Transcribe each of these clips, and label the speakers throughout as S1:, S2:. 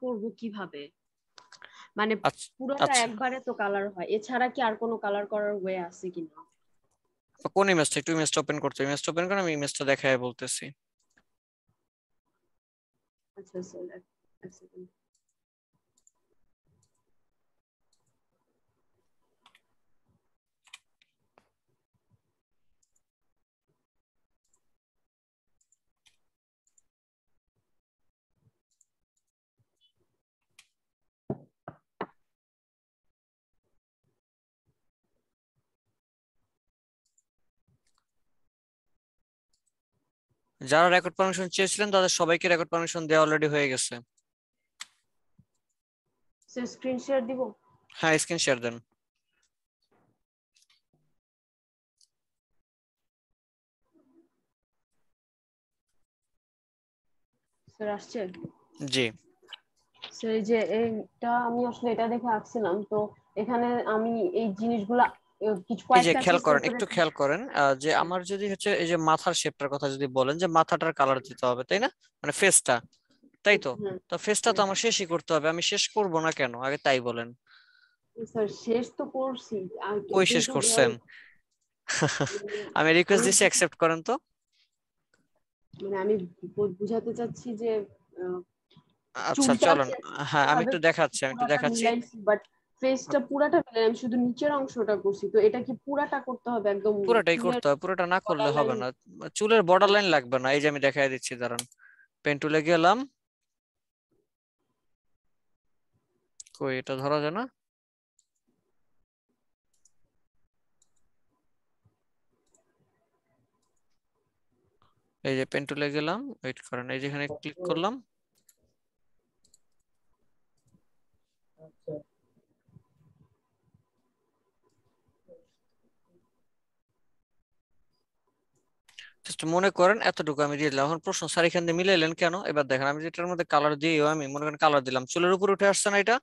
S1: করব কিভাবে, মানে
S2: আচ্ছা
S1: পুরোটা
S2: আচ্ছা,
S1: একবারে তো কালার হয়, এছাড়া কি আর কোনো কালার করার ওয়ে আছে কিনা?
S2: কোন ইমেজটা? একটু ইমেজটা ওপেন করতে, ইমেজটা ওপেন করে আমি ইমেজটা দেখায় বলতেছি।
S1: আচ্ছা স্যার, এক সেকেন্ড।
S2: যারা রেকর্ড পারমিশন চেয়েছিলেন তাদের সবাইকে রেকর্ড পারমিশন দেওয়া অলরেডি হয়ে গেছে।
S1: স্যার স্ক্রিন শেয়ার দিব?
S2: হ্যাঁ, স্ক্রিন শেয়ার দেন।
S1: স্যার আসছে?
S2: জি,
S1: স্যার এই যে এটা আমি আসলে এটা দেখে আঁকছিলাম তো, এখানে আমি এই জিনিসগুলা কিছু
S2: এই যে
S1: কয়েকটা
S2: খেয়াল
S1: ক্ষেত্রে
S2: করেন,
S1: করে।
S2: একটু খেয়াল করেন, যে আমার যদি হচ্ছে এই যে মাথার শেপটার কথা যদি বলেন, যে মাথাটার কালার দিতে হবে তাই না, মানে ফেসটা, তাই তো?
S1: হ্যাঁ
S2: তো ফেসটা তো
S1: হ্যাঁ
S2: আমার শেষই করতে হবে, আমি শেষ করব না কেন আগে তাই বলেন।
S1: স্যার, শেষ তো করছি
S2: কই শেষ
S1: কিন্তু
S2: করছেন? আমি রিকোয়েস্ট
S1: আমি
S2: দিচ্ছি, অ্যাকসেপ্ট করেন তো।
S1: আমি বুঝাতে চাচ্ছি যে আহ,
S2: আচ্ছা
S1: চুলটা
S2: চলুন,
S1: চেঞ্জ
S2: হ্যাঁ
S1: করতে
S2: আমি
S1: হবে,
S2: একটু দেখাচ্ছি, আমি একটু
S1: পুরাটা
S2: দেখাচ্ছি।
S1: মিলাইছি, বাট ফেসটা পুরাটা মিলাই আমি শুধু নিচের অংশটা করছি, তো এটা কি পুরাটা করতে হবে একদম
S2: পুরোটাই
S1: চুলের
S2: করতে হবে, পুরোটা না করলে
S1: বর্ডার
S2: হবে
S1: লাইন?
S2: না। চুলের বর্ডার লাইন লাগবে না, এই যে আমি দেখাই দিচ্ছি, দাঁড়ান, পেন টুলে গেলাম, কই এটা ধরা যায় না। এই যে পেন টুলে গেলাম, ওয়েট করেন, এই যেখানে ক্লিক করলাম, জাস্ট মনে করেন এতটুকু আমি দিয়ে দিলাম। এখন প্রশ্ন, স্যার এখান দিয়ে মিলাইলেন কেন? এবার দেখেন, আমি যেটার মধ্যে কালার দিয়েও আমি মনে করেন কালার দিলাম, চুলের উপর উঠে আসছে না এটা,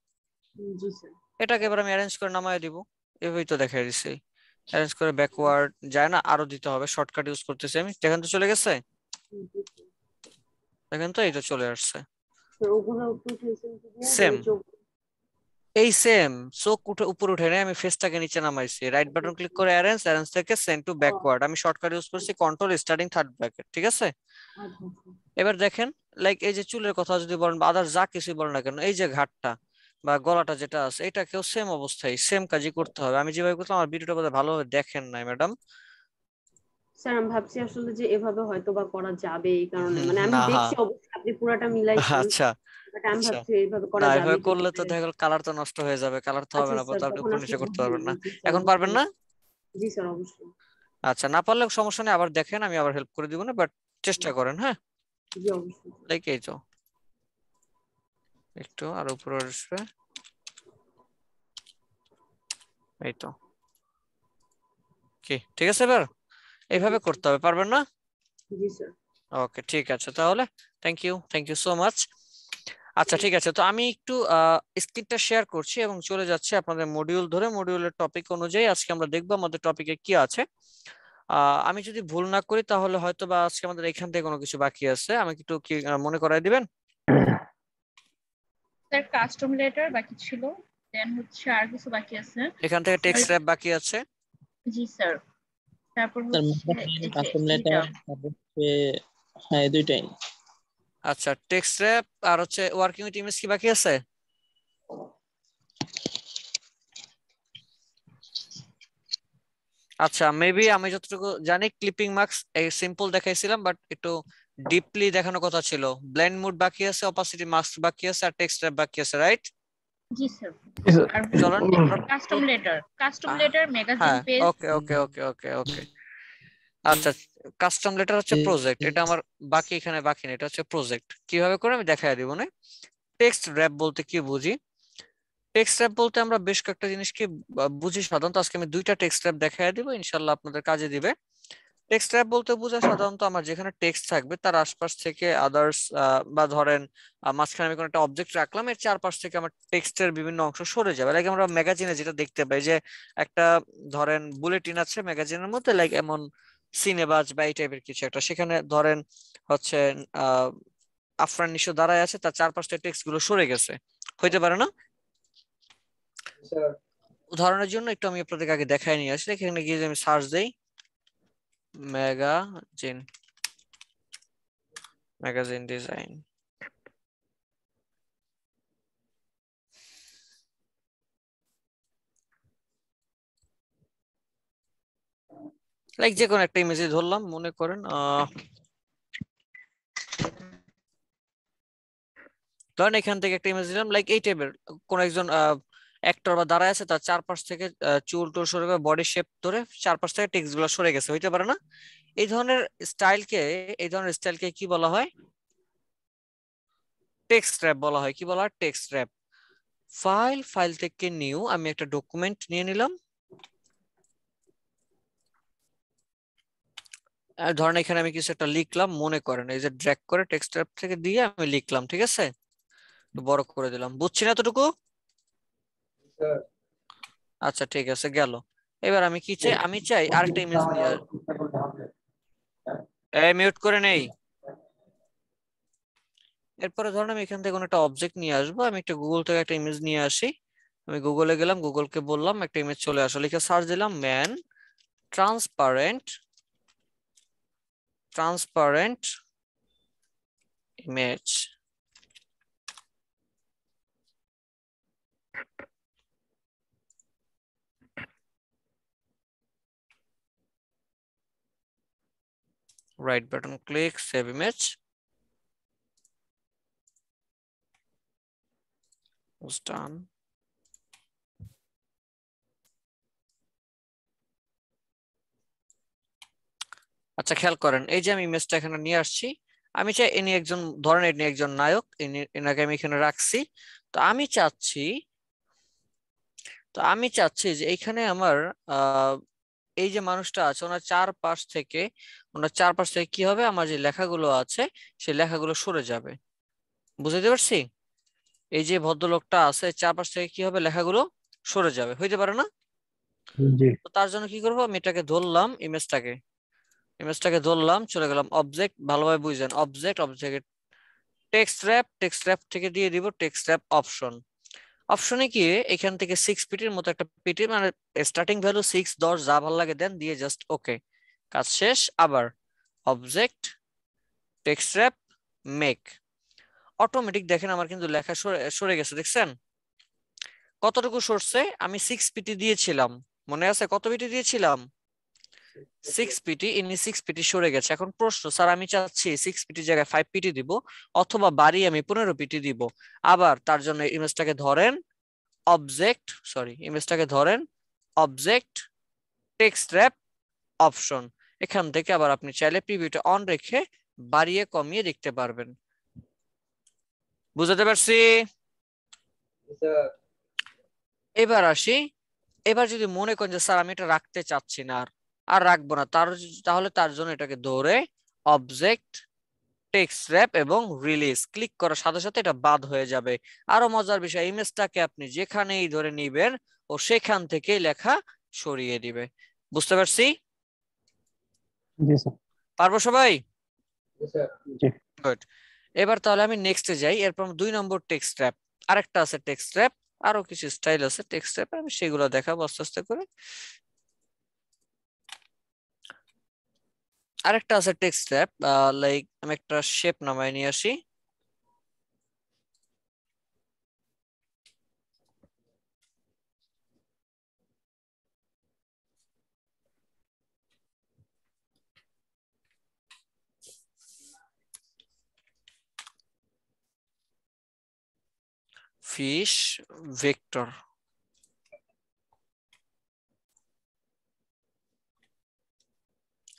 S1: জি স্যার।
S2: এটাকে এবার আমি অ্যারেঞ্জ করে নামায় দিব, এভাবেই তো দেখাই দিছি। অ্যারেঞ্জ করে ব্যাকওয়ার্ড যায় না, আরো দিতে হবে, শর্টকাট ইউজ করতেছি আমি, দেখেন তো চলে গেছে, দেখেন তো এই তো চলে আসছে।
S1: তো ওগুলো একটু ফেসিলিটি দিয়ে
S2: সেম,
S1: মানে চোখ।
S2: এই সেম, চোখ উঠে উপর উঠে নেই, আমি ফেসটাকে নিচে নামাইছি, রাইট বাটন ক্লিক করে অ্যারেঞ্জ, অ্যারেঞ্জ থেকে সেন্ড টু ব্যাকওয়ার্ড, আমি শর্টকাট ইউজ করছি কন্ট্রোল স্টার্টিং থার্ড ব্র্যাকেট, ঠিক আছে?
S1: আচ্ছা আচ্ছা।
S2: এবার দেখেন, লাইক এই যে চুলের কথা যদি বলেন বা আদার যা কিছুই বলেন না কেন, এই যে ঘাটটা বা গলাটা যেটা আছে, এটাকেও সেম অবস্থায় সেম কাজই করতে হবে। আমি যেভাবে করতাম, আমার ভিডিওটা বোধহয় ভালোভাবে দেখেন নাই ম্যাডাম।
S1: স্যার আমি ভাবছি আসলে যে এভাবে হয়তো বা করা যাবে, এই কারণে মানে আমি
S2: না,
S1: দেখছি অবশ্যই আপনি পুরাটা মিলাইছেন,
S2: আচ্ছা
S1: বাট আমি
S2: আচ্ছা,
S1: ভাবছি এইভাবে
S2: না
S1: করা যাবে
S2: এভাবে
S1: কি
S2: করলে তো
S1: করে।
S2: দেখা গেল কালার তো নষ্ট হয়ে যাবে, কালার তো হবে
S1: আচ্ছা
S2: না,
S1: স্যার,
S2: তো আপনি
S1: তখন
S2: উপর নিচে
S1: আসলে
S2: করতে পারবেন না।
S1: জি স্যার
S2: এখন পারবেন
S1: অবশ্যই।
S2: না?
S1: জি স্যার অবশ্যই।
S2: আচ্ছা, না পারলে সমস্যা নেই, আবার দেখেন, আমি আবার হেল্প করে দিব না, বাট চেষ্টা করেন, হ্যাঁ।
S1: জি অবশ্যই।
S2: লাইক এই তো, একটু আর উপরে আসবে, এই তো, কি ঠিক আছে? এবার
S1: জি
S2: এইভাবে
S1: স্যার।
S2: করতে হবে, পারবেন না?
S1: জি স্যার।
S2: ওকে, ঠিক আছে তাহলে, থ্যাংক ইউ সো মাচ। আচ্ছা ঠিক আছে, তো আমি একটু স্ক্রিনটা শেয়ার করছি এবং চলে যাচ্ছে আপনাদের মডিউল ধরে, মডিউলের টপিক অনুযায়ী আজকে আমরা দেখবো আমাদের টপিকে কি আছে। আমি যদি ভুল না করি তাহলে হয়তো বা আজকে আমাদের এখান থেকে কোনো কিছু বাকি আছে, আমাকে একটু কি মনে করায় দিবেন?
S3: স্যার কাস্টম লেটার বাকি ছিল, দেন হচ্ছে আর কিছু বাকি আছে
S2: এখান থেকে
S3: স্যার।
S2: টেক্সট র্যাপ বাকি আছে।
S3: জি স্যার। তারপর
S4: স্যার
S3: হচ্ছে
S4: মাস্টার
S3: এই যে
S4: কাস্টম
S3: এইটা।
S4: লেটার তারপর হচ্ছে, হ্যাঁ এই দুইটাই।
S2: আচ্ছা, টেক্সট র্যাপ আর হচ্ছে ওয়ার্কিং উইথ ইমেজ কি বাকি আছে? আচ্ছা, মেবি আমি যতটুকু জানি ক্লিপিং মার্কস এই সিম্পল দেখাইছিলাম, বাট একটু ডিপলি দেখানোর কথা ছিল। ব্লেন্ড মুড বাকি আছে, অপাসিটি মাস্ক বাকি আছে, আর টেক্সট র্যাপ বাকি আছে, রাইট?
S3: জি স্যার।
S4: জি স্যার।
S3: আর
S2: চলেন আমরা
S3: কাস্টম লেটার, কাস্টম
S2: আহ,
S3: লেটার ম্যাগাজিন
S2: হ্যাঁ,
S3: পেজ।
S2: ওকে ওকে ওকে ওকে ওকে। আচ্ছা, কাস্টম লেটার হচ্ছে প্রজেক্ট, এটা আমার বাকি, এখানে বাকি না, এটা হচ্ছে প্রজেক্ট, কিভাবে করে আমি দেখাই দিব না। টেক্সট র্যাপ বলতে কি বুঝি? টেক্সট র্যাপ বলতে আমরা বেশ কয়েকটা জিনিসকে বুঝি সাধারণত, আজকে আমি দুইটা টেক্সট র্যাপ দেখাই দিব, ইনশাল্লাহ আপনাদের কাজে দিবে। টেক্সট র্যাপ বলতে বোঝায় সাধারণত আমার যেখানে টেক্সট থাকবে তার আশপাশ থেকে আদার্স, বা ধরেন মাঝখানে আমি কোনো একটা অবজেক্ট রাখলাম, এর চারপাশ থেকে আমার টেক্সটের বিভিন্ন অংশ সরে যাবে, লাইক আমরা ম্যাগাজিনে যেটা দেখতে পাই যে একটা ধরেন বুলেটিন আছে ম্যাগাজিনের মধ্যে, লাইক এমন সিনেবাজ বা এই টাইপের কিছু একটা, সেখানে ধরেন হচ্ছে আফরান নিশো দাঁড়ায় আছে, তার চারপাশে টেক্সট গুলো সরে গেছে, হইতে পারে না? উদাহরণের জন্য একটু আমি আপনাদের আগে দেখাই নিয়ে আসি। এখানে গিয়ে আমি সার্চ দেই ম্যাগাজিন, ম্যাগাজিন ডিজাইন, লাইক যে কোনো একটা ইমেজ ধরলাম, মনে করেন ধরেন এখান থেকে একটা ইমেজ দিলাম, লাইক এই টাইপের কোন একজন অ্যাক্টর বা দাঁড়ায় আছে, তার চারপাশ থেকে চুল টুল সরে গেছে, বডি শেপ ধরে চারপাশ থেকে টেক্সট গুলো সরে গেছে, হইতে পারে না? এই ধরনের স্টাইলকে, এই ধরনের স্টাইলকে কি বলা হয়? টেক্সট র‍্যাপ বলা হয়। কি বলা হয়? Text rap. ফাইল থেকে নিউ, আমি একটা ডকুমেন্ট নিয়ে নিলাম, ধরেন এখানে আমি কিছু একটা লিখলাম, মনে করেন এই যে ড্র্যাগ করে টেক্সট র‍্যাপ থেকে দিয়ে আমি লিখলাম, ঠিক আছে, বড় করে দিলাম, বুঝছি না এতটুকু? আচ্ছা ঠিক আছে, গেল। এবার আমি কি চাই? আমি চাই আরেকটা ইমেজ নিয়ে মিউট করে নেই। এরপরে ধরুন আমি এখান থেকে কোনো একটা অবজেক্ট নিয়ে আসবো, আমি একটা গুগল থেকে একটা ইমেজ নিয়ে আসি, আমি গুগলে গেলাম, গুগলকে বললাম একটা ইমেজ চলে আসলো, লিখে সার্চ দিলাম man transparent, transparent image, right button click, save image, was done. আচ্ছা খেয়াল করেন, এই যে আমি ইমেজটা এখানে নিয়ে আসছি, আমি চাই ইনি একজন, ধরেন ইনি একজন নায়ক, এনাকে আমি এখানে রাখছি। তো আমি চাচ্ছি, যে এখানে আমার এই যে মানুষটা আছে, ওনার চারপাশ থেকে কি হবে, আমার যে লেখাগুলো আছে সেই লেখাগুলো সরে যাবে, বুঝতে পারছি? এই যে ভদ্রলোকটা আছে, চারপাশ থেকে কি হবে, লেখাগুলো সরে যাবে, হইতে পারে না? তো তার জন্য কি করবো, আমি এটাকে ধরলাম, ইমেজটাকে ধরলাম, চলে গেলাম অবজেক্ট, ভালোভাবে বুঝলেন, অবজেক্ট টেক্সট র‍্যাপ থেকে দিয়ে দিব টেক্সট র‍্যাপ অপশন। অপশনে গিয়ে এখান থেকে 6 পিটির মতো একটা পিটি, মানে স্টার্টিং ভ্যালু 6, 10 যা ভালো লাগে দেন, দিয়ে জাস্ট ওকে, কাজ শেষ। আবার object text rap make, automatic দেখেন আমার কিন্তু লেখা সরে গেছে, দেখছেন? কতটুকু সরছে? আমি 6 পিটি দিয়েছিলাম, মনে আছে কত পিটি দিয়েছিলাম? 6 পিটি, ইনি 6 পিটি সরে গেছে। এখন প্রশ্ন, স্যার আমি চাচ্ছি 6 পিটির জায়গায় 5 পিটি দিব, অথবা বাড়িয়ে আমি 15 পিটি দিব। আবার তার জন্য ইমেজটাকে ধরেন অবজেক্ট টেক্সট র‍্যাপ অপশন, এখান থেকে আবার আপনি চাইলে প্রিভিউটা অন রেখে বাড়িয়ে কমিয়ে দেখতে পারবেন। বুঝতে পারছি? এবার আসি, এবার যদি মনে করেন যে স্যার আমি এটা রাখতে চাচ্ছি না, আর রাখবো না, তাহলে তার জন্য এটাকে ধরে অবজেক্ট টেক্সট র‍্যাপ এবং রিলিজ ক্লিক করার সাথে সাথে এটা বাদ হয়ে যাবে। আরো মজার বিষয়, ইমেজটাকে আপনি যেখানেই ধরে নিবেন ও সেখান থেকেই লেখা সরিয়ে দিবে। বুঝতে পারছি? পারবো সবাই? গুড। এবার তাহলে আমি নেক্সটে যাই। এরপর 2 নম্বর টেক্সট র‍্যাপ, আরেকটা আছে টেক্সট র‍্যাপ, আরো কিছু স্টাইল আছে টেক্সট র‍্যাপ, আমি সেগুলো দেখাবো আস্তে আস্তে করে। আরেকটা আছে টেক্সট র‍্যাপ, লাইক আমি একটা শেপ নামায় নিয়ে আসি, ফিশ ভেক্টর।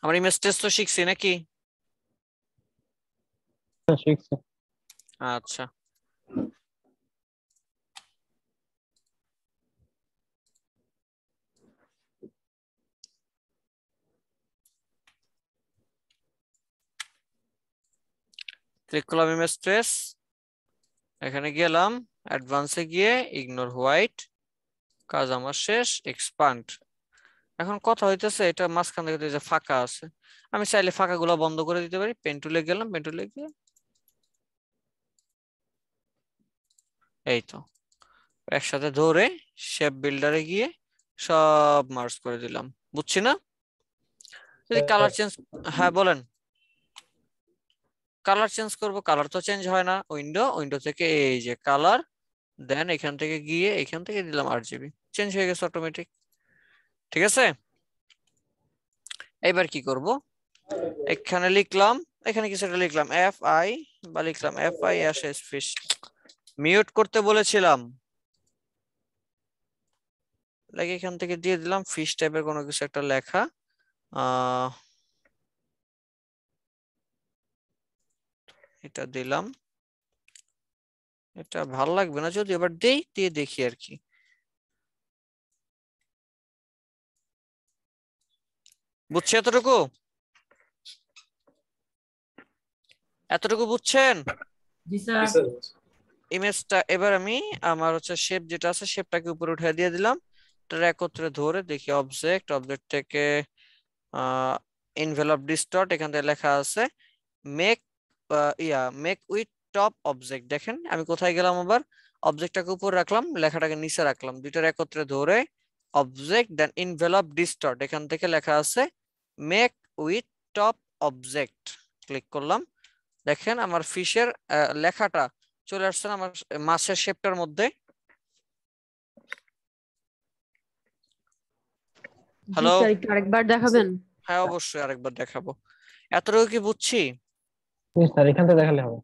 S2: আমার ইমেজ টেস্ট তো শিখছি নাকি? আচ্ছা, ক্লিক করলাম ইমেজ ট্রেস, এখানে গেলাম অ্যাডভান্সে গিয়ে ইগনোর হোয়াইট, কাজ আমার শেষ, এক্সপান্ড। এখন কথা হইতেছে এটা মাঝখান থেকে যে ফাঁকা আছে, আমি চাইলে ফাঁকা গুলো বন্ধ করে দিতে পারি, পেন টুলে গেলাম, পেন টুলে গিয়ে এই তো একসাথে ধরে শেপ বিল্ডারে গিয়ে সব মার্জ করে দিলাম, বুঝছি না? যদি কালার চেঞ্জ, হ্যাঁ বলেন। কালার চেঞ্জ করব, কালার তো চেঞ্জ হয় না, উইন্ডো থেকে এই যে কালার, দেন এখান থেকে গিয়ে এখান থেকে দিলাম আরজিবি, চেঞ্জ হয়ে গেছে অটোমেটিক। ঠিক আছে, এবার কি করব, এখানে লিখলাম, এখানে কিছু একটা লিখলাম এফ আই, বা লিখলাম F I S fish, mute করতে বলেছিলাম, লাগে এখান থেকে দিয়ে দিলাম ফিশ টাইপের কোনো কিছু একটা লেখা। এটা দিলাম, এটা ভাল লাগবে না যদি, এবার দিয়ে দেখি আর কি। বুঝছে এতটুকু? এতটুকু বুঝছেন?
S5: জি স্যার।
S2: ইমেজটা এবার আমি আমার হচ্ছে শেপ যেটা আছে শেপটাকে উপরে উঠে দিয়ে দিলাম, এটা একত্রে ধরে দেখি অবজেক্ট থেকে এনভেলপ ডিস্টর্ট, এখান থেকে লেখা আছে make make with top object. দেখেন আমি কোথায় গেলাম, আবার অবজেক্টটাকে উপরে রাখলাম, লেখাটাকে নিচে রাখলাম, দুইটার একত্রে ধরে অবজেক্ট দেন এনভেলপ ডিস্টর্ট, এখান থেকে লেখা আছে make with top object, click করলাম। দেখেন আমার ফিশের লেখাটা চলে আসছে আমার মাছের শেপটার মধ্যে। হ্যালো,
S1: স্যার একটু আরেকবার দেখাবেন?
S2: হ্যাঁ অবশ্যই আরেকবার দেখাবো। এতটুকু কি বুঝছি?
S4: স্যার এখান থেকে দেখালে হবে।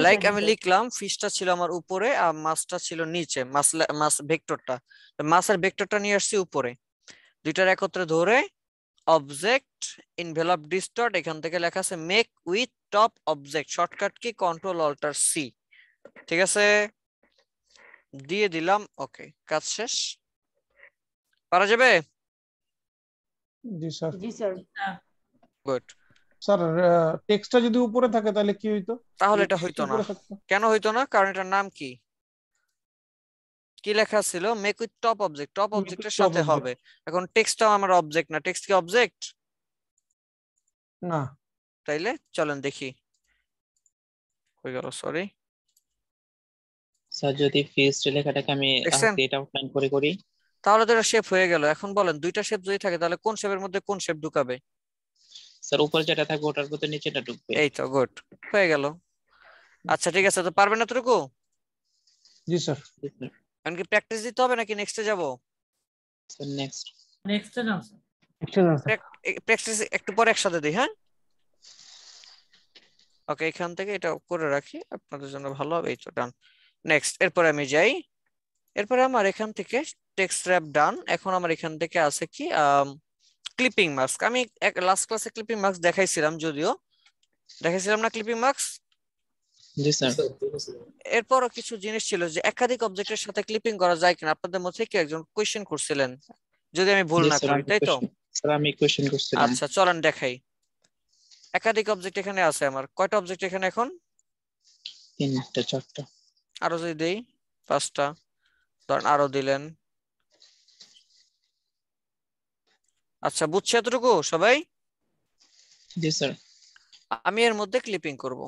S2: লাইক আমি লিখলাম ফিশটা ছিল আমার উপরে আর মাছটা ছিল নিচে, মাছ ভেক্টরটা, মাছের ভেক্টরটা নিয়ে আসছি উপরে, দুইটার একত্রে ধরে অবজেক্ট এনভেলপ ডিস্টর্ট, এখান থেকে লেখা আছে make with top object, shortcut key control alter C. ঠিক আছে, দিয়ে দিলাম, ওকে, কাজ শেষ, পারা যাবে?
S6: জি স্যার।
S1: জি স্যার।
S2: গুড।
S6: স্যার টেক্সটটা যদি উপরে থাকে তাহলে কি হইতো?
S2: তাহলে এটা
S6: টেক্সট
S2: হইতো না,
S6: উপরে থাকতো।
S2: কেন হইতো না? কারণ এটার নাম কি, কি লেখা ছিল? Make with top object, top অবজেক্টের
S6: Top
S2: সাথে
S6: object।
S2: হবে। এখন টেক্সটটাও আমার অবজেক্ট না, টেক্সট কি অবজেক্ট?
S6: না।
S2: তাইলে চলেন দেখি, হয়ে গেল, সরি।
S4: স্যার যদি ফিস লেখাটাকে আমি
S2: দেখছেন?
S4: হাতে এটা আউটলাইন করে করি,
S2: তাহলে তো এটা শেপ হয়ে গেল। এখন বলেন দুইটা শেপ যদি থাকে তাহলে কোন শেপের মধ্যে কোন শেপ ঢুকাবে?
S4: স্যার উপরে যেটা থাকবে ওটার ভিতরে নিচেটা ঢুকবে।
S2: এই তো, গুড, হয়ে গেল। আচ্ছা ঠিক আছে, তো পারবেন এতটুকু?
S6: জি স্যার।
S2: এখন কি প্র্যাকটিস দিতে হবে নাকি নেক্সটে যাব?
S4: Sir next.
S5: নেক্সটে যান স্যার।
S2: প্র্যাকটিস একটু পরে একসাথে দিই, হ্যাঁ? ওকে, এখান থেকে এটা করে রাখি আপনাদের জন্য ভালো হবে। এই তো ডান, নেক্সট। এরপরে আমি যাই, এরপরে আমার এখান থেকে টেক্সট র‍্যাপ ডান। এখন আমার এখান থেকে আছে কি ক্লিপিং মাস্ক। আমি লাস্ট ক্লাসে ক্লিপিং মাস্ক দেখাইছিলাম, যদিও দেখাইছিলাম না ক্লিপিং মাস্ক?
S4: জি স্যার।
S2: এরপরও কিছু জিনিস ছিল যে একাধিক অবজেক্টের সাথে ক্লিপিং করা যায় কিনা, আপনাদের মধ্যে কেউ একজন কোয়েশ্চেন করছিলেন, যদি আমি ভুল
S4: জি
S2: না
S4: স্যার,
S2: করি, তাই তো?
S4: স্যার আমি কোশ্চেন করছিলাম।
S2: আচ্ছা চলেন দেখাই। একাধিক অবজেক্ট এখানে আছে আমার, কয়টা অবজেক্ট এখানে এখন?
S4: 3টা 4টা।
S2: আরো যদি দেই 5টা, ধরেন আরো দিলেন। আচ্ছা বুঝছে এতটুকু সবাই?
S4: জি স্যার।
S2: আমি এর মধ্যে ক্লিপিং করব।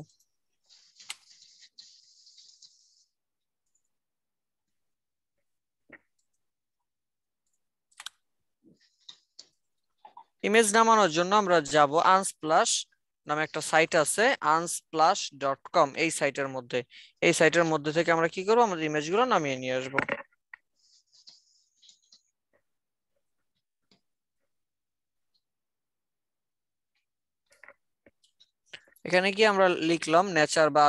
S2: ইমেজ নামানোর জন্য আমরা যাব আনস্প্লাশ নামে একটা সাইট আছে, unsplash.com, এই সাইটের মধ্যে। এই সাইটের মধ্যে থেকে আমরা কি করব, আমাদের ইমেজগুলো নামিয়ে নিয়ে আসব। এখানে কি আমরা লিখলাম নেচার বা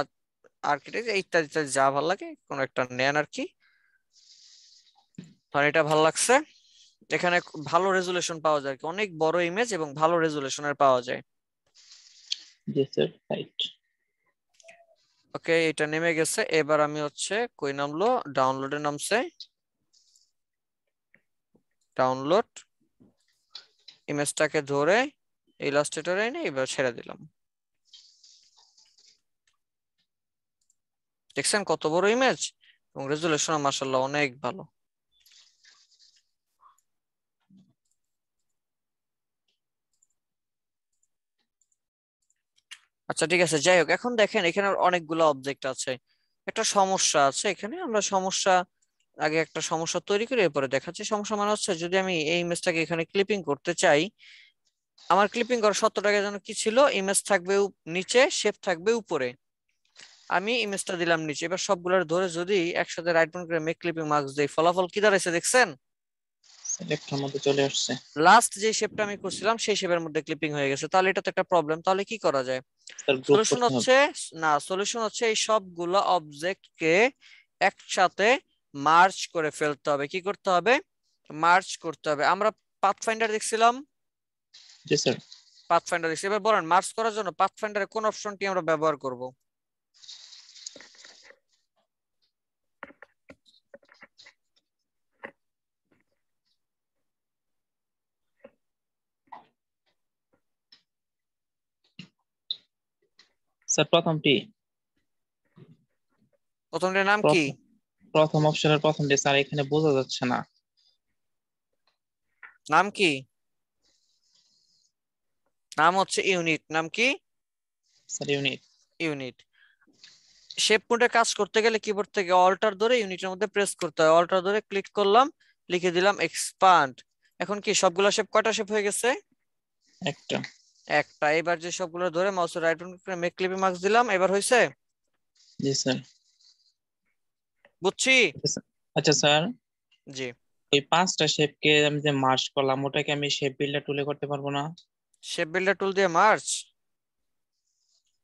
S2: আর্কিটেক্ট ইত্যাদি ইত্যাদি, যা ভালো লাগে কোন একটা নেন আর কি। ধর এটা ভালো লাগছে, এখানে ভালো রেজুলেশন পাওয়া যায়, অনেক বড় ইমেজ এবং ভালো রেজুলেশনের পাওয়া যায়।
S4: জি স্যার, রাইট।
S2: ওকে, এটা নেমে গেছে। এবার আমি হচ্ছে কই নামলো, ডাউনলোডে নামছে, ডাউনলোড, ইমেজটাকে ধরে ইলাস্ট্রেটরে এনে এবার ছেড়ে দিলাম। দেখছেন কত বড় ইমেজ, এবং রেজুলেশন মাশাআল্লাহ অনেক ভালো। আচ্ছা ঠিক আছে, যাই হোক, এখন দেখেন এখানে অনেকগুলো অবজেক্ট আছে। একটা সমস্যা আছে এখানে, আমরা সমস্যা আগে একটা সমস্যা তৈরি করে এরপরে দেখাচ্ছি। সমস্যা মানে হচ্ছে যদি আমি এই ইমেজটাকে এখানে ক্লিপিং করতে চাই, আমার ক্লিপিং করার শর্তটাকে যেন কি ছিল, ইমেজ থাকবে নিচে, শেপ থাকবে উপরে। আমি ইমেজটা দিলাম নিচে, এবার সবগুলোর ধরে যদি একসাথে রাইট বাটন করে মেক ক্লিপিং মার্কস দেই, ফলাফল কি দাঁড়াইছে দেখছেন?
S4: সিলেক্টর মধ্যে চলে আসছে।
S2: লাস্ট যে শেপটা আমি করছিলাম সেই শেপের মধ্যে ক্লিপিং হয়ে গেছে। তাহলে এটা তো একটা প্রবলেম। তাহলে কি করা যায়?
S4: স্যার গ্রুপ
S2: সলিউশন
S4: করতে হবে।
S2: হচ্ছে, না সলিউশন হচ্ছে এই সবগুলো অবজেক্টকে একসাথে মার্জ করে ফেলতে হবে। কি করতে হবে? মার্জ করতে হবে। আমরা পাথফাইন্ডার দেখছিলাম,
S4: জি স্যার।
S2: পাথফাইন্ডার দেখছি। এবার বলেন মার্জ করার জন্য পাথফাইন্ডারে কোন অপশনটি আমরা ব্যবহার করব?
S4: স্যার প্রথমটি,
S2: প্রথমটার নাম কি?
S4: প্রথম অপশনের প্রথমটি স্যার, এখানে বোঝা যাচ্ছে না।
S2: নাম কি? নাম হচ্ছে ইউনিট। নাম কি?
S4: Sir unit.
S2: ইউনিট। শেপ মোডে কাজ করতে গেলে কিবোর্ড থেকে অল্টার ধরে ইউনিটের মধ্যে প্রেস করতে হয়। অল্টার ধরে ক্লিক করলাম, লিখে দিলাম এক্সপান্ড। এখন কি সবগুলো শেপ, কয়টা শেপ হয়ে গেছে?
S4: একটা।
S2: একটা। এবার যে সবগুলো ধরে মাউসের রাইট বাটন করে মেক ক্লিপিং মার্কস দিলাম, এবার হয়েছে?
S4: জি স্যার।
S2: বুঝছি।
S4: আচ্ছা স্যার,
S2: জি।
S4: ওই 5টা শেপকে আমি যে মার্জ করলাম, ওটাকে আমি শেপ বিল্ডার টুলে করতে পারবো না?
S2: শেপ বিল্ডার টুল দিয়ে মার্জ?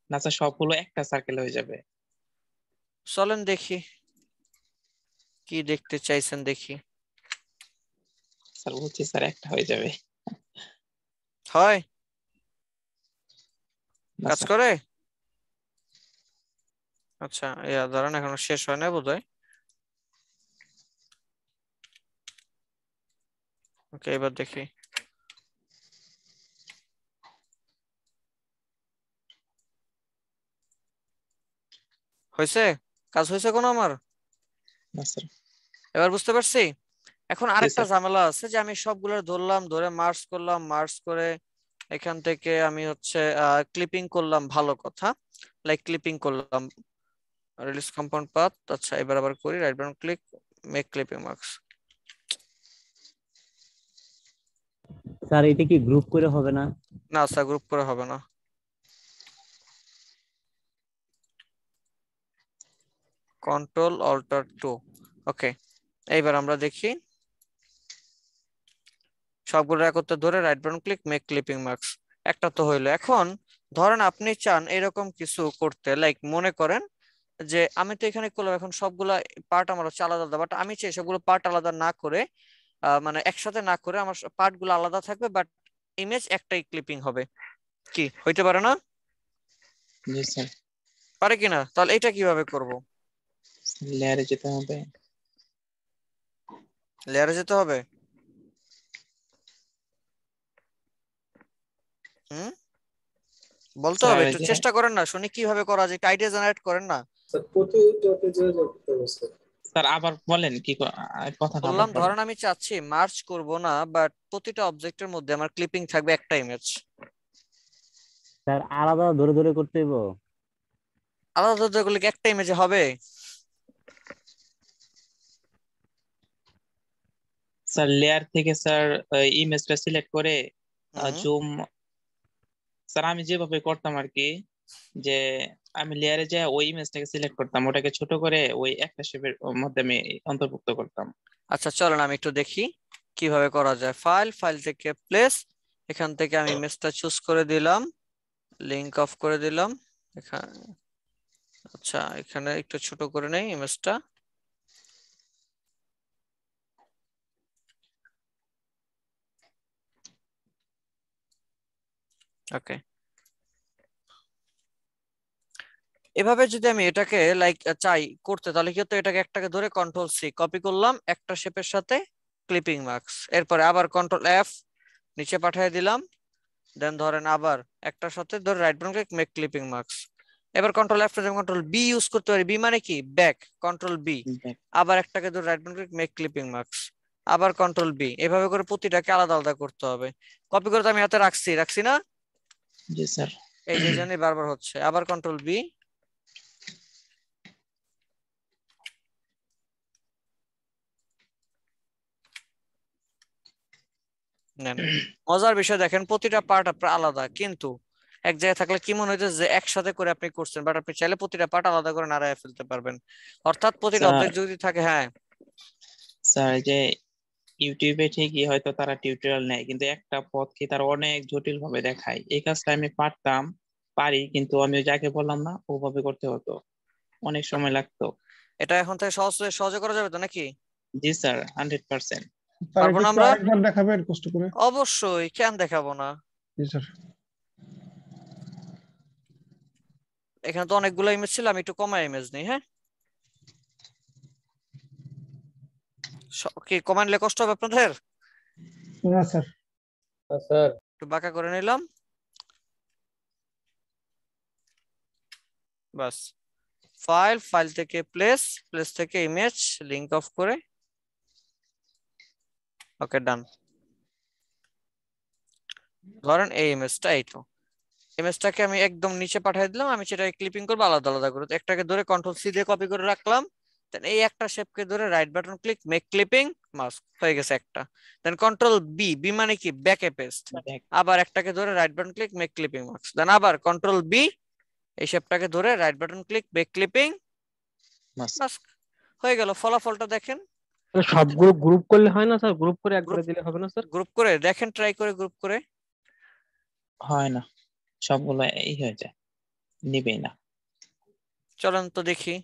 S4: না স্যার, সবগুলো একটা সার্কেল হয়ে যাবে।
S2: চলেন দেখি কি দেখতে চাইছেন, দেখি।
S4: স্যার বলছি স্যার একটা হয়ে যাবে।
S2: হয়?
S4: না
S2: কাজ
S4: স্যার।
S2: করে? আচ্ছা, দাঁড়ান, এখনো শেষ হয় না বোধহয়। ওকে, এবার দেখি। হয়েছে? কাজ হয়েছে কোনো আমার?
S4: না স্যার।
S2: এবার বুঝতে পারছি। এখন
S4: জি
S2: আরেকটা
S4: স্যার।
S2: ঝামেলা আছে যে আমি সবগুলো ধরলাম, ধরে মার্জ করলাম, মার্জ করে এখান থেকে আমি হচ্ছে ক্লিপিং করলাম, ভালো কথা, লাইক ক্লিপিং করলাম, রিলিজ কম্পাউন্ড পাথ। আচ্ছা, এবার আবার করি, right button click, make clipping marks.
S7: Sir এটা কি গ্রুপ করে হবে না?
S2: না স্যার, গ্রুপ করে হবে না। Control alter 2। ওকে, এইবার আমরা দেখি সবগুলো একত্রে ধরে right button click, make clipping marks. একটা তো হইলো। এখন ধরেন আপনি চান এরকম কিছু করতে, লাইক মনে করেন যে আমি তো এখানে করলাম, এখন সবগুলা পার্ট আমার হচ্ছে আলাদা আলাদা, বাট আমি চাই সবগুলো পার্ট আলাদা না করে, মানে একসাথে না করে আমার পার্ট গুলো আলাদা থাকবে, বাট ইমেজ একটাই ক্লিপিং হবে। কি হইতে পারে না?
S4: জি স্যার।
S2: পারে কিনা? তাহলে এটা কিভাবে করব?
S4: লেয়ারে যেতে হবে।
S2: লেয়ারে যেতে হবে। হুম, বলতে হবে,
S4: স্যার
S2: একটু
S4: যে
S2: চেষ্টা করেন না, শুনি কিভাবে করা যায়, একটা আইডিয়া জেনারেট করেন না।
S4: স্যার আবার বলেন কি কথাটা আবার
S2: বললাম
S4: বলেন।
S2: ধরেন আমি চাচ্ছি মার্জ করব না, বাট প্রতিটা অবজেক্টের মধ্যে আমার ক্লিপিং থাকবে একটা ইমেজ।
S7: স্যার আলাদা ধরে ধরে করতে হইব?
S2: আলাদা আলাদা করলে কি একটা ইমেজে হবে?
S4: স্যার লেয়ার থেকে স্যার ইমেজটা সিলেক্ট করে
S2: হুম।
S4: জুম, স্যার আমি যেভাবে করতাম আর কি, যে আমি লেয়ারে যাই ওই ইমেজটাকে সিলেক্ট করতাম, ওটাকে ছোট করে ওই একটা শেপের মধ্যে আমি অন্তর্ভুক্ত করতাম।
S2: আচ্ছা চলেন আমি একটু দেখি কিভাবে করা যায়। ফাইল, ফাইল থেকে প্লেস, এখান থেকে আমি ইমেজটা চুজ করে দিলাম, লিংক অফ করে দিলাম এখানে। আচ্ছা, এখানে একটু ছোট করে নেই ইমেজটা। ওকে, এভাবে যদি আমি এটাকে লাইক চাই করতে, তাহলে কি হতো, এটাকে একটাকে ধরে কন্ট্রোল সি কপি করলাম একটা শেপের সাথে ক্লিপিং মার্কস, এরপরে আবার কন্ট্রোল এফ নিচে পাঠিয়ে দিলাম, দেন ধরেন আবার একটার সাথে ধরে right button click, make clipping marks. এবার control F control B use করতে পারি। বি মানে কি? ব্যাক। কন্ট্রোল বি, আবার একটাকে ধরে right button click, make clipping marks, আবার কন্ট্রোল বি। এভাবে করে প্রতিটাকে আলাদা আলাদা করতে হবে। কপি করে তো আমি হাতে রাখছি, রাখছি না?
S4: জি স্যার।
S2: এই যে জন্যই বারবার হচ্ছে। আবার কন্ট্রোল বি, নেন। মজার বিষয় দেখেন, প্রতিটা পার্ট আপনার আলাদা, কিন্তু এক জায়গায় থাকলে কি মনে হইতো যে একসাথে করে আপনি করছেন, বাট আপনি চাইলে প্রতিটা পার্ট আলাদা করে নাড়ায় ফেলতে পারবেন। অর্থাৎ প্রতিটা
S4: স্যার
S2: অবজেক্ট যদি থাকে, হ্যাঁ
S4: স্যার এই যে ইউটিউবে ঠিকই হয়তো তারা টিউটোরিয়াল নেয়, কিন্তু একটা পথকে তারা অনেক জটিল ভাবে দেখায়। এই কাজটা আমি পারি, কিন্তু আমি ওই যাকে বললাম না ওভাবে করতে হতো, অনেক সময় লাগতো।
S2: এটা এখন থেকে সহজে করা যাবে তো নাকি?
S4: জি স্যার, 100%।
S6: স্যার
S2: পারবো
S6: এটা
S2: না
S6: একটু
S2: আমরা?
S6: আরেকবার দেখাবেন কষ্ট করে?
S2: অবশ্যই, কেন দেখাবো না।
S6: জি স্যার।
S2: এখানে তো অনেকগুলো ইমেজ ছিল, আমি একটু কমায় ইমেজ নেই। হ্যাঁ, কি কমায় নিলে কষ্ট হবে আপনাদের?
S6: না স্যার।
S7: স্যার
S2: একটু বাঁকা করে নিলাম, বাস। ফাইল থেকে প্লেস থেকে ইমেজ, লিংক অফ করে, ওকে ডান। ধরেন এই ইমেজটা, এইটো ইমেজটাকে আমি একদম নিচে পাঠিয়ে দিলাম। আমি সেটাকে ক্লিপিং করবো আলাদা আলাদা করে। তো একটাকে ধরে কন্ট্রোল সি দিয়ে কপি করে রাখলাম, দেন এই একটা শেপকে ধরে right button click, make clipping, mask, হয়ে গেছে একটা। দেন কন্ট্রোল বি মানে কি, ব্যাকে পেস্ট। আবার একটাকে ধরে right button click, make clipping mask, then আবার কন্ট্রোল বি, এই শেপটাকে ধরে right button click, make clipping mask, হয়ে গেল। ফলাফলটা দেখেন।
S7: সবগুলো গ্রুপ করলে হয় না স্যার? গ্রুপ করে একবারে দিলে হবে না স্যার?
S2: গ্রুপ করে দেখেন, ট্রাই করে গ্রুপ করে।
S4: হয় না, সবগুলো এই হয়ে যায়, নিবেই না।
S2: চলেন তো দেখি,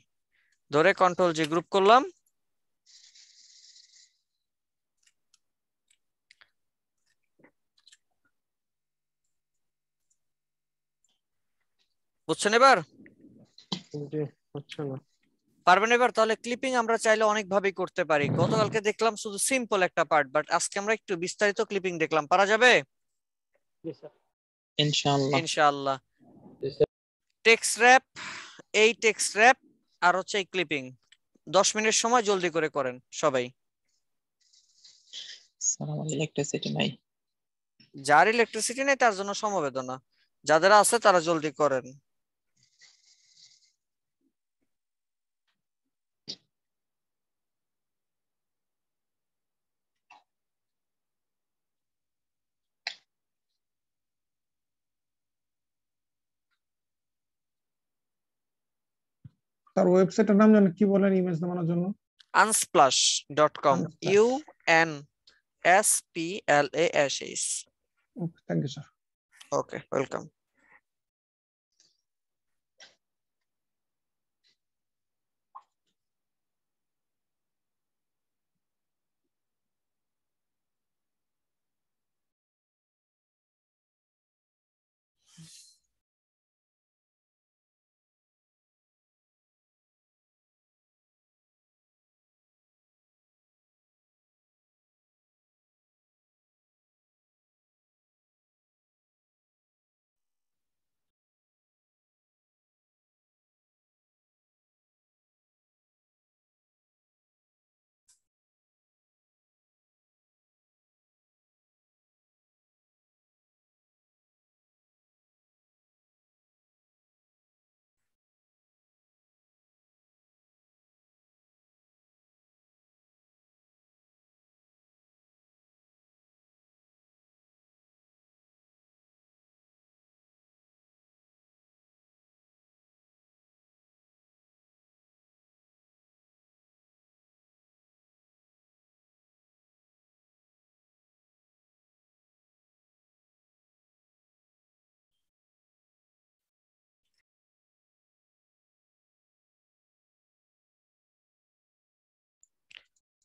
S2: ধরে কন্ট্রোল জি গ্রুপ করলাম, বুঝছেন এবার?
S7: জি, হচ্ছে না।
S2: পারবেন এবার? তাহলে ক্লিপিং আমরা চাইলে অনেক ভাবেই করতে পারি। গতকালকে দেখলাম শুধু সিম্পল একটা পার্ট, বাট আজকে আমরা একটু বিস্তারিত ক্লিপিং দেখলাম। পারা যাবে
S7: জি স্যার।
S4: ইনশাআল্লাহ।
S2: ইনশাআল্লাহ। টেক্সট র‍্যাপ, এই টেক্সট র‍্যাপ আর হচ্ছে এই ক্লিপিং 10 মিনিট সময় জলদি করে করেন সবাই।
S4: স্যার আমার ইলেকট্রিসিটি নাই।
S2: যার ইলেকট্রিসিটি নেই তার জন্য সমবেদনা, যাদের আছে তারা জলদি করেন।
S6: তার ওয়েবসাইটের নাম জানেন কি বলেন ইমেজ নামানোর জন্য?
S2: unsplash.com, UNSPLASH।
S6: Okay, thank you sir.
S2: Okay, welcome.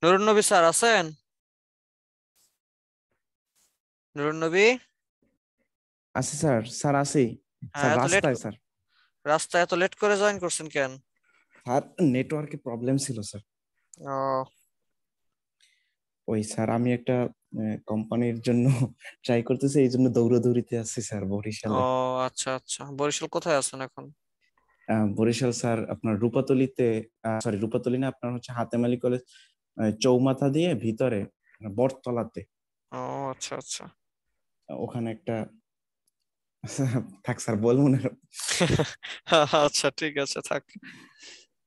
S2: Nurun Nabi sir আছেন? নুরুন নবী?
S8: আছি স্যার। স্যার আছি স্যার,
S2: হ্যাঁ, এত লেট,
S8: রাস্তায় স্যার।
S2: রাস্তায় এত লেট করে জয়েন করছেন কেন?
S8: স্যার নেটওয়ার্কে প্রবলেম ছিল স্যার।
S2: ও
S8: ওই স্যার আমি একটা কোম্পানির জন্য ট্রাই করতেছি, এই জন্য দৌড়াদৌড়িতে আছি স্যার
S2: ও
S8: বরিশালে।
S2: আচ্ছা আচ্ছা, বরিশাল কোথায় আছেন এখন?
S8: বরিশাল স্যার আপনার রূপাতলিতে, সরি রূপাতলি না, আপনার হচ্ছে হাতেম আলী কলেজ চৌমাথা দিয়ে ভিতরে বটতলাতে।
S2: ও আচ্ছা আচ্ছা।
S8: ওখানে একটা থাক স্যার, বলবো না।
S2: আচ্ছা ঠিক আছে, থাক।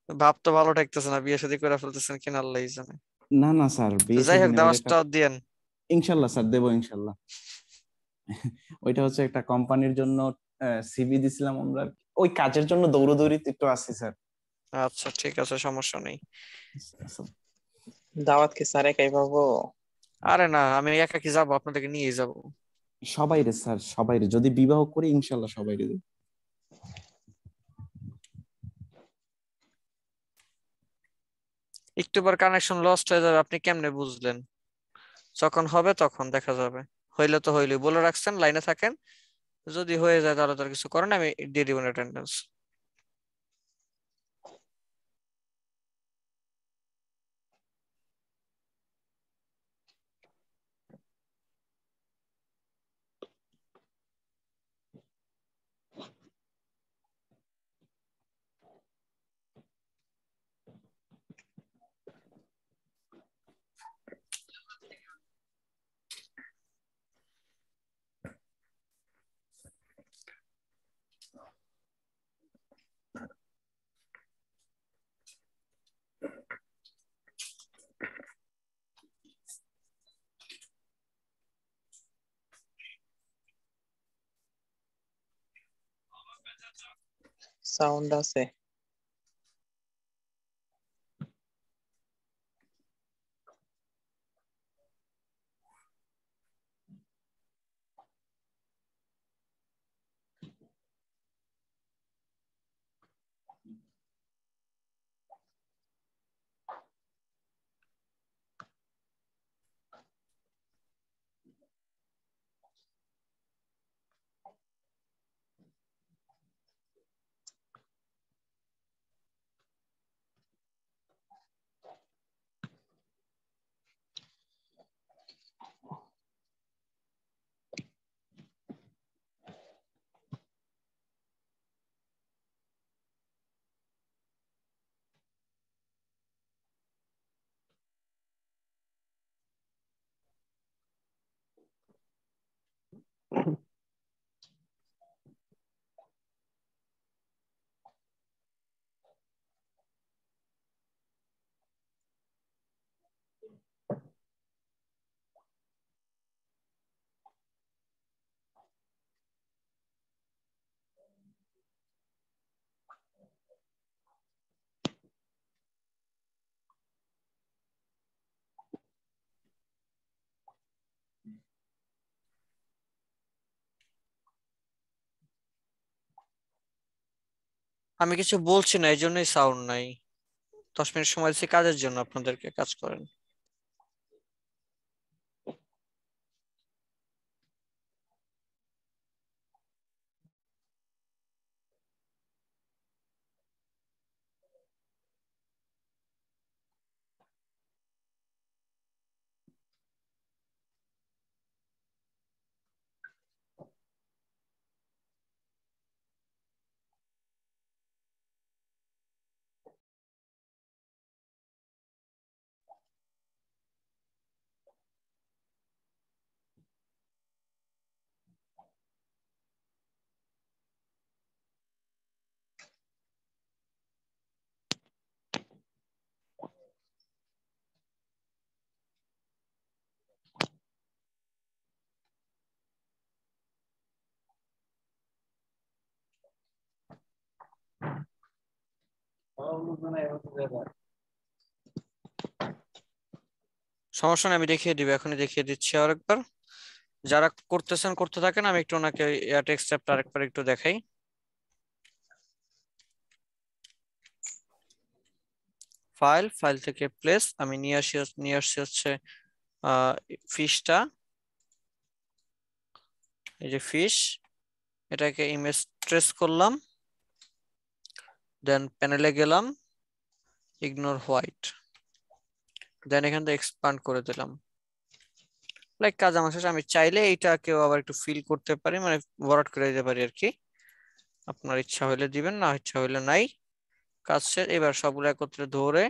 S2: ভাব তো ভালো ঠেকতেছে না, বিয়ে শাদী করে ফেলতেছেন কিনা আল্লাহই জানে।
S8: না না স্যার,
S2: তো
S8: বিয়ে
S2: যাই
S8: শাদী
S2: হোক,
S8: না, ওর একটা
S2: দাওয়াতটা দিয়েন।
S8: ইনশাল্লাহ স্যার দেবো ইনশাল্লাহ। ওইটা হচ্ছে একটা কোম্পানির জন্য সিভি দিছিলাম আমরা, ওই কাজের জন্য দৌড়দৌড়িতে একটু আছি স্যার।
S2: আচ্ছা ঠিক আছে, সমস্যা নেই।
S4: দাওয়াত কি স্যার একাই পাবো?
S2: আরে না, আমি একা কি যাবো, আপনাদেরকে নিয়ে যাবো।
S8: সবাই রে স্যার, সবাই রে, যদি বিবাহ করি ইনশাল্লাহ সবাই রে দেব।
S2: একটু পর কানেকশন লস্ট হয়ে যাবে, আপনি কেমনে বুঝলেন? যখন হবে তখন দেখা যাবে। হইলে তো হইলে, বলে রাখছেন লাইনে থাকেন, যদি হয়ে যায় তাহলে তো আর কিছু করেন, আমি দিয়ে দিবেন অ্যাটেন্ডেন্স।
S4: সাউন্ড আছে?
S2: আমি কিছু বলছি না, এই জন্যই সাউন্ড নাই। 10 মিনিট সময় দিচ্ছি কাজের জন্য, আপনাদেরকে কাজ করেন। সমস্যা নেই, আমি দেখিয়ে দিব, এখনই দেখিয়ে দিচ্ছি আরেকবার। যারা করতেছেন করতে থাকেন, আমি একটু ওনাকে টেক্সট চ্যাপ্টার আরেকবার একটু দেখাই। ফাইল থেকে প্লেস আমি নিয়ে আসছি হচ্ছে ফিশটা, এই যে ফিশ, এটাকে ইমেজ ট্রেস করলাম, দেন প্যানেলে গেলাম, ইগনোর হোয়াইট, দেন এখান থেকে এক্সপান্ড করে দিলাম। লাইক কাজ আমার শেষ। আমি চাইলে এইটাকেও আবার একটু ফিল করতে পারি, মানে ভরাট করে দিতে পারি আর কি। আপনার ইচ্ছা হইলে দিবেন, না ইচ্ছা হইলে নাই। কাজ শেষ। এবার সবগুলো একত্রে ধরে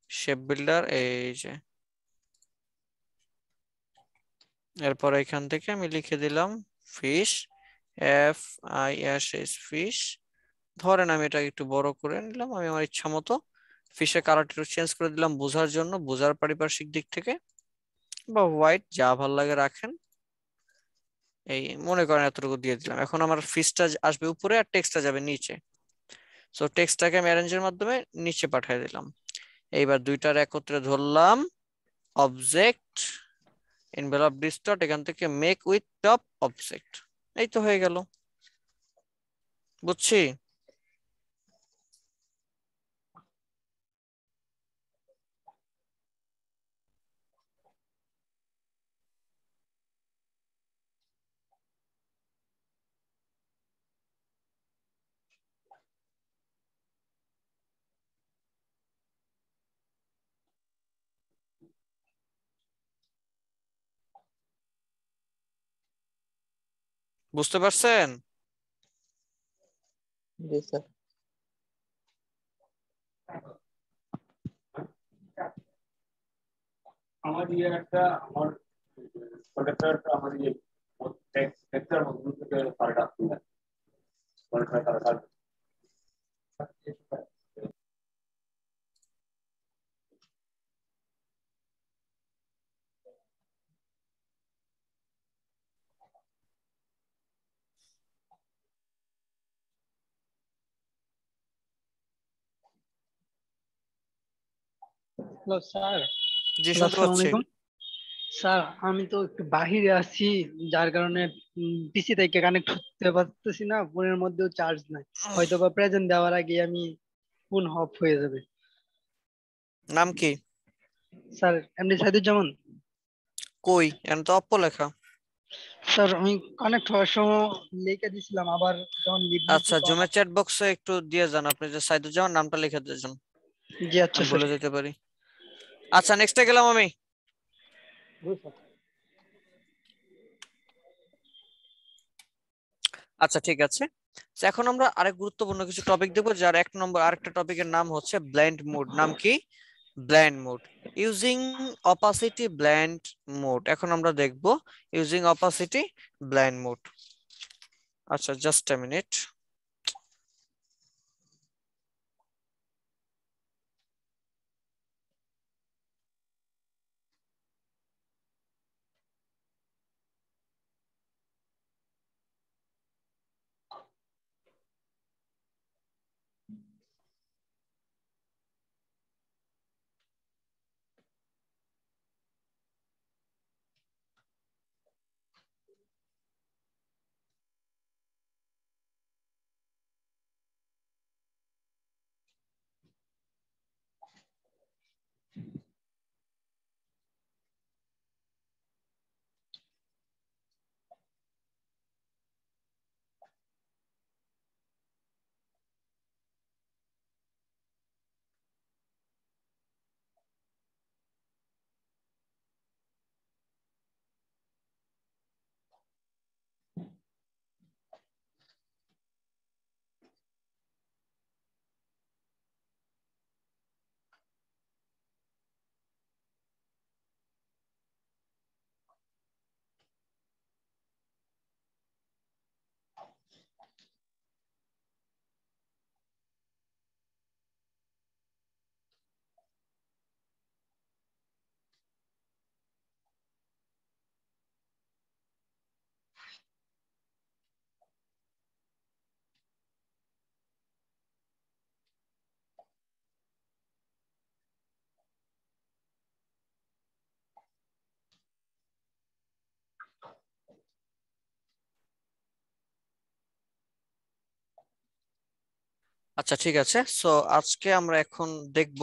S2: শেপ বিল্ডার, এই যে, এরপর এখান থেকে আমি লিখে দিলাম ফিশ, FISH ফিশ। ধরেন আমি এটা একটু বড় করে নিলাম, আমি আমার ইচ্ছা মতো। ফিশের কালারটা একটু চেঞ্জ করে দিলাম বোঝার জন্য, বোঝার পারিপার্শ্বিক দিক থেকে। বা হোয়াইট, যা ভালো লাগে রাখেন। এই মনে করেন এতটুকু দিয়ে দিলাম। এখন আমার ফিসটা আসবে উপরে আর টেক্সটটা যাবে নিচে। সো টেক্সটটাকে আমি অ্যারেঞ্জের মাধ্যমে নিচে পাঠিয়ে দিলাম। এইবার দুইটার একত্রে ধরলাম, অবজেক্ট এনভেলপ ডিস্টর্ট, এখান থেকে মেক উইথ টপ অবজেক্ট। এই তো হয়ে গেল, বুঝছি। বুঝতে পারছেন?
S4: জি স্যার।
S9: আমার ইয়ে একটা আমার প্রোডাক্টটা আমার ইয়ে টেক্সটের মধ্যে থেকে পাল্টা আসছে পাল্টা তারা
S10: হ্যালো স্যার।
S2: জি,
S10: হ্যালো,
S2: শুনতে
S10: আসসালামু
S2: পাচ্ছি।
S10: আলাইকুম স্যার। আমি তো একটু বাহিরে আছি, যার কারণে পিসি থেকে কানেক্ট হতে পারতেছি না, ফোনের মধ্যেও চার্জ নাই। হয়তো বা প্রেজেন্ট দেওয়ার আগে আমি ফোন অফ হয়ে যাবে।
S2: নাম কি?
S10: Sir MD Saiduzzaman.
S2: কই এখানে তো অপ্পো লেখা।
S10: স্যার আমি কানেক্ট হওয়ার সময় লিখে দিছিলাম, আবার যখন লিভ নিচ্ছি
S2: আচ্ছা,
S10: তখন
S2: জুমের চ্যাট বক্সে একটু দিয়ে যান, আপনি যে সাইদুজ্জামান নামটা লিখে দিয়ে যান,
S10: জি আচ্ছা
S2: আমি
S10: স্যার।
S2: ভুলে যেতে পারি। আচ্ছা, নেক্সটে গেলাম আমি। আচ্ছা ঠিক আছে। তো এখন আমরা আরেক গুরুত্বপূর্ণ কিছু টপিক দেখবো, যার এক নম্বর আরেকটা টপিকের নাম হচ্ছে ব্লেন্ড মোড। নাম কি? Blend mode. Using opacity blend mode. এখন আমরা দেখব ইউজিং অপাসিটি ব্লেন্ড মোড। আচ্ছা, জাস্ট এ মিনিট। আচ্ছা ঠিক আছে। সো আজকে আমরা এখন দেখব,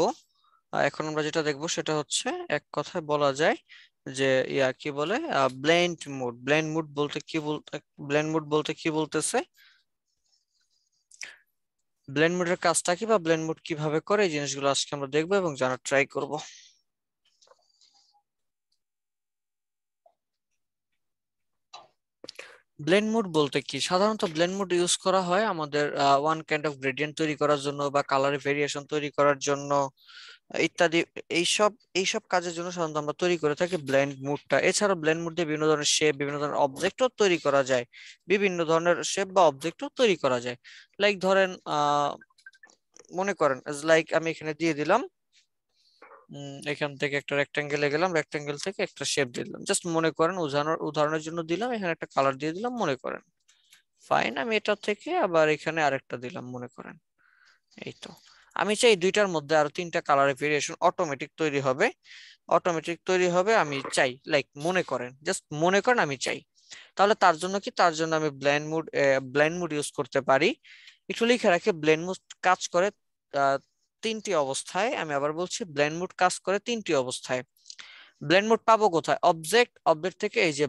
S2: এখন আমরা যেটা দেখব সেটা হচ্ছে এক কথায় বলা যায় যে কি বলে ব্লেন্ড মোড। ব্লেন্ড মোড বলতে কি ব্লেন্ড মোড বলতে কি বলতেছে, ব্লেন্ড মোডের কাজটা কি বা ব্লেন্ড মোড কিভাবে করে, এই জিনিসগুলো আজকে আমরা দেখবো এবং জানার ট্রাই করব। ব্লেন্ড মোড বলতে কি, সাধারণত ব্লেন্ড মোড ইউজ করা হয় আমাদের ওয়ান কাইন্ড অফ গ্রেডিয়েন্ট তৈরি করার জন্য বা কালার ভেরিয়েশন তৈরি করার জন্য ইত্যাদি। এইসব এইসব কাজের জন্য সাধারণত আমরা তৈরি করে থাকি ব্লেন্ড মুডটা। এছাড়া ব্লেন্ড মুড দিয়ে বিভিন্ন ধরনের শেপ, বিভিন্ন ধরনের অবজেক্টও তৈরি করা যায়, বিভিন্ন ধরনের শেপ বা অবজেক্টও তৈরি করা যায়। লাইক ধরেন মনে করেন লাইক আমি এখানে দিয়ে দিলাম এখান থেকে একটা রেক্টেঙ্গেলে গেলাম, রেক্টেঙ্গেল থেকে একটা শেপ দিলাম, জাস্ট মনে করেন উদাহরণের জন্য দিলাম, এখানে একটা কালার দিয়ে দিলাম মনে করেন। ফাইন, আমি এটা থেকে আবার এখানে আরেকটা দিলাম মনে করেন। এই তো, আমি চাই দুইটার মধ্যে আরো 3টা কালারের ভেরিয়েশন অটোমেটিক তৈরি হবে, আমি চাই, লাইক মনে করেন, জাস্ট মনে করেন আমি চাই। তাহলে তার জন্য কি, তার জন্য আমি ব্লেন্ড মুড ইউজ করতে পারি। একটু লিখে রাখি, ব্লেন্ড মুড কাজ করে 3টি অবস্থায়। আমি আবার বলছি, ব্লেন্ড মুড কাজ করে 3টি অবস্থায়। ব্লেন্ড মুড পাবো কোথায়? অবজেক্ট থেকে এই যে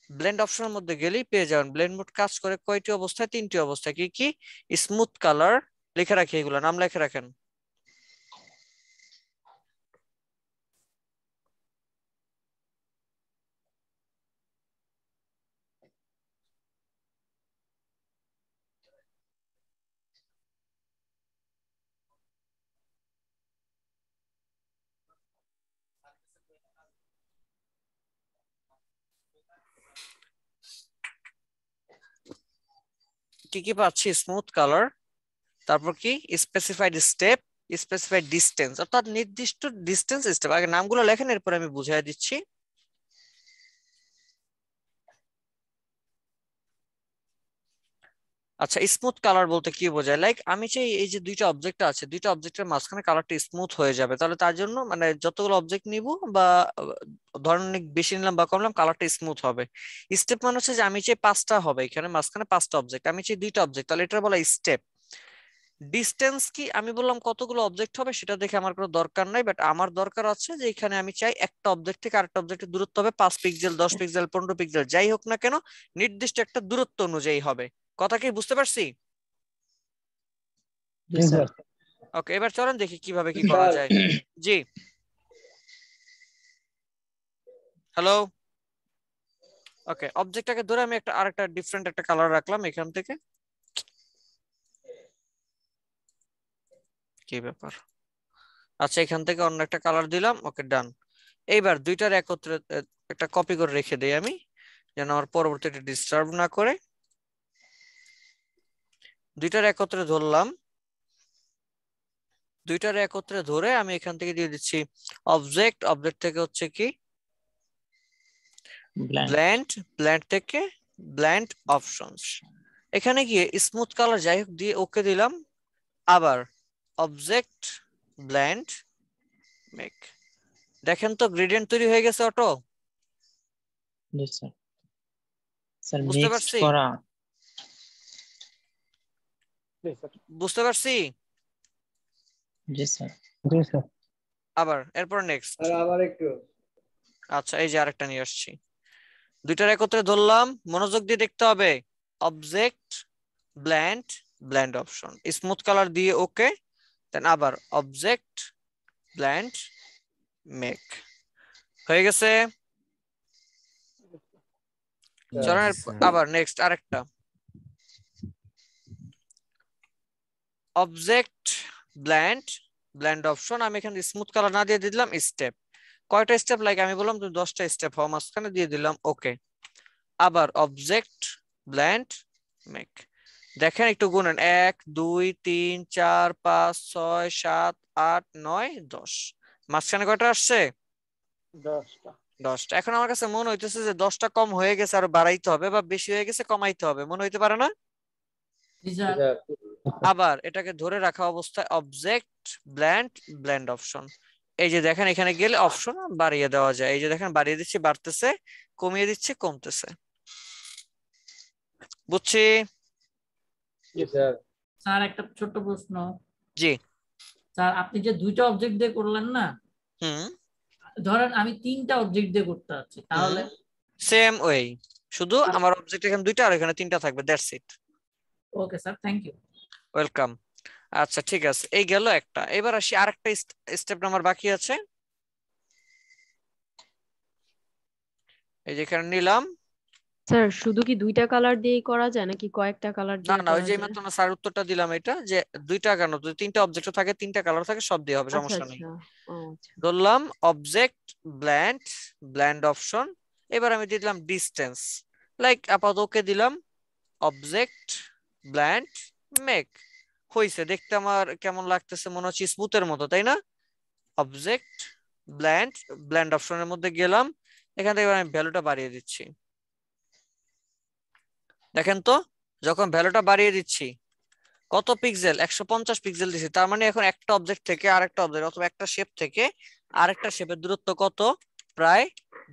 S2: ব্লেন্ড অপশনের মধ্যে গেলেই পেয়ে যাবেন। ব্লেন্ড মুড কাজ করে কয়টি অবস্থায়? 3টি অবস্থায়। কি কি? স্মুথ কালার, লিখে রাখি, এগুলো নাম লিখে রাখেন। কি কি পাচ্ছি? স্মুথ কালার, তারপর কি স্পেসিফাইড স্টেপ, স্পেসিফাইড ডিস্টেন্স, অর্থাৎ নির্দিষ্ট ডিস্টেন্স স্টেপ। আগে নামগুলো লেখেন, এরপর আমি বুঝিয়ে দিচ্ছি। আচ্ছা, স্মুথ কালার বলতে কি বোঝায়? লাইক আমি চাই এই যে দুইটা অবজেক্ট আছে, দুইটা অবজেক্টের মাঝখানে কালারটা স্মুথ হয়ে যাবে। তাহলে তার জন্য মানে যতগুলো অবজেক্ট নিব বা ধরেন অনেক বেশি নিলাম বা কমলাম, কালারটা স্মুথ হবে। স্টেপ মানে হচ্ছে যে আমি চাই 5টা হবে, এখানে মাঝখানে 5টা অবজেক্ট, আমি চাই 2টা অবজেক্ট, তাহলে এটা বলা স্টেপ। ডিস্টেন্স কি, আমি বললাম কতগুলো অবজেক্ট হবে সেটা দেখে আমার কোনো দরকার নাই, বাট আমার দরকার আছে যে এখানে আমি চাই একটা অবজেক্ট থেকে আরেকটা অবজেক্টের দূরত্ব হবে 5 পিক্সেল, 10 পিক্সেল, 15 পিক্সেল, যাই হোক না কেন নির্দিষ্ট একটা দূরত্ব অনুযায়ী হবে। কথা কি বুঝতে পারছি? ওকে, এবার চলেন দেখি কিভাবে কি করা যায়। জি, হ্যালো। ওকে, অবজেক্টটাকে ধরে আমি আরেকটা ডিফারেন্ট একটা কালার রাখলাম এখান থেকে। কি ব্যাপার? আচ্ছা, এখান থেকে অন্য একটা কালার দিলাম। ওকে, ডান। এইবার দুইটার একত্রে একটা কপি করে রেখে দেই আমি, যেন আমার পরবর্তীতে ডিস্টার্ব না করে। দুইটার একত্রে ধরলাম, দুইটার একত্রে ধরে আমি এখান থেকে দিয়ে দিচ্ছি অবজেক্ট থেকে হচ্ছে কি ব্লেন্ড থেকে ব্লেন্ড অপশনস। এখানে গিয়ে স্মুথ কালার যাই হোক দিয়ে ওকে দিলাম। আবার অবজেক্ট ব্লেন্ড মেক, দেখেন তো গ্রেডিয়েন্ট তৈরি হয়ে গেছে অটো। বুঝতে পারছি? বুঝতে পারছি? আবার এরপর নেক্সট। আচ্ছা, এই যে আরেকটা নিয়ে আসছি, দুইটার একত্রে ধরলাম, মনোযোগ দিয়ে দেখতে হবে। Object blend option, smooth colour দিয়ে ওকে, দেন আবার অবজেক্ট ব্লেন্ড মেক, হয়ে গেছে। চলেন আবার নেক্সট আরেকটা, অবজেক্ট ব্লেন্ড অপশন। আমি এখানে স্মুথ কালার না দিয়ে দিলাম স্টেপ। কয়টা স্টেপ লাগে? আমি বললাম তুমি 10টা স্টেপ হওয়া, মাঝখানে দিয়ে দিলাম ওকে। আবার অবজেক্ট ব্লেন্ড মেক, দেখেন একটু গুনেন, 1 2 3 4 5 6 7 8 9 10, মাঝখানে কয়টা আসছে? 10টা। এখন আমার কাছে মনে হইতেছে যে 10টা কম হয়ে গেছে, আরো বাড়াইতে হবে, বা বেশি হয়ে গেছে কমাইতে হবে, মনে হইতে পারে না? আবার এটাকে ধরে রাখা অবস্থায় অবজেক্ট ব্লেন্ড অপশন, এই যে দেখেন এখানে গেলে অপশন বাড়িয়ে দেওয়া যায়। এই যে দেখেন বাড়িয়ে দিচ্ছি বাড়তেছে, কমিয়ে দিচ্ছি কমতেছে। বুঝছি?
S5: স্যার একটা ছোট্ট প্রশ্ন।
S2: জি
S5: স্যার, আপনি যে দুইটা অবজেক্ট দিয়ে করলেন না, ধরেন আমি 3টা অবজেক্ট দিয়ে করতে যাচ্ছি, তাহলে?
S2: সেম ওয়ে, শুধু আমার অবজেক্ট এখানে 2টা আর এখানে 3টা থাকবে, that's it.
S5: Okay sir, thank you.
S2: Welcome. আচ্ছা ঠিক আছে, এই গেল একটা। এবার আসি আরেকটা স্টেপ নাম্বার বাকি আছে। এই যে এখানে নিলাম।
S1: স্যার শুধু কি 2টা কালার দিয়েই করা যায় নাকি কয়েকটা কালার দিয়ে
S2: না
S1: করা
S2: ওই যে
S1: যায়?
S2: মাত্র না স্যার উত্তরটা দিলাম, এটা যে 2টা কেন, যদি 3টা অবজেক্ট থাকে 3টা কালার থাকে সব দিয়ে হবে, সমস্যা নেই। ধরলাম অবজেক্ট ব্লেন্ড অপশন, এবার আমি দিয়ে দিলাম ডিস্টেন্স, লাইক আপাতত ওকে দিলাম। অবজেক্ট ব্লেন্ড মেক, হইছে। দেখতে আমার কেমন লাগতেছে? মনে হচ্ছে স্মুথের মতো, তাই না? অবজেক্ট ব্ল্যান্ড অপশনের মধ্যে গেলাম, এখান থেকে আমি ভ্যালুটা বাড়িয়ে দিচ্ছি। দেখেন তো যখন ভ্যালুটা বাড়িয়ে দিচ্ছি কত পিক্সেল, 150 পিক্সেল দিচ্ছি, তার মানে এখন একটা অবজেক্ট থেকে আরেকটা অবজেক্ট অথবা একটা শেপ থেকে আরেকটা শেপের দূরত্ব কত, প্রায়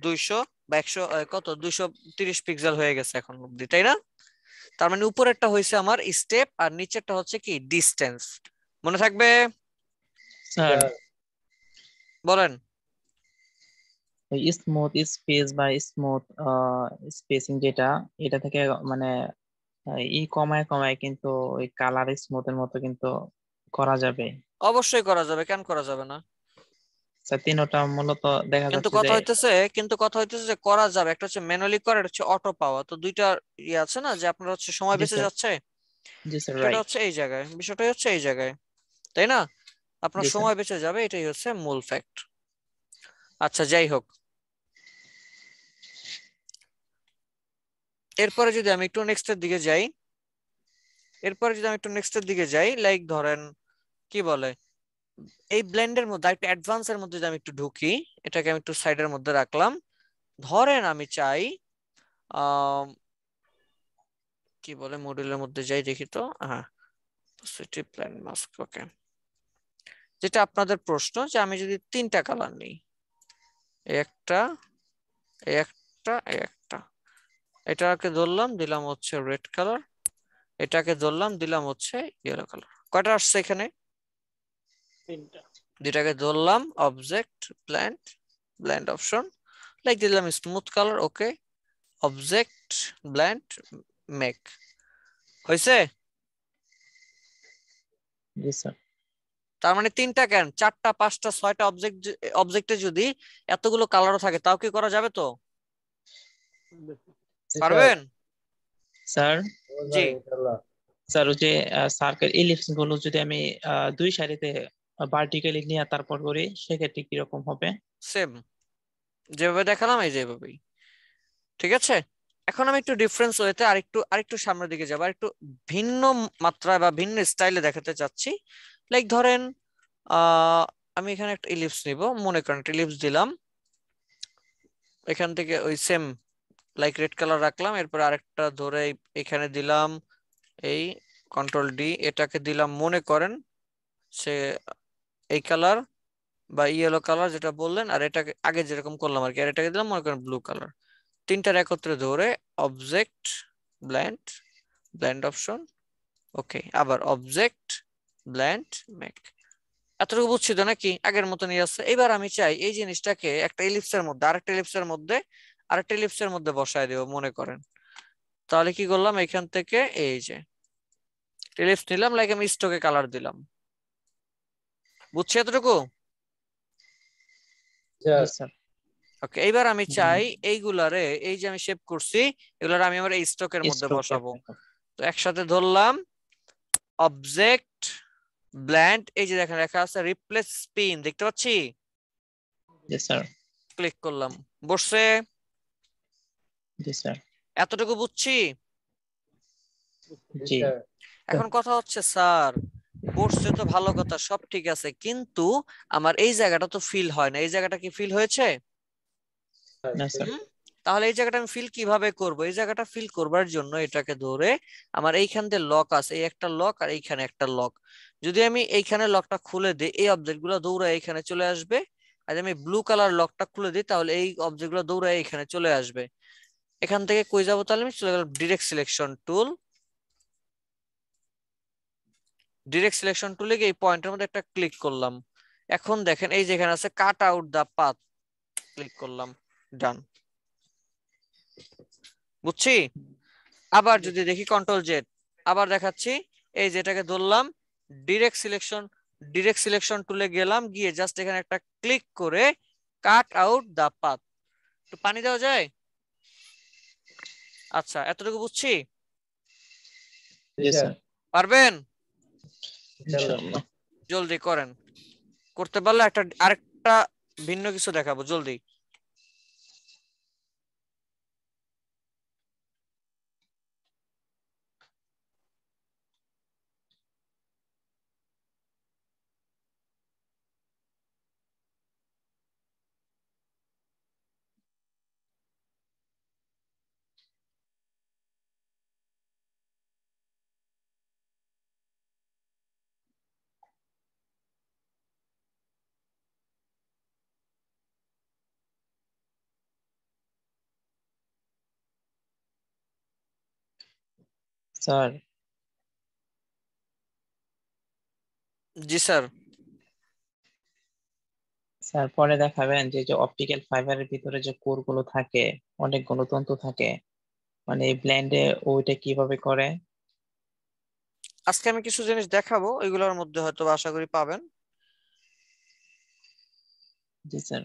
S2: 200 বা 100 কত 230 পিক্সেল হয়ে গেছে এখন অব্দি, তাই না? তার মানে উপরেরটা হয়েছে আমার স্টেপ আর নিচেরটা হচ্ছে কি ডিস্টেন্স। মনে থাকবে?
S4: স্যার
S2: বলেন।
S4: স্মুথ স্পেস বা স্মুথ স্পেসিং যেটা, এটা থেকে মানে ই কমায় কমায় কিন্তু ওই কালার স্মুথের মতো কিন্তু করা যাবে।
S2: অবশ্যই করা যাবে, কেন করা যাবে না?
S4: স্যার তিনটা মূলত দেখা
S2: কিন্তু
S4: যাচ্ছে
S2: কথা হইতেছে যে করা যাবে, একটা হচ্ছে ম্যানুয়ালি করা, একটা হচ্ছে অটো পাওয়া, তো দুইটা ইয়ে আছে না, যে আপনার হচ্ছে সময়
S4: জি
S2: বেঁচে
S4: স্যার,
S2: যাচ্ছে,
S4: জি স্যার,
S2: সেটা
S4: রাইট,
S2: হচ্ছে এই জায়গায়, বিষয়টাই হচ্ছে এই জায়গায়, তাই না? আপনার
S4: জি স্যার।
S2: সময় বেঁচে যাবে, এটাই হচ্ছে মূল ফ্যাক্ট। আচ্ছা যাই হোক, এরপরে যদি আমি একটু নেক্সটের দিকে যাই, লাইক ধরেন কি বলে, এই ব্লেন্ডের মধ্যে একটু অ্যাডভান্সের মধ্যে যদি আমি একটু ঢুকি, এটাকে আমি একটু সাইডের মধ্যে রাখলাম। ধরেন আমি চাই আহ কি বলে, মডিউলের মধ্যে যাই দেখি তো, হ্যাঁ সিটি প্ল্যান মাস্ক, ওকে। যেটা আপনাদের প্রশ্ন যে আমি যদি তিনটা কালার নিই, একটা একটা একটা, এটাকে ধরলাম দিলাম হচ্ছে রেড কালার, এটাকে ধরলাম দিলাম হচ্ছে ইয়েলো কালার, কয়টা আসছে এখানে? দুইটাকে ধরলাম অবজেক্ট ব্ল্যান্ড অপশন, লাইক দিলাম স্মুথ কালার, ওকে, অবজেক্ট ব্ল্যান্ড মেক, হয়েছে?
S4: জি স্যার।
S2: তার মানে তিনটা কেন, চারটা পাঁচটা ছয়টা অবজেক্টে যদি এতগুলো কালারও থাকে তাও কি করা যাবে তো? পারবেন?
S4: স্যার
S2: জি
S4: স্যার ওই যে সার্কেল ইলিপস গুলো যদি আমি দুই সারিতে ভার্টিক্যালি নিয়ে তারপর করি, সেক্ষেত্রে কিরকম হবে?
S2: সেম যেভাবে দেখালাম এই যেভাবেই, ঠিক আছে। এখন আমি একটু ডিফারেন্স ওয়েতে আরেকটু সামনের দিকে যাবো, আরেকটু ভিন্ন মাত্রায় বা ভিন্ন স্টাইলে দেখাতে চাচ্ছি। লাইক ধরেন আহ আমি এখানে একটা ইলিপস নিব, মনে করেন একটা ইলিপস দিলাম, এখান থেকে ওই সেম লাইক রেড কালার রাখলাম, এরপর আরেকটা ধরে এখানে দিলাম, এই কন্ট্রোল ডি, এটাকে দিলাম মনে করেন সে এই কালার বা ইয়েলো কালার যেটা বললেন, আর এটাকে আগে যেরকম করলাম আর কি, আর এটাকে দিলাম মনে করেন ব্লু কালার, তিনটার একত্রে ধরে অবজেক্ট ব্ল্যান্ড অপশন, ওকে, আবার অবজেক্ট ব্ল্যান্ড মেক। এতটুকু বুঝছি তো নাকি? আগের মতনই আছে। এবার আমি চাই এই জিনিসটাকে একটা ইলিপসের মধ্যে আরেকটা ইলিপসের মধ্যে বসায় দেবো মনে করেন, তাহলে কি করলাম, এখান থেকে এই যে ইলিপস নিলাম, লাইক আমি স্টোকে কালার দিলাম, বুঝছি এতটুকু?
S4: জি স্যার।
S2: ওকে, এইবার আমি চাই এইগুলারে, এই যে আমি শেপ করছি এগুলার আমি আমার এই স্টকের মধ্যে বসাবো, তো একসাথে ধরলাম অবজেক্ট ব্ল্যান্ড, এই যে দেখেন লেখা আছে রিপ্লেস স্পিন, দেখতে পাচ্ছি?
S4: জি স্যার।
S2: ক্লিক করলাম, বসছে?
S4: জি স্যার।
S2: এতটুকু বুঝছি?
S4: জি।
S2: এখন কথা হচ্ছে স্যার বসছে তো ভালো কথা, সব ঠিক আছে, কিন্তু আমার এই জায়গাটা তো ফিল হয় না, এই জায়গাটা কি ফিল হয়েছে?
S4: না স্যার।
S2: তাহলে এই জায়গাটা আমি ফিল কিভাবে করব? এই জায়গাটা ফিল করবার জন্য এটাকে ধরে আমার এইখান দিয়ে লক আছে, এই একটা লক আর এইখানে একটা লক, যদি আমি এইখানে লকটা খুলে দিই এই অবজেক্ট গুলো দৌড়ায় এইখানে চলে আসবে, আর আমি ব্লু কালার লকটা খুলে দিই তাহলে এই অবজেক্ট গুলো দৌড়ায় এইখানে চলে আসবে। এখান থেকে কই যাবো, তাহলে আমি চলে গেলাম ডিরেক্ট সিলেকশন টুলে গিয়ে এই পয়েন্টের মধ্যে একটা ক্লিক করলাম। এখন দেখেন এই যেখানে আছে cut out the path, click করলাম, ডান। বুঝছি? আবার যদি দেখি কন্ট্রোল জেড, আবার দেখাচ্ছি, এই যেটাকে ধরলাম ডিরেক্ট সিলেকশন টুলে গেলাম, গিয়ে জাস্ট এখানে একটা ক্লিক করে কাট আউট দা পাথ, একটু পানি দেওয়া যায়? আচ্ছা এতটুকু বুঝছি? পারবেন? জলদি করেন, করতে পারলে আরেকটা ভিন্ন কিছু দেখাবো, জলদি।
S4: স্যার
S2: জি স্যার।
S4: স্যার পরে দেখাবেন যে যে অপটিক্যাল ফাইবারের ভিতরে যে কোর গুলো থাকে, অনেকগুলো তন্তু থাকে, মানে এই ব্লেন্ডে ওইটা কিভাবে করে?
S2: আজকে আমি কিছু জিনিস দেখাবো, এগুলোর মধ্যে হয়তো আশা করি পাবেন।
S4: জি স্যার।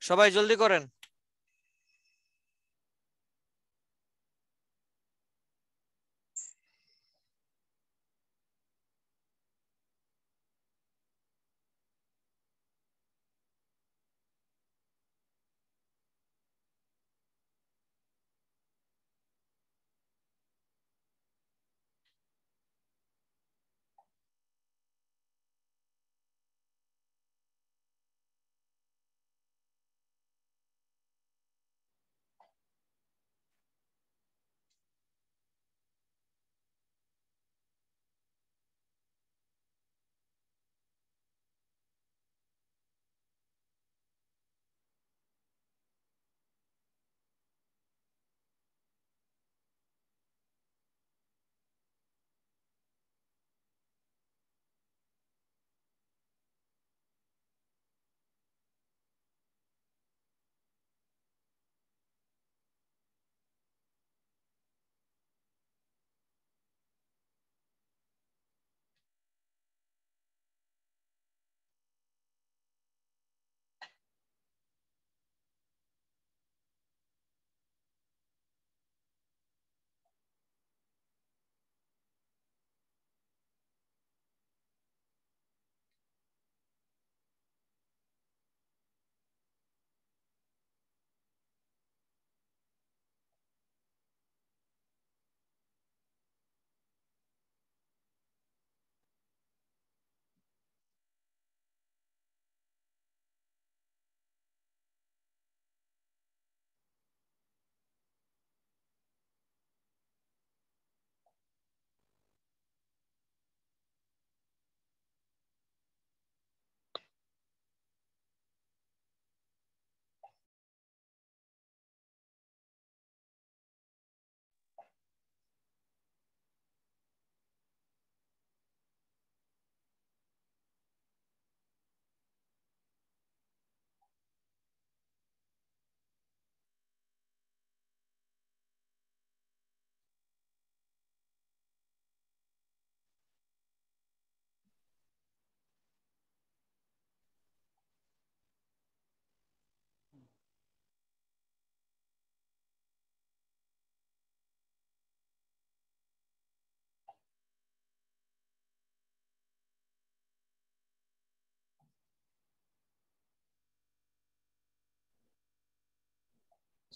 S2: সবাই জলদি করেন।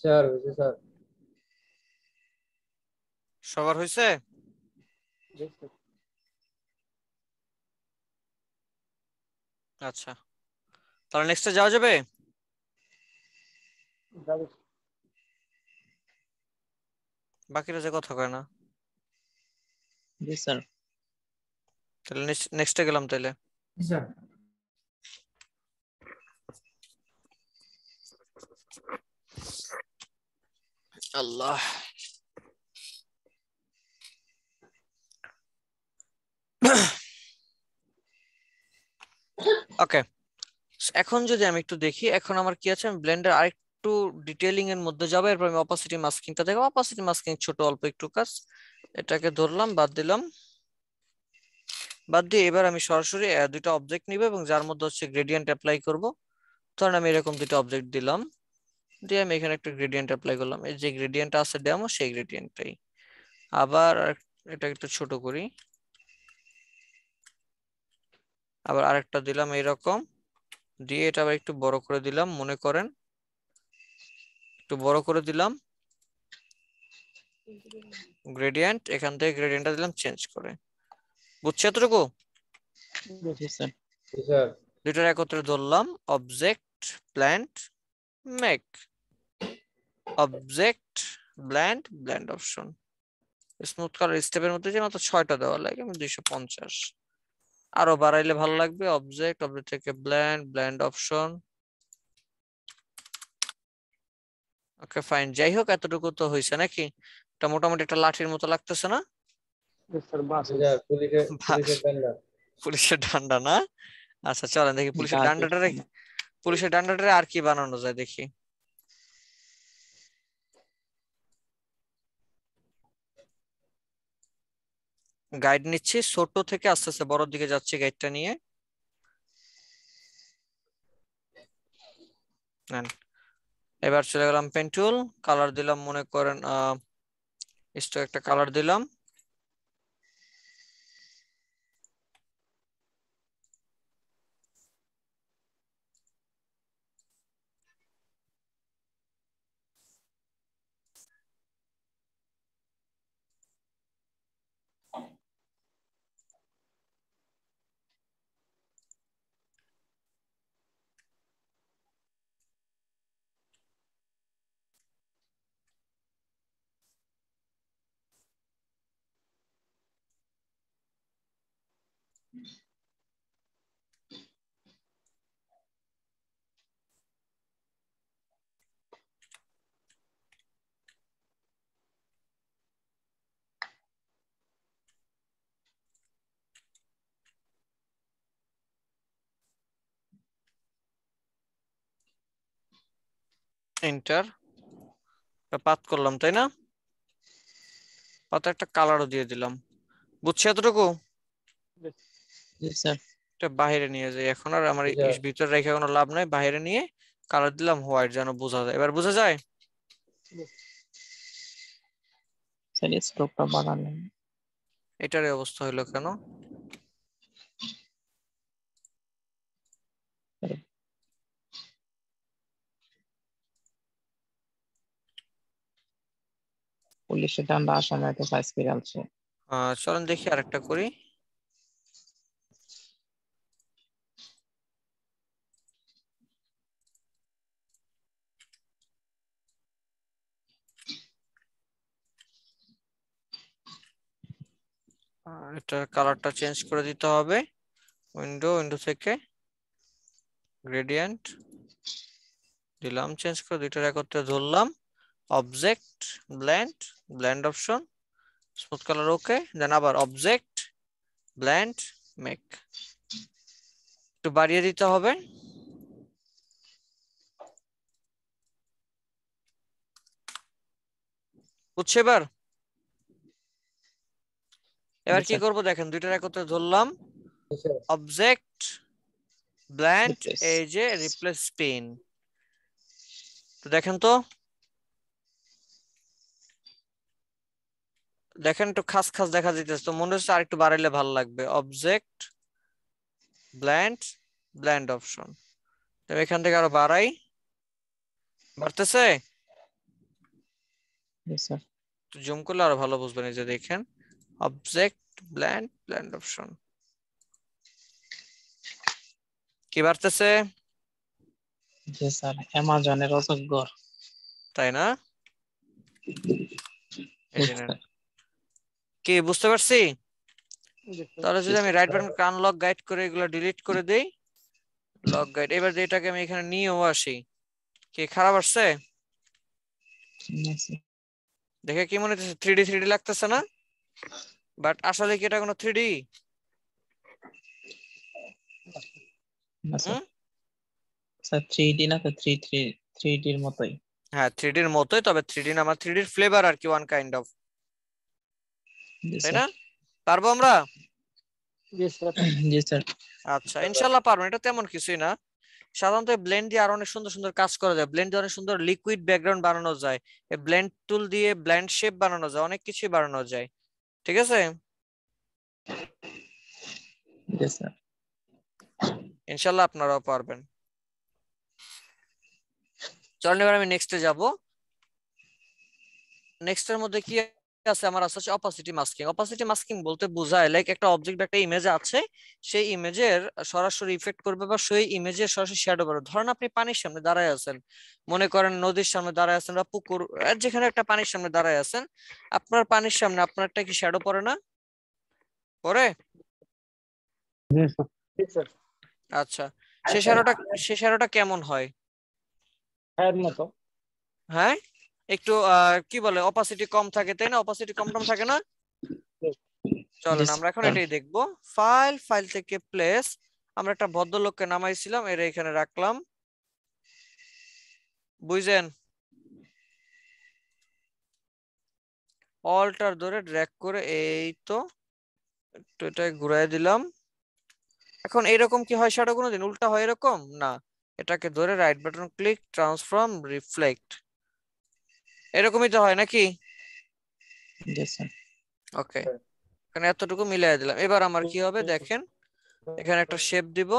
S11: স্যার হয়েছে স্যার।
S2: সবার হয়েছে? আচ্ছা, তাহলে নেক্সটে যাওয়া যাবে। বাকিরা যে কথা কয় না।
S4: জি স্যার।
S2: তাহলে নেক্সটে গেলাম তাহলে।
S5: স্যার
S2: আল্লাহ, ওকে। এখন যদি আমি একটু দেখি, এখন আমার কি আছে, আমি ব্লেন্ডার আরেকটু ডিটেইলিং এর মধ্যে যাবো, এরপর আমি অপাসিটি মাস্কিংটা দেখো। অপাসিটি মাস্কিং ছোট অল্প একটু কাজ, এটাকে ধরলাম, বাদ দিলাম, বাদ দিয়ে এবার আমি সরাসরি দুইটা অবজেক্ট নিব এবং যার মধ্যে হচ্ছে গ্রেডিয়েন্ট অ্যাপ্লাই করব। ধরেন আমি এরকম দুটো অবজেক্ট দিলাম, দিয়ে আমি এখানে একটা গ্রেডিয়েন্ট অ্যাপ্লাই করলাম। এই যে গ্রেডিয়েন্ট আছে ডেমো, সেই গ্রেডিয়েন্টটাই। আবার এটা একটু ছোট করি, আবার আরেকটা দিলাম এইরকম, দিয়ে এটা আবার একটু বড় করে দিলাম, মনে করেন একটু বড় করে দিলাম গ্রেডিয়েন্ট, এখান থেকে গ্রেডিয়েন্টটা দিলাম চেঞ্জ করে। বুঝছো এতটুকু? দুইটার একত্রে ধরলাম, object blend make, object blend blend option, smooth colour স্টেপের মধ্যে যে মাত্র 6টা দেওয়া লাগে, আমি 250। আরো বাড়াইলে ভালো লাগবে। অবজেক্ট থেকে ব্লেন্ড অপশন। ওকে ফাইন, যাই হোক এতটুকু তো হয়েছে নাকি? এটা মোটামুটি একটা লাঠির মতো লাগতেছে না? পুলিশের ডান্ডা না? আচ্ছা চলেন দেখি পুলিশের ডান্ডাটারে আর কি বানানো যায় দেখি। গাইড নিচ্ছি, ছোট থেকে আস্তে আস্তে বড়র দিকে যাচ্ছি গাইডটা নিয়ে। এবার চলে গেলাম পেন টুল, কালার দিলাম, মনে করেন একটা কালার দিলাম। এন্টার, পাত করলাম তাই না? পাতা একটা কালারও দিয়ে দিলাম, বুঝছি এতটুকু? এটা বাইরে নিয়ে যাই এখন, আর আমার ভিতরে রেখে কোনো লাভ নাই, বাইরে নিয়ে কালার দিলাম হোয়াইট, যেন বোঝা যায়। এবার বোঝা যায়? এটার অবস্থা হলো কেন?
S4: পুলিশের ডান্ডা আসামে একটা সাইজ করে আনছে।
S2: চলেন দেখি আরেকটা করি। এটা কালারটা চেঞ্জ করে দিতে হবে। উইন্ডো থেকে গ্রেডিয়েন্ট দিলাম, চেঞ্জ করে দুইটার একত্রে ধরলাম। Object blend option, smooth colour okay, then আবার অবজেক্ট ব্লেন্ড মেক, একটু বাড়িয়ে দিতে হবে। বুঝছে? এবার কি করব দেখেন, দুইটার একত্রে ধরলাম, অবজেক্ট ব্লেন্ড, এই যে রিপ্লেস পেন। তো দেখেন তো, দেখেন একটু খাস খাস দেখা যাইতেছে, তো মনে হচ্ছে আর একটু বাড়াইলে ভালো লাগবে। অবজেক্ট ব্লেন্ড অপশন, তো এখান থেকে আরো বাড়াই, বাড়তেছে? তো জুম করলে আরো ভালো বুঝবেন, এই যে দেখেন অবজেক্ট ব্লেন্ড অপশন, কি বাড়তেছে?
S4: জি স্যার, অ্যামাজনের অযোগ্য,
S2: তাই না? কি বুঝতে পারছি? তাহলে যদি আমি রাইট বাটন আনলক গাইড করে এগুলো ডিলিট করে দেই, লক গাইড, এবার এটাকে আমি এখানে নিয়েও আসি, কি খারাপ আসছে? দেখে কি মনে হচ্ছে 3D লাগতেছে না? বাট আসলে কি এটা কোনো 3D?
S4: স্যার 3D না, তো 3D এর মতোই।
S2: হ্যাঁ 3D এর মতোই, তবে 3D না, আমার 3D এর ফ্লেভার আর কি, ওয়ান কাইন্ড অফ, তাই না? পারবো আমরা?
S4: জি স্যার।
S2: আচ্ছা ইনশাআল্লাহ পারবো, এটা তেমন কিছুই না। সাধারণত ব্লেন্ড দিয়ে আরো অনেক সুন্দর সুন্দর কাজ করা যায়, ব্লেন্ড দিয়ে অনেক সুন্দর লিকুইড ব্যাকগ্রাউন্ড বানানো যায়, এই ব্লেন্ড টুল দিয়ে ব্লেন্ড শেপ বানানো যায়, অনেক কিছুই বানানো যায়। ঠিক আছে, ইনশাআল্লাহ আপনারাও পারবেন। চলেন এবার আমি নেক্সটে যাব। নেক্সটের মধ্যে কি আছে আমার আছে হচ্ছে অপাসিটি মাস্কিং। অপাসিটি মাস্কিং বলতে বোঝায় লাইক একটা অবজেক্ট বা একটা ইমেজ আছে, সেই ইমেজের সরাসরি ইফেক্ট করবে বা সেই ইমেজের সরাসরি শ্যাডো করবে। ধরেন আপনি পানির সামনে দাঁড়ায় আছেন, মনে করেন নদীর সামনে দাঁড়ায় আছেন বা পুকুর, যেখানে একটা পানির সামনে দাঁড়ায় আছেন, আপনার পানির সামনে আপনার একটা কি শ্যাডো পড়ে না? পড়ে? আচ্ছা, সে শ্যাডোটা কেমন হয়? হ্যাঁ, একটু কি বলে অপাসিটি কম থাকে তাই না? অপাসিটি কম কম থাকে না? চলেন আমরা এখন এটাই দেখবো। ফাইল থেকে প্লেস, আমরা একটা ভদ্রলোককে নামাইছিলাম, এর এখানে রাখলাম, বুঝছেন? অল্টার ধরে ড্র্যাগ করে এই তো একটু এটা ঘুরাই দিলাম। এখন এরকম কি হয় শ্যাডো কোনোদিন উল্টা হয় এরকম না, এটাকে ধরে right button click, transform, reflect, এরকমই তো হয় নাকি? ওকে, এখানে এতটুকু মিলাই দিলাম। এবার আমার কি হবে দেখেন, এখানে একটা শেপ দিব,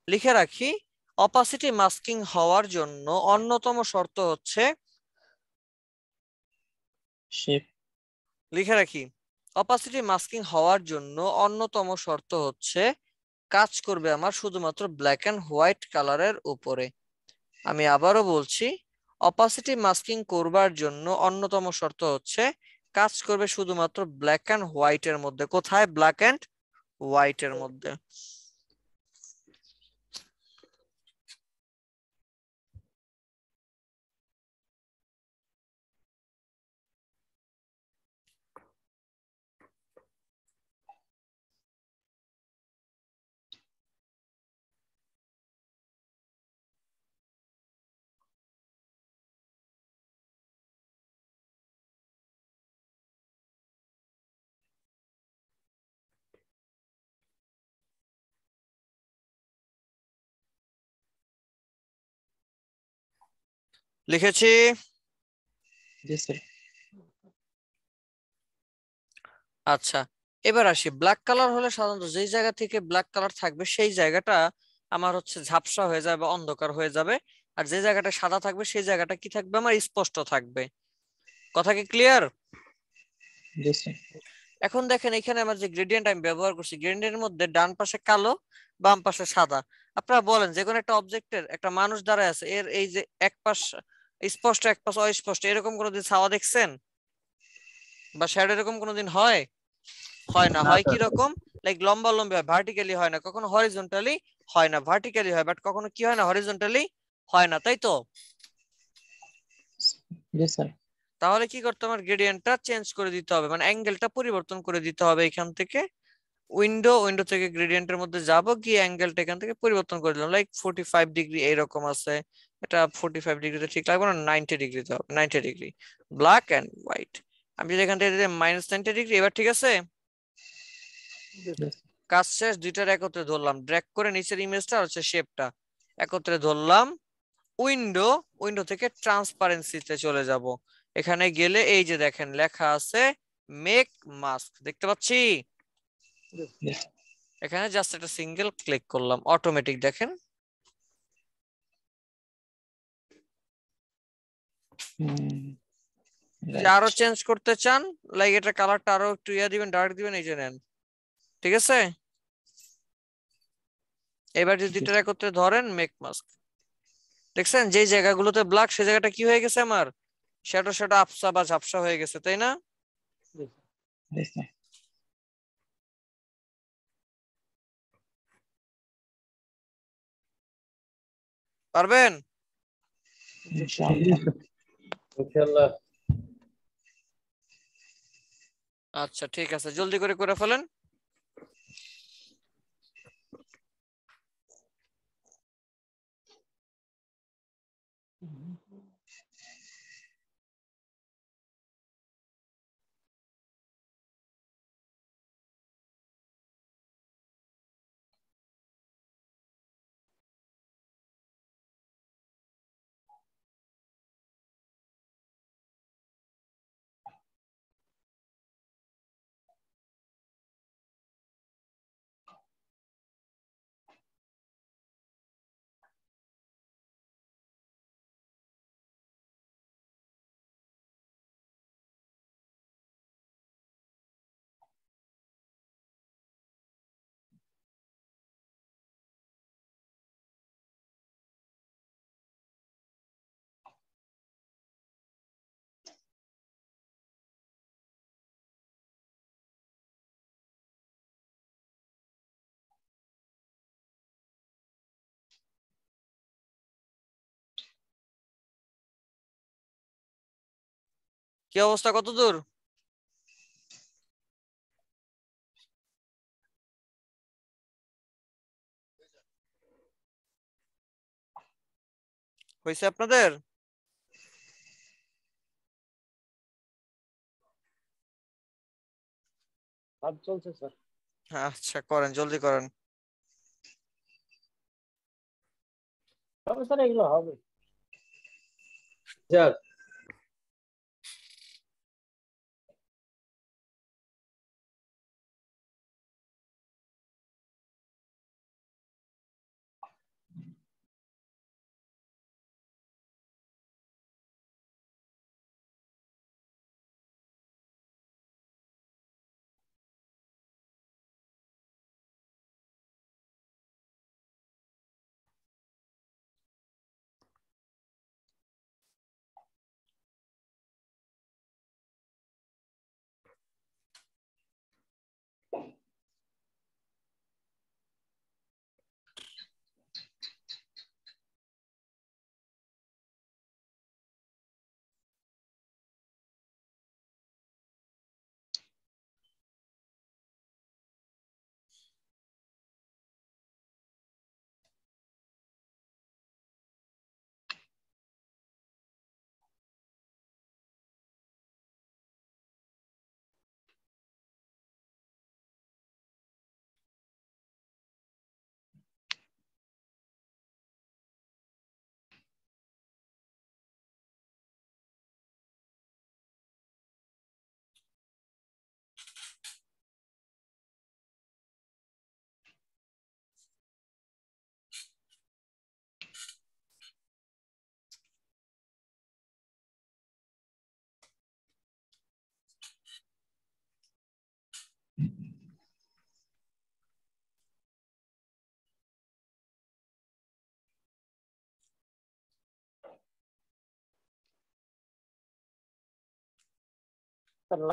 S2: লিখে রাখি অপাসিটি মাস্কিং হওয়ার জন্য অন্যতম শর্ত হচ্ছে, লিখে রাখি অপাসিটি মাস্কিং হওয়ার জন্য অন্যতম শর্ত হচ্ছে কাজ করবে আমার শুধুমাত্র ব্ল্যাক এন্ড হোয়াইট কালারের উপরে। আমি আবারও বলছি, অপাসিটি মাস্কিং করবার জন্য অন্যতম শর্ত হচ্ছে কাজ করবে শুধুমাত্র ব্ল্যাক এন্ড হোয়াইট এর মধ্যে। কোথায়? ব্ল্যাক এন্ড হোয়াইট এর মধ্যে। লিখেছি। আচ্ছা, এবার আসি ব্ল্যাক কালার হলে সাধারণত যেই জায়গা থেকে ব্ল্যাক কালার থাকবে সেই জায়গাটা আমার হচ্ছে ঝাপসা হয়ে যাবে বা অন্ধকার হয়ে যাবে, আর যে জায়গাটা সাদা থাকবে সেই জায়গাটা কি থাকবে আমার স্পষ্ট থাকবে। কথা কি ক্লিয়ার? এখন দেখেন এখানে আমার যে গ্রেডিয়েন্ট আমি ব্যবহার করছি, গ্রেডিয়েন্টের মধ্যে ডান পাশে কালো, বাম পাশে সাদা। আপনারা বলেন যে কোনো একটা অবজেক্টের একটা মানুষ দাঁড়ায় আছে, এর এই যে এক পাশ স্পষ্ট এক পাশ অস্পষ্ট, এরকম কোনোদিন ছাওয়া দেখছেন বা শ্যাডো এরকম কোনোদিন হয়? হয় না। হয় কি রকম? লাইক লম্বা লম্বা হয়, ভার্টিক্যালি হয় না, কখনো হরিজন্টালি হয় না, ভার্টিক্যালি হয়, বাট কখনো কি হয় না, হরিজন্টালি হয় না, তাই তো? তাহলে কি করতে হবে? গ্রেডিয়েন্টটা চেঞ্জ করে দিতে হবে, মানে অ্যাঙ্গেলটা পরিবর্তন করে দিতে হবে। এখান থেকে উইন্ডো থেকে গ্রেডিয়েন্টের মধ্যে যাব, গিয়ে অ্যাঙ্গেলটা এখান থেকে পরিবর্তন করে দিলাম, লাইক 45 ডিগ্রি এইরকম আছে, এটা 45 ডিগ্রিতে ঠিক লাগবে না, 90 ডিগ্রিতে হবে, 90 ডিগ্রি ব্ল্যাক এন্ড হোয়াইট। আমি যদি এখান থেকে -90 ডিগ্রি, এবার ঠিক আছে? কাজ শেষ, দুইটার একত্রে ধরলাম, ড্র্যাগ করে নিচের ইমেজটা হচ্ছে শেপটা একত্রে ধরলাম, উইন্ডো থেকে ট্রান্সপারেন্সিতে চলে যাব। এখানে গেলে এই যে দেখেন লেখা আছে মেক মাস্ক, দেখতে পাচ্ছি? এখানে জাস্ট একটা সিঙ্গেল ক্লিক করলাম, অটোমেটিক দেখেন। আরো চেঞ্জ করতে চান, লাইক এটা কালারটা আরো একটু দিবেন, ডার্ক দিবেন, এই যে নেন, ঠিক আছে? এবার যদি দুইটার একত্রে ধরেন মেক মাস্ক, দেখছেন যে জায়গাগুলোতে ব্ল্যাক সেই জায়গাটা কি হয়ে গেছে আমার শ্যাডো আবসা বা ঝাপসা হয়ে গেছে, তাই না? পারবেন? আচ্ছা ঠিক আছে, জলদি করে ফেলেন। কি অবস্থা, কত দূর? হয়েছে আপনাদের?
S11: কাজ চলছে স্যার।
S2: আচ্ছা করেন, জলদি করেন।
S11: হবে স্যার, এগুলো হবে স্যার।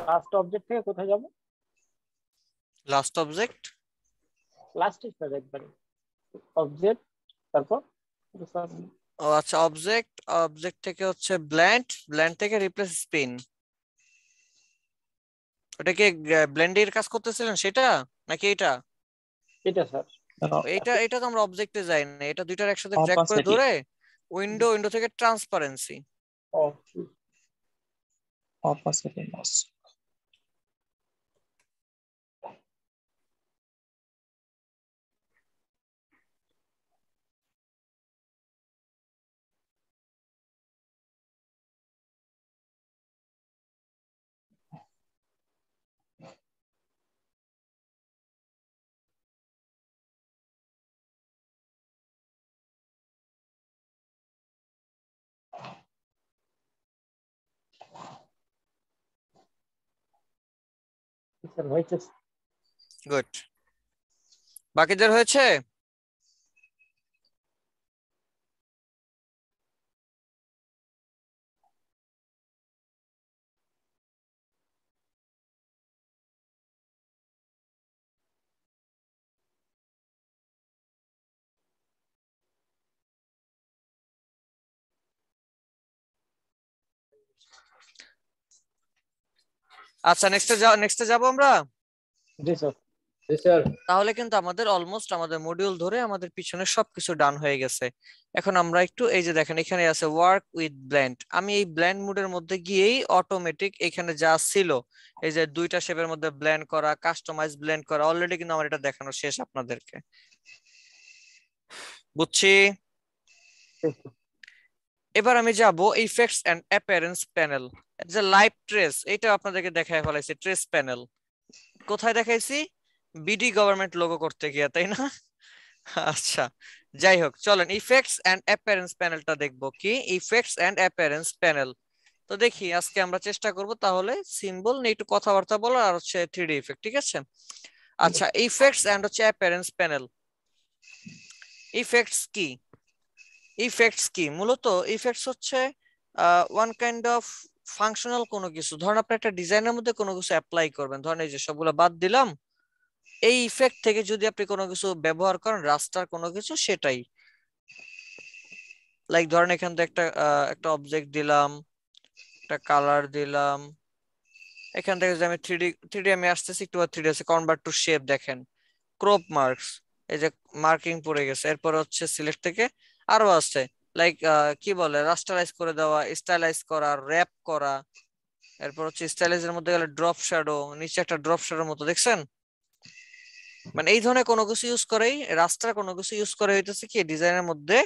S11: লাস্ট অবজেক্ট থেকে কোথায় যাব?
S2: লাস্ট অবজেক্ট,
S11: লাস্ট স্যার একবারে অবজেক্ট, তারপর
S2: ও আচ্ছা অবজেক্ট, অবজেক্ট থেকে হচ্ছে ব্ল্যান্ড, ব্ল্যান্ড থেকে রিপ্লেস স্পিন। ওটা কি ব্লেন্ডের কাজ করতেছিলেন সেটা নাকি এটা?
S11: এটা স্যার।
S2: এটা এটা তো আমরা অবজেক্টে যাই না, এটা দুইটার একসাথে ড্র্যাগ করে
S4: অপাসিটি।
S2: ধরে উইন্ডো, উইন্ডো থেকে ট্রান্সপারেন্সি।
S4: Opacity loss.
S11: স্যার হয়েছে।
S2: গুড, বাকিদের হয়েছে? আচ্ছা নেক্সটে যাব আমরা।
S11: জি স্যার। জি স্যার।
S2: তাহলে কিন্তু আমাদের অলমোস্ট আমাদের মডিউল ধরে আমাদের পিছনে সবকিছু ডান হয়ে গেছে। এখন আমরা একটু এই যে দেখেন এখানে আছে ওয়ার্ক উইথ ব্লেন্ড, আমি এই ব্লেন্ড মোডের মধ্যে গিয়েই অটোমেটিক এখানে যা ছিল এই যে দুইটা শেপের মধ্যে ব্লেন্ড করা, কাস্টমাইজ ব্লেন্ড করা, অলরেডি কিন্তু আমার এটা দেখানো শেষ আপনাদেরকে, বুঝছি। এবার আমি যাব ইফেক্টস এন্ড অ্যাপিয়ারেন্স প্যানেল, যে লাইভ ট্রেস, এটা আপনাদেরকে দেখায় ফেলাইছি। ট্রেস প্যানেল কোথায় দেখাইছি? বিডি গভর্নমেন্ট লোগো করতে গিয়া, তাই না? আচ্ছা যাই হোক, চলেন ইফেক্টস এন্ড অ্যাপিয়ারেন্স প্যানেলটা দেখবো। কি ইফেক্টস এন্ড অ্যাপিয়ারেন্স প্যানেল? তো দেখি আজকে আমরা চেষ্টা করব তাহলে সিম্বল নিয়ে একটু কথাবার্তা বলার, আর হচ্ছে 3D ইফেক্ট, ঠিক আছে? আচ্ছা ইফেক্টস এন্ড হচ্ছে অ্যাপিয়ারেন্স প্যানেল। ইফেক্টস কি? ইফেক্টস কি মূলত? ইফেক্টস হচ্ছে ওয়ান কাইন্ড অফ ফাংশনাল কোনো কিছু। ধরেন আপনি একটা ডিজাইনের মধ্যে কোনো কিছু অ্যাপ্লাই করবেন, ধরেন এই যে সবগুলো বাদ দিলাম, এই ইফেক্ট থেকে যদি আপনি কোনো কিছু ব্যবহার করেন, রাস্টার কোনো কিছু, সেটাই। লাইক ধরেন এখান থেকে একটা অবজেক্ট দিলাম, একটা কালার দিলাম। এখান থেকে যে আমি 3D আমি আসতেছি একটু 3D আছে, কনভার্ট টু শেপ দেখেন, ক্রপ মার্কস, এই যে মার্কিং পড়ে গেছে। এরপর হচ্ছে সিলেক্ট থেকে আরো আছে, লাইক কি বলে, রাস্টারাইজ করে দেওয়া, স্টাইলাইজ করা, র‍্যাপ করা। এরপর হচ্ছে স্টাইলাইজের মধ্যে গেলে ড্রপ শ্যাডো, নিচে একটা ড্রপ শ্যাডোর মতো দেখছেন, মানে এই ধরনের কোনো কিছু ইউজ করেই, রাস্টার কোনো কিছু ইউজ করে হইতেছে কি ডিজাইনের মধ্যে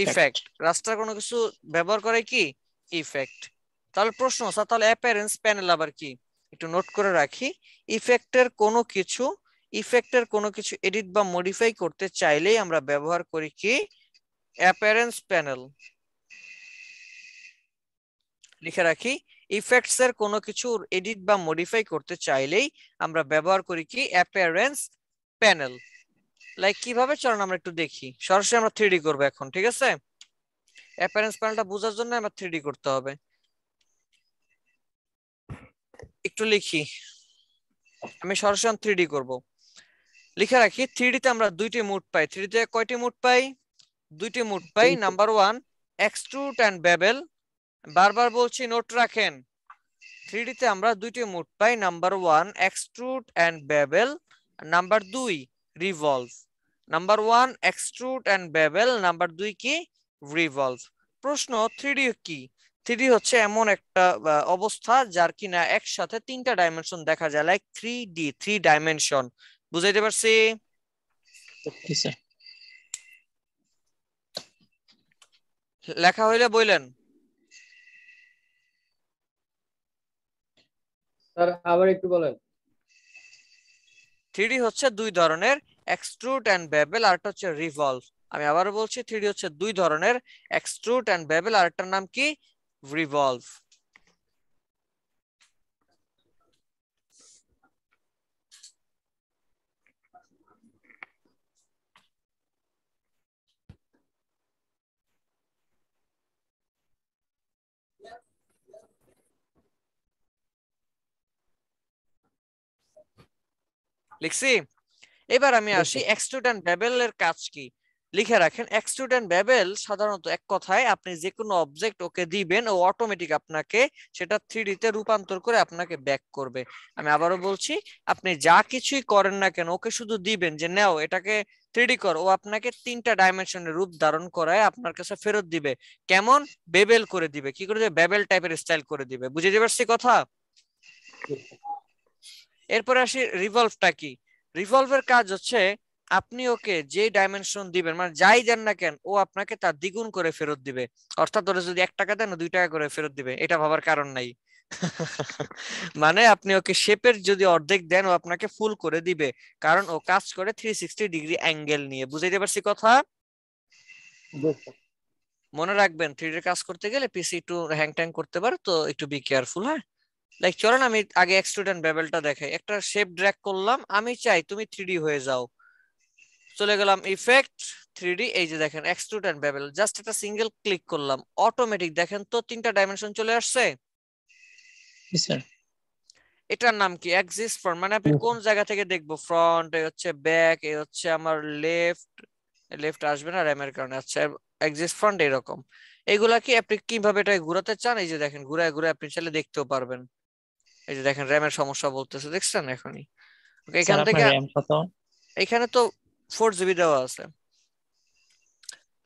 S2: ইফেক্ট, রাস্টার কোনো কিছু ব্যবহার করে কি ইফেক্ট। তাহলে প্রশ্ন স্যার তাহলে অ্যাপিয়ারেন্স প্যানেল আবার কি, একটু নোট করে রাখি। ইফেক্টের কোনো কিছু এডিট বা মডিফাই করতে চাইলেই আমরা ব্যবহার করি কি অ্যাপিয়ারেন্স প্যানেল। লিখে রাখি, ইফেক্টস এর কোনো কিছু এডিট বা মডিফাই করতে চাইলেই আমরা ব্যবহার করি কি অ্যাপিয়ারেন্স প্যানেল। লাইক কিভাবে, চলুন আমরা একটু দেখি। সরাসরি আমরা 3D করব এখন, ঠিক আছে? অ্যাপিয়ারেন্স প্যানেলটা বোঝার জন্য আমরা 3D করতে হবে। একটু লিখি, আমি সরাসরি 3D করব। লিখে রাখি, 3D তে আমরা দুইটি মোড পাই। 3D তে কয়টি মোড পাই? দুইটি মোড পাই। নাম্বার 1 এক্সট্রুড এন্ড বেবেল, বারবার বলছি নোট রাখেন। 3D তে আমরা দুইটি মোড পাই, number 1 extrude and bevel, number 2 revolve. Number 1 extrude and bevel, number 2 কি রিভলভ। প্রশ্ন 3D কি? 3D হচ্ছে এমন একটা অবস্থা যার কিনা একসাথে তিনটা ডাইমেনশন দেখা যায়, লাইক 3D, 3 ডাইমেনশন। বুঝাইতে পারছি? লেখা হইলে বললেন।
S11: স্যার আবার একটু বলেন।
S2: 3D হচ্ছে দুই ধরনের, এক্সট্রুড এন্ড বেবেল, আর একটা হচ্ছে রিভলভ। আমি আবারও বলছি, 3D হচ্ছে দুই ধরনের, এক্সট্রুড এন্ড বেবেল, আর একটার নাম কি রিভলভ। লিখছি। এবার আমি আসি এক্সট্রুড এন্ড বেবেল এর কাজ কি। লিখে রাখেন, এক্সট্রুড এন্ড বেবেল সাধারণত এক কথায় আপনি যে কোনো অবজেক্ট ওকে দিবেন, ও অটোমেটিক আপনাকে সেটা 3D তে রূপান্তর করে আপনাকে ব্যাক করবে। আমি আবারও বলছি, আপনি যা কিছুই করেন না কেন ওকে শুধু দিবেন যে নাও এটাকে 3D কর, ও আপনাকে তিনটা ডাইমেনশনের রূপ ধারণ করায় আপনার কাছে ফেরত দিবে। কেমন? বেবেল করে দিবে। কি করে দিবে? বেবেল টাইপের স্টাইল করে দিবে। বুঝে পারছি কথা? এরপরে আসি রিভলভটা কি। রিভলভের কাজ হচ্ছে আপনি ওকে যে ডাইমেনশন দিবেন, মানে যাই দেন না কেন, ও আপনাকে তার দ্বিগুণ করে ফেরত দিবে। অর্থাৎ ওরা যদি 1 টাকা দেন 2 টাকা করে ফেরত দিবে। এটা ভাবার কারণ নাই। মানে আপনি ওকে শেপের যদি অর্ধেক দেন, ও আপনাকে ফুল করে দিবে, কারণ ও কাজ করে 360 ডিগ্রি অ্যাঙ্গেল নিয়ে। বুঝাইতে পারছি কথা? মনে রাখবেন, 3D কাজ করতে গেলে পিসি একটু হ্যাং ট্যাং করতে পারে, তো একটু বি কেয়ারফুল। হ্যাঁ, লাইক চলেন আমি আগে এক্সট্রুড এন্ড বেবেলটা দেখাই। একটা শেপ ড্র্যাগ করলাম, আমি চাই তুমি 3D হয়ে যাও। চলে গেলাম ইফেক্ট, 3D, এই যে দেখেন এক্সট্রুড এন্ড বেবেল, জাস্ট একটা সিঙ্গেল ক্লিক করলাম, অটোমেটিক দেখেন তো তিনটা ডাইমেনশন চলে আসছে। এটার নাম কি? Axis front. মানে আপনি কোন জায়গা থেকে দেখবো? ফ্রন্ট, এই হচ্ছে ব্যাক, এই হচ্ছে আমার লেফট আসবে না র্যামের কারণে। আচ্ছা, এক্সিস ফ্রন্ট এরকম। এইগুলা কি আপনি কিভাবে এটা ঘোরাতে চান, এই যে দেখেন ঘুরায় ঘুরায় আপনি চাইলে দেখতেও পারবেন। এই যে দেখেন র্যামের সমস্যা বলতেছে, দেখছেন এখনই। ওকে, এখান থেকে এখানে তো 4 GB দেওয়া আছে।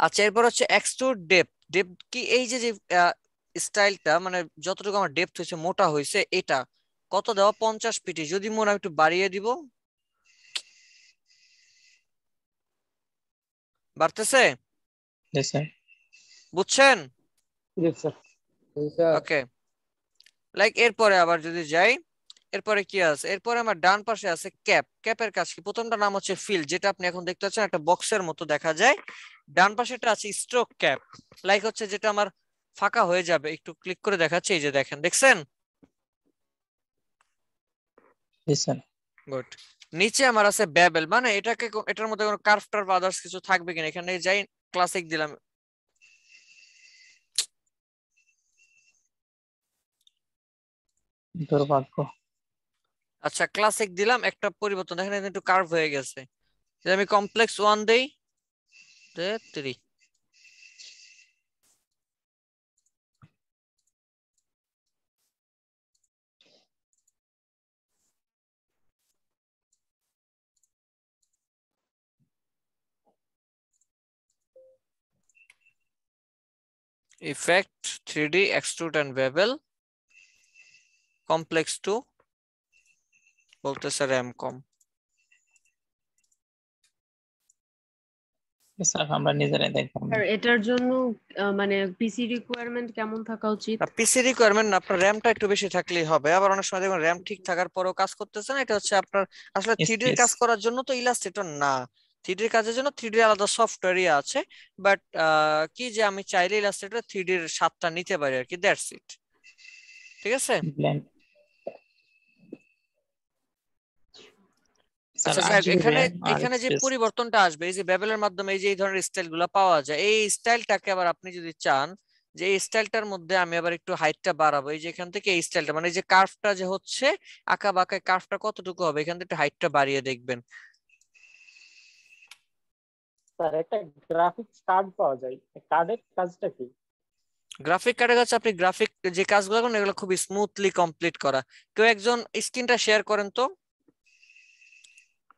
S2: আচ্ছা, এরপর হচ্ছে এক্সট্রুড ডেপথ। ডেপথ কি? এই যে স্টাইলটা, মানে যতটুকু আমার ডেপথ হয়েছে, মোটা হয়েছে, এটা কত দেওয়া? 50 পিটি। যদি মনে হয় একটু বাড়িয়ে দিব, বাড়তেছে? বুঝছেন? ওকে, লাইক এরপরে আবার যদি যাই, এরপরে কি আছে? এরপরে আমার ডান পাশে আছে ক্যাপ। ক্যাপের কাজ কি? প্রথমটা নাম হচ্ছে ফিল, যেটা আপনি এখন দেখতে পাচ্ছেন একটা বক্সের মতো দেখা যায়। ডান পাশেটা আছে স্ট্রোক ক্যাপ, লাইক হচ্ছে যেটা আমার ফাঁকা হয়ে যাবে। একটু ক্লিক করে দেখাচ্ছি, এই যে দেখেন, দেখছেন? গুড। নিচে আমার আছে বেবেল, মানে এটাকে, এটার মধ্যে কোনো কার্ভ টার্ভ আদার্স কিছু থাকবে কিনা। এখানে যাই, ক্লাসিক দিলাম।
S4: দুর্ভাগ্য।
S2: আচ্ছা, ক্লাসিক দিলাম, একটা পরিবর্তন দেখেন, একটু কার্ভ হয়ে গেছে। যদি আমি কমপ্লেক্স 1 দেই, 3, effect 3D extrude and bevel complex 2 বলতেছে র্যাম কম।
S4: স্যার আমরা নিজেরাই দেখলাম
S1: আর এটার জন্য মানে পিসি রিকোয়ারমেন্ট কেমন থাকা উচিত?
S2: পিসি রিকোয়ারমেন্ট না, আপনার র্যামটা একটু বেশি থাকলেই হবে। আবার অনেক সময় দেখবেন র্যাম ঠিক থাকার পরেও কাজ করতেছে না, এটা হচ্ছে আপনার আসলে 3D এর কাজ করার জন্য তো ইলাস্ট্রেটর না, 3D এর কাজের জন্য 3D এর আলাদা সফটওয়্যারই আছে। বাট কি যে আমি চাইলে ইলাস্ট্রেটর 3D এর স্বাদটা নিতে পারি আর কি, দ্যাটস ইট। ঠিক আছে। আচ্ছা এখানে যে পরিবর্তনটা আসবে এই যে বেবেলের মাধ্যমে এই যে এই ধরনের স্টাইলগুলো পাওয়া যায়, এই স্টাইলটাকে আবার আপনি যদি চান যে এই স্টাইলটার মধ্যে আমি আবার একটু হাইটটা বাড়াবো, এই যে এখান থেকে এই স্টাইলটা মানে এই যে কার্ভটা যে হচ্ছে আঁকা বাঁকা, কার্ভটা কতটুকু হবে এখান থেকে একটু হাইটটা বাড়িয়ে দেখবেন।
S7: স্যার একটা গ্রাফিক্স কার্ড পাওয়া যায়, কার্ডের কাজটা কি?
S2: গ্রাফিক কার্ডের কাছে আপনি গ্রাফিক যে কাজগুলো করেন এগুলো খুব স্মুথলি কমপ্লিট করা। কেউ একজন স্ক্রিনটা শেয়ার করেন তো,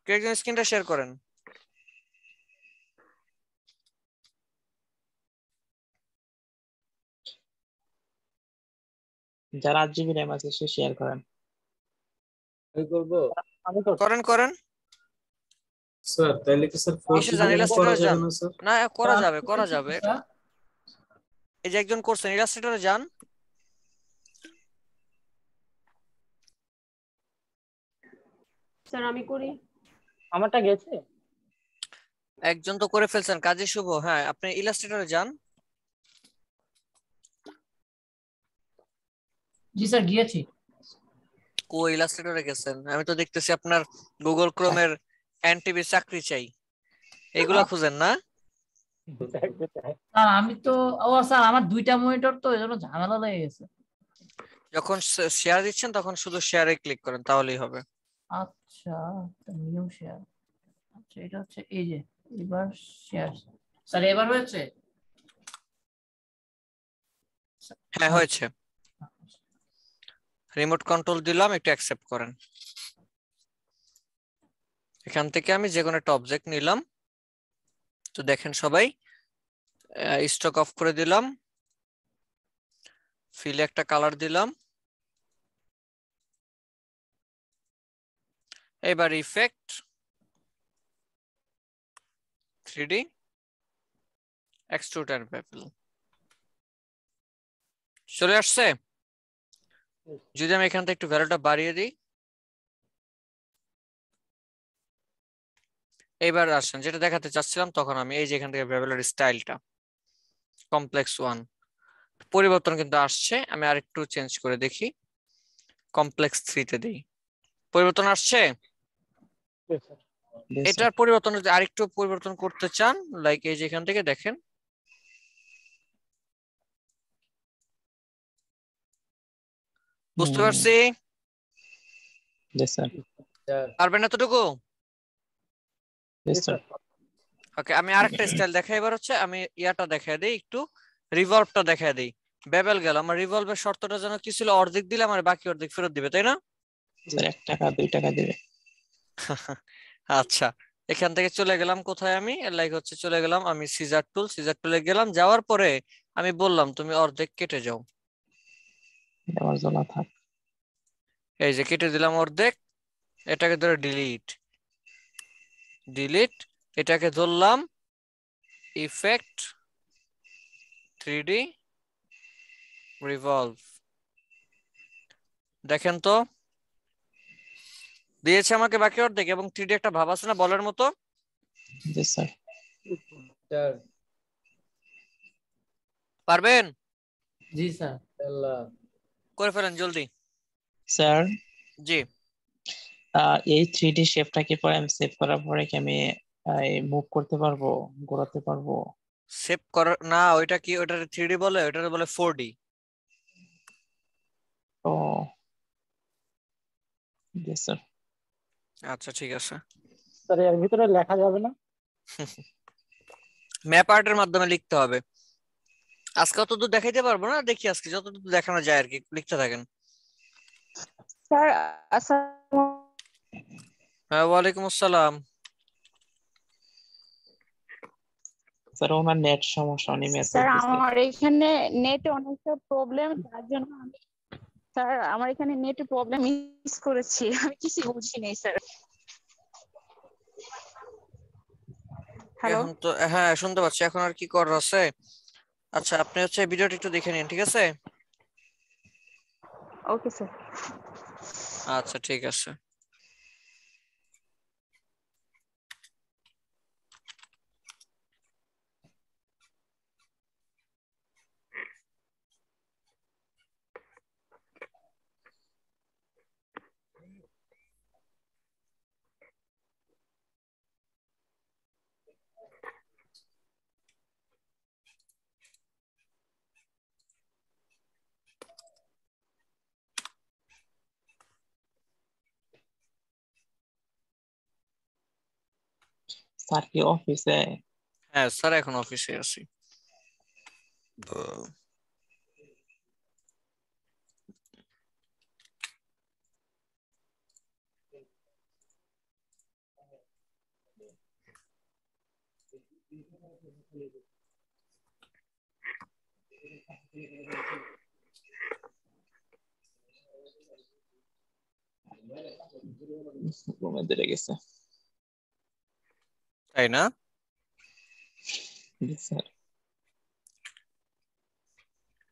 S2: কেউ একজন স্ক্রিনটা শেয়ার করেন।
S4: যারা 8 GB র্যাম আছে সে শেয়ার করেন।
S11: আমি করব।
S2: করেন করেন
S12: স্যার তাহলে কি স্যার 4 GB র্যাম করা যাবে না স্যার?
S2: না করা যাবে, করা যাবে। এই যে একজন করছেন ইলাস্ট্রেটরে যান,
S1: স্যার আমি করি।
S7: আমারটা গেছে,
S2: একজন তো করে ফেলছেন, কাজী শুভ। হ্যাঁ আপনি ইলাস্ট্রেটরে যান।
S5: জি স্যার গিয়েছি।
S2: কো ইলাস্ট্রেটরে গেছেন? আমি তো দেখতেছি আপনার গুগল ক্রোমের এনটিভি চাকরি চাই এগুলা খুঁজেন না।
S5: স্যার আমি তো স্যার আমার দুইটা মনিটর তো এজন্য ঝামেলা লেগে গেছে।
S2: যখন শেয়ার দিচ্ছেন তখন শুধু শেয়ারে ক্লিক করেন তাহলেই হবে।
S5: আচ্ছা নিউ শেয়ার, আচ্ছা এটা হচ্ছে এই যে এবার শেয়ার। স্যার এবার হয়েছে?
S2: হ্যাঁ হয়েছে। রিমোট কন্ট্রোল দিলাম, একটু অ্যাকসেপ্ট করেন। এখান থেকে আমি যে কোনো একটা অবজেক্ট নিলাম, তো দেখেন সবাই স্টক অফ করে দিলাম, ফিলে একটা কালার দিলাম, এবার effect 3D extrude and bevel চলে আসছে। যদি আমি এখান থেকে একটু ভ্যালুটা বাড়িয়ে দিই, এবার আসেন যেটা দেখাতে চাচ্ছিলাম তখন আমি এই যে এখান থেকে বেভেলের স্টাইলটা কমপ্লেক্স 1 পরিবর্তন কিন্তু আসছে। আমি আরেকটু চেঞ্জ করে দেখি, কমপ্লেক্স 3 তে দেই, পরিবর্তন আসছে। এটার পরিবর্তন যদি আরেকটু পরিবর্তন করতে চান, লাইক এই যে এখান থেকে দেখেন বুঝতে পারছি। পারবেন এতটুকু? ওকে আমি আরেকটা স্টাইল দেখাই। এবার হচ্ছে আমি ইয়াটা দেখাই দিই, একটু রিভলভটা দেখাই দিই। বেবেল গেল, আমার রিভলভের শর্তটা যেন কি ছিল, অর্ধেক দিলে আমার বাকি অর্ধেক ফেরত দিবে, তাই না?
S4: স্যার 1 টাকা 2 টাকা দিবে।
S2: আচ্ছা এখান থেকে চলে গেলাম কোথায়, আমি লাইক হচ্ছে চলে গেলাম আমি সিজার টুলে গেলাম, যাওয়ার পরে আমি বললাম তুমি অর্ধেক কেটে যাও,
S4: দেওয়ার জন্য থাক।
S2: এই যে কেটে দিলাম অর্ধেক, এটাকে ধরে ডিলিট, এটাকে ধরলাম ইফেক্ট 3D রিভলভ। দেখেন তো দিয়েছে আমাকে বাকি অর্ধেক, এবং 3D একটা ভাব আছে না বলের মতো।
S4: জি স্যার।
S2: পারবেন?
S5: জি স্যার
S2: করে ফেলেন জলদি।
S4: স্যার
S2: জি
S4: এই 3D শেপটা কি পরে আমি সেভ করার পরে কি আমি মুভ করতে পারবো, ঘোরাতে পারবো?
S2: সেভ করা না, ওইটা কি ওইটা 3D বলে, ওইটা বলে 4D।
S4: ও জি স্যার।
S2: আচ্ছা ঠিক আছে।
S7: স্যার এর ভিতরে লেখা যাবে না?
S2: ম্যাপ আর্টের মাধ্যমে লিখতে হবে। আজকে অতদূর দেখাইতে পারবো না, দেখি আজকে যতদূর দেখানো যায় আর কি, লিখতে থাকেন।
S13: স্যার আসসালামু
S2: হ্যাঁ ওয়ালাইকুম আসসালাম।
S4: স্যার ওনার নেট সমস্যা, উনি মেসেজ
S13: স্যার
S4: দিচ্ছে।
S13: আমার এখানে নেটে অনেকটা প্রবলেম, তার জন্য আমি স্যার আমার এখানে নেটে প্রবলেম মিস করেছি, আমি কিছু বুঝি নাই স্যার। হ্যালো,
S2: এখন তো হ্যাঁ শুনতে পাচ্ছি, এখন আর কি করার আছে? আচ্ছা আপনি হচ্ছে ভিডিওটা একটু দেখে নিন, ঠিক আছে?
S13: Okay sir.
S2: আচ্ছা ঠিক আছে।
S4: স্যার কি অফিসে?
S2: হ্যাঁ স্যার এখন অফিসে আছি।
S4: রুমে দিতে গেছে।
S2: তাই না?
S4: জি স্যার।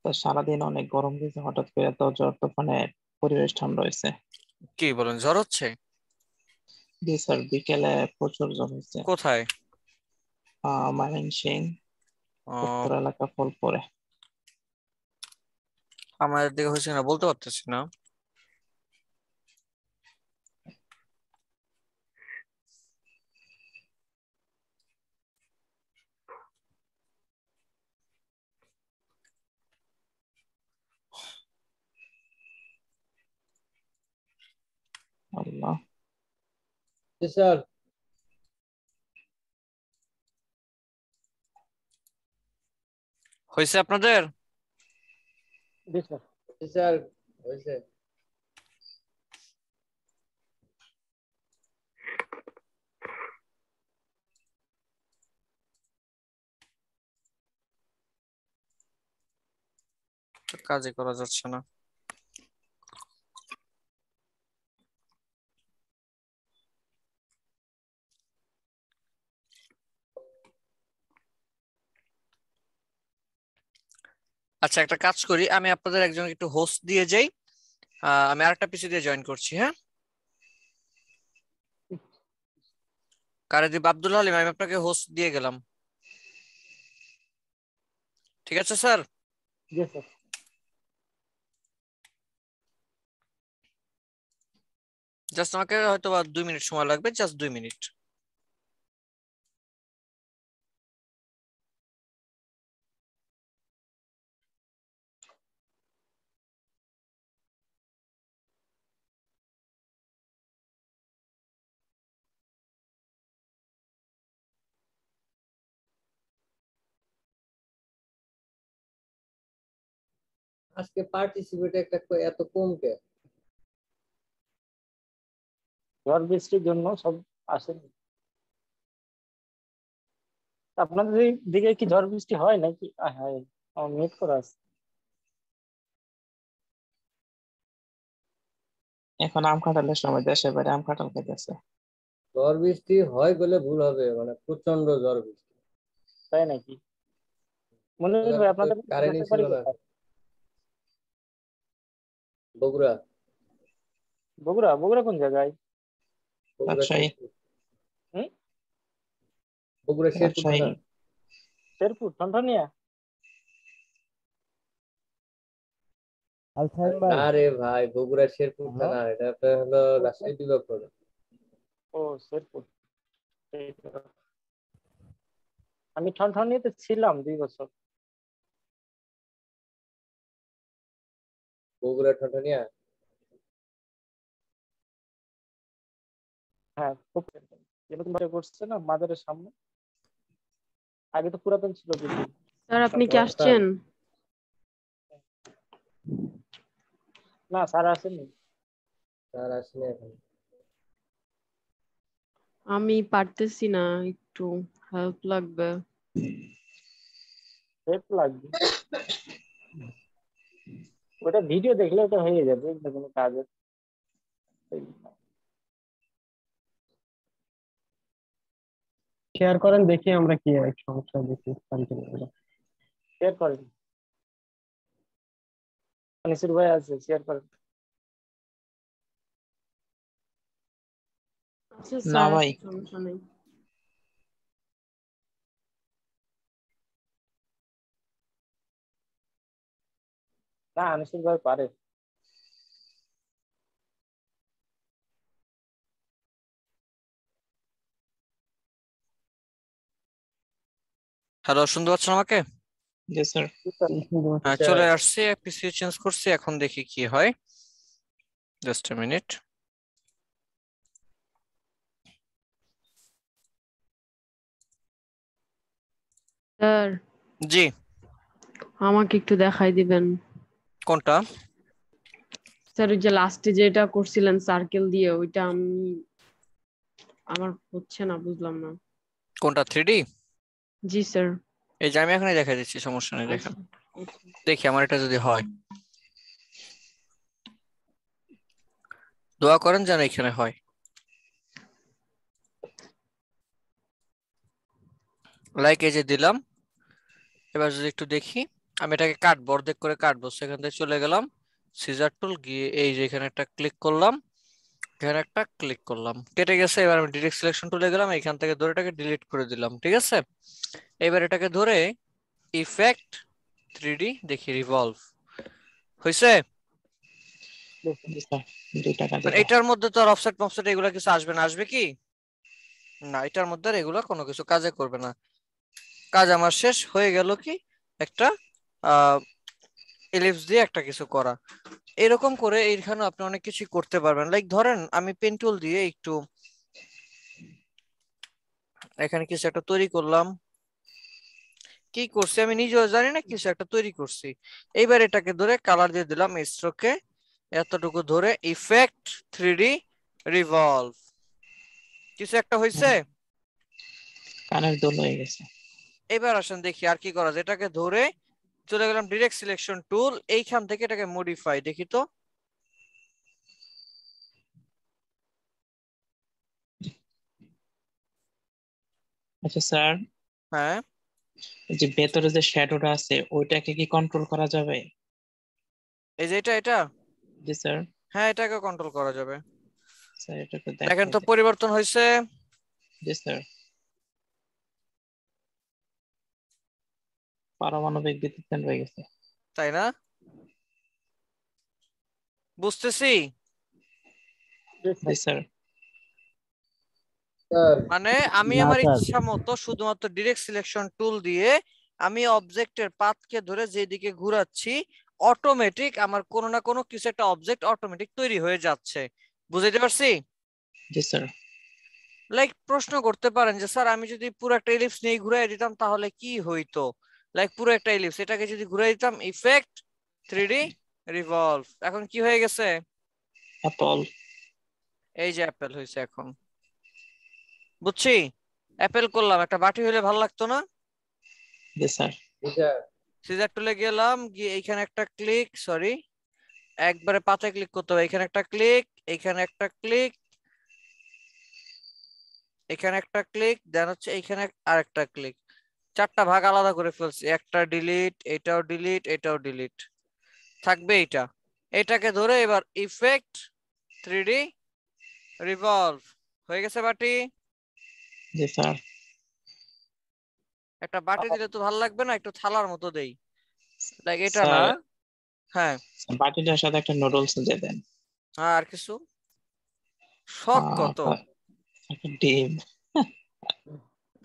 S4: তো সারাদিন অনেক গরম দিয়েছে, হঠাৎ করে তো জ্বর তুফানে পরিবেশ ঠান্ডা হয়েছে।
S2: কি বলেন, জ্বর হচ্ছে?
S4: জি স্যার, বিকেলে প্রচুর জ্বর হয়েছে।
S2: কোথায়?
S4: ময়মনসিংহ,
S2: ও,
S4: উত্তর এলাকা ফুলপুরে।
S2: আমাদের দিকে হয়েছে না বলতে পারতেছি না।
S4: আল্লাহ।
S11: জি স্যার।
S2: হয়েছে আপনাদের?
S7: জি স্যার।
S11: জি স্যার হয়েছে।
S2: কাজই করা যাচ্ছে না। আচ্ছা একটা কাজ করি, আমি আপনাদের একজন একটু হোস্ট দিয়ে যাই, আমি আরেকটা পিসি দিয়ে জয়েন করছি। হ্যাঁ, কারে দিব? আব্দুল হালিম, আমি আপনাকে হোস্ট দিয়ে গেলাম, ঠিক আছে স্যার?
S7: জি স্যার।
S2: জাস্ট আমাকে হয়তো বা 2 মিনিট সময় লাগবে, জাস্ট 2 মিনিট।
S11: আজকে পার্টিসিপেট একটা এত কম কে?
S7: ঝড় বৃষ্টির জন্য সব আসেনি। আপনাদের দিকে কি ঝড় বৃষ্টি হয় নাকি? হ্যাঁ, আমার মিট করা আছে।
S4: এখন আম কাঁঠালের সময়, দেশের বাইরে আম কাঁঠাল খাইতেছে।
S11: ঝড় বৃষ্টি হয় বলে ভুল হবে, মানে প্রচন্ড ঝড় বৃষ্টি।
S7: তাই নাকি? মনির ভাই, আপনাদের
S11: কারেন্টই
S7: দেশের
S11: ছিল
S7: বাড়ি
S11: না।
S7: কোথায়?
S11: বগুড়া।
S7: বগুড়া? বগুড়া কোন জায়গায়?
S11: বগুড়া
S4: রাজশাহী।
S11: শেরপুর।
S7: হুম?
S11: বগুড়া শেরপুর
S4: রাজশাহী।
S11: থানা।
S7: শেরপুর, ঠনঠনিয়া?
S11: আরে ভাই, বগুড়া শেরপুর থানা, এটা আপনার হলো রাজশাহী বিভাগ পড়ে।
S7: ও শেরপুর। এই তো। আমি ঠনঠনিয়াতে ছিলাম 2 বছর।
S11: বগুড়া ঠনঠনিয়া।
S7: হ্যাঁ, খুব যেটা তুমি করছে না মাজারের সামনে, আগে তো পুরাতন ছিল বিল্ডিং।
S1: স্যার আপনি কি আসছেন?
S7: না স্যার আসেনি।
S11: স্যার আসেনি এখন।
S1: আমি পারতেছি না, একটু হেল্প লাগবে।
S7: শেপ লাগবে, ওটা ভিডিও দেখলে ওটা হয়ে যাবে, এগুলো কোনো কাজের।
S14: শেয়ার করেন দেখি আমরা কি এক সমস্যা দেখি
S7: শেয়ার করেন, আনিসুর ভাই আছে, শেয়ার করেন।
S1: আচ্ছা
S4: না
S1: স্যার,
S4: ভাই
S1: সমস্যা নেই।
S7: না, আনিসুর ভাই পারে।
S2: হ্যালো, শুনতে পাচ্ছেন আমাকে?
S4: জি স্যার।
S2: হ্যাঁ, চলে আসছি, পিসি চেঞ্জ করছি, এখন দেখি কি হয়। Just a minute.
S1: স্যার
S2: জি,
S1: আমাকে একটু দেখাই দিবেন।
S2: কোনটা?
S1: স্যার ওই যে লাস্টে যেটা করছিলেন সার্কেল দিয়ে, ওইটা আমার হচ্ছে না, বুঝলাম না।
S2: কোনটা 3D?
S1: জি স্যার।
S2: এই যে আমি এখানে দেখা দিচ্ছি, সমস্যা নেই, দেখেন।
S1: আচ্ছা।
S2: দেখি আমার এটা যদি হয়, দোয়া করেন যেন এখানে হয়। লাইক এই যে দিলাম। এবার যদি একটু দেখি, আমি এটাকে কাটবো, অর্ধেক করে কাটবো। সেখান থেকে চলে গেলাম সিজার টুল, গিয়ে এই যে এখানে একটা ক্লিক করলাম, এখানে একটা ক্লিক করলাম, কেটে গেছে। এবার আমি ডিরেক্ট সিলেকশন টুলে গেলাম, এখান থেকে ধরে এটাকে ডিলিট করে দিলাম, ঠিক আছে। এবার এটাকে ধরে ইফেক্ট 3D দেখি, রিভলভ হয়েছে। মানে এটার মধ্যে তো আর অফসেট মফসেট এগুলো কিছু আসবে না, আসবে কি না? এটার মধ্যে আর এগুলো কোনো কিছু কাজে করবে না। কাজ আমার শেষ হয়ে গেল, কি একটা এলিপস দিয়ে একটা কিছু করা। এরকম করে এইখানে আপনি অনেক কিছু করতে পারবেন। লাইক ধরেন আমি পেন টুল দিয়ে একটু এখানে কিছু একটা তৈরি করলাম, কি করছি আমি নিজেও জানি না, কিছু একটা তৈরি করছি। এইবার এটাকে ধরে কালার দিয়ে দিলাম স্ট্রোকে, এতটুকু ধরে ইফেক্ট 3D রিভলভ, কিছু একটা হয়েছে।
S4: কানের দোল হয়ে গেছে।
S2: এবার আসেন দেখি আর কি করা যায়। এটাকে ধরে চলে গেলাম ডিরেক্ট সিলেকশন টুল, এইখান থেকে এটাকে মডিফাই, দেখি তো।
S4: আচ্ছা স্যার,
S2: হ্যাঁ,
S4: যে ভেতরে যে শ্যাডোটা আছে ওইটাকে কি কন্ট্রোল করা যাবে?
S2: এই যে এটা
S4: জি স্যার।
S2: হ্যাঁ, এটাকে কন্ট্রোল করা যাবে।
S4: স্যার এটাকে
S2: দেখেন তো
S4: দেখাই।
S2: পরিবর্তন হয়েছে।
S4: জি স্যার। পারমাণবিক বিদ্যুৎ কেন্দ্র হয়ে গেছে।
S2: তাই না? বুঝতেছি।
S4: জি স্যার।
S2: মানে আমি আমার ইচ্ছা মতো শুধুমাত্র ডিরেক্ট সিলেকশন টুল দিয়ে আমি অবজেক্টের পাথকে ধরে যেদিকে ঘোরাচ্ছি, অটোমেটিক আমার কোনো না কোনো কিছু একটা অবজেক্ট অটোমেটিক তৈরি হয়ে যাচ্ছে। বুঝাইতে পারছি?
S4: জি স্যার।
S2: লাইক প্রশ্ন করতে পারেন যে স্যার আমি যদি পুরো একটা এলিপস নিয়ে ঘুরাই দিতাম তাহলে কি হইতো? লাইক পুরো একটা এলিপস, এটাকে যদি ঘুরাই দিতাম ইফেক্ট 3D রিভলভ, এখন কি হয়ে গেছে?
S4: অ্যাপল।
S2: এই যে অ্যাপেল হয়েছে এখন। বুঝছি, অ্যাপেল করলাম, একটা বাটি হলে ভালো লাগতো না?
S4: জি স্যার।
S2: সিজার টুলে গেলাম, গিয়ে এইখানে একটা ক্লিক, সরি একবারে পাতায় ক্লিক করতে হবে। এখানে একটা ক্লিক, এখানে একটা ক্লিক, এখানে একটা ক্লিক, দেন হচ্ছে এইখানে আরেকটা ক্লিক। চারটা ভাগ আলাদা করে ফেলছি, একটা ডিলিট, এটাও ডিলিট, এটাও ডিলিট, থাকবে এইটা। এটাকে ধরে এবার ইফেক্ট 3D রিভলভ হয়ে গেছে বাটি।
S4: জি স্যার।
S2: একটা বাটি দিলে তো ভালো লাগবে না, একটু থালার মতো দেই, লাইক এটা না। হ্যাঁ,
S4: বাটিটার সাথে একটা নুডলস দিয়ে দেন।
S2: আর কিছু শখ কত?
S4: একটা ডিম।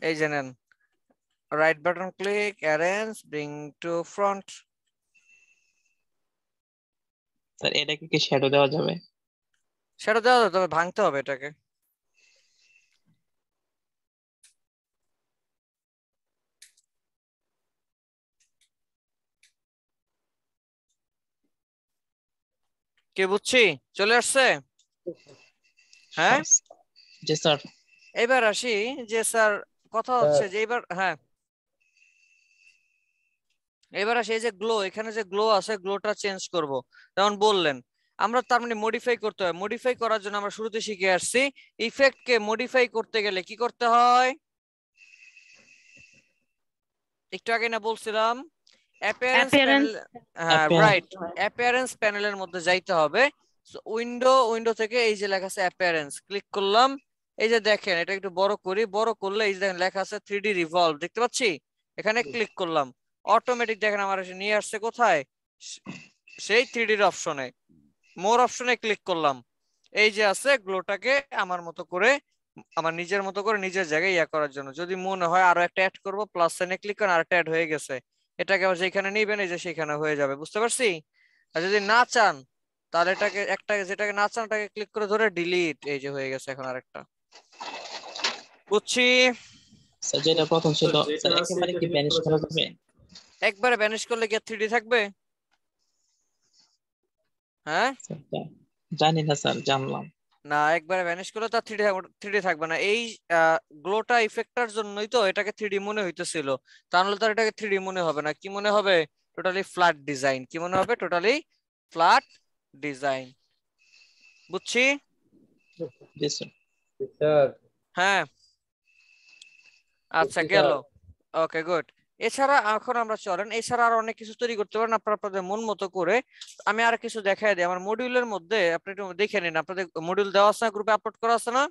S2: এই যে নেন, right button click, arrange, bring to front.
S4: Sir এটাকে কি শ্যাডো দেওয়া যাবে?
S2: সেটা দেওয়া যাবে, তবে ভাঙতে হবে এটাকে। কে বুঝছি, চলে আসছে? হ্যাঁ
S4: জি স্যার।
S2: এবার আসি যে স্যার কথা হচ্ছে যে এবার, হ্যাঁ এবার আসে এই যে গ্লো, এখানে যে গ্লো আছে গ্লোটা চেঞ্জ করব। যেমন বললেন আমরা তার মানে মডিফাই করতে হয়, মডিফাই করার জন্য আমরা শুরুতে শিখে আসছি ইফেক্ট কে মডিফাই করতে গেলে কি করতে হয়, একটু আগে না বলছিলাম অ্যাপিয়ারেন্স প্যানেল। হ্যাঁ রাইট, অ্যাপিয়ারেন্স প্যানেলের মধ্যে যাইতে হবে। উইন্ডো থেকে এই যে লেখা আছে অ্যাপিয়ারেন্স, ক্লিক করলাম। এই যে দেখেন এটা একটু বড় করি, বড় করলে এই যে দেখেন লেখা আছে 3D রিভলভ, দেখতে পাচ্ছি? এখানে ক্লিক করলাম, অটোমেটিক দেখেন আমার এসে নিয়ে আসছে কোথায়, সেই 3D এর অপশনে। মোর অপশনে ক্লিক করলাম, এই যে আছে গ্লোটাকে আমার মতো করে, আমার নিজের মতো করে নিজের জায়গায় ইয়া করার জন্য। যদি মনে হয় আরো একটা অ্যাড করবো, প্লাস সাইনে ক্লিক করেন, আরেকটা অ্যাড হয়ে গেছে, এটাকে আবার যেখানে নিবেন এই যে সেখানে হয়ে যাবে, বুঝতে পারছি? আর যদি না চান তাহলে এটাকে একটা, যেটাকে না চান ওটাকে ক্লিক করে ধরে ডিলিট, এই যে হয়ে গেছে এখন আরেকটা। বুঝছি?
S4: স্যার যেটা প্রথম ছিল স্যার একেবারে কি ভ্যানিশ করা যাবে?
S2: একবারে ভ্যানিশ করলে কি 3D থাকবে? হ্যাঁ
S4: জানি না স্যার, জানলাম
S2: না, একবারে ভ্যানিশ করলে তার 3D থাকবে না। এই গ্লোটা ইফেক্টটার জন্যই তো এটাকে 3D মনে হইতেছিল, তাহলে তার এটাকে 3D মনে হবে না। কি মনে হবে? Totally flat design. কি মনে হবে? Totally flat design. বুঝছি? হ্যাঁ আচ্ছা গেল, ওকে গুড। এছাড়া এখন আমরা চলেন, এছাড়া আরো অনেক কিছু তৈরি করতে পারেন আপনারা আপনাদের মন মতো করে। আমি আর কিছু দেখাই দিই আমার মডিউলের মধ্যে, আপনি একটু দেখে নিন। আপনাদের মডিউল দেওয়া আছে না, গ্রুপে আপলোড করা আছে না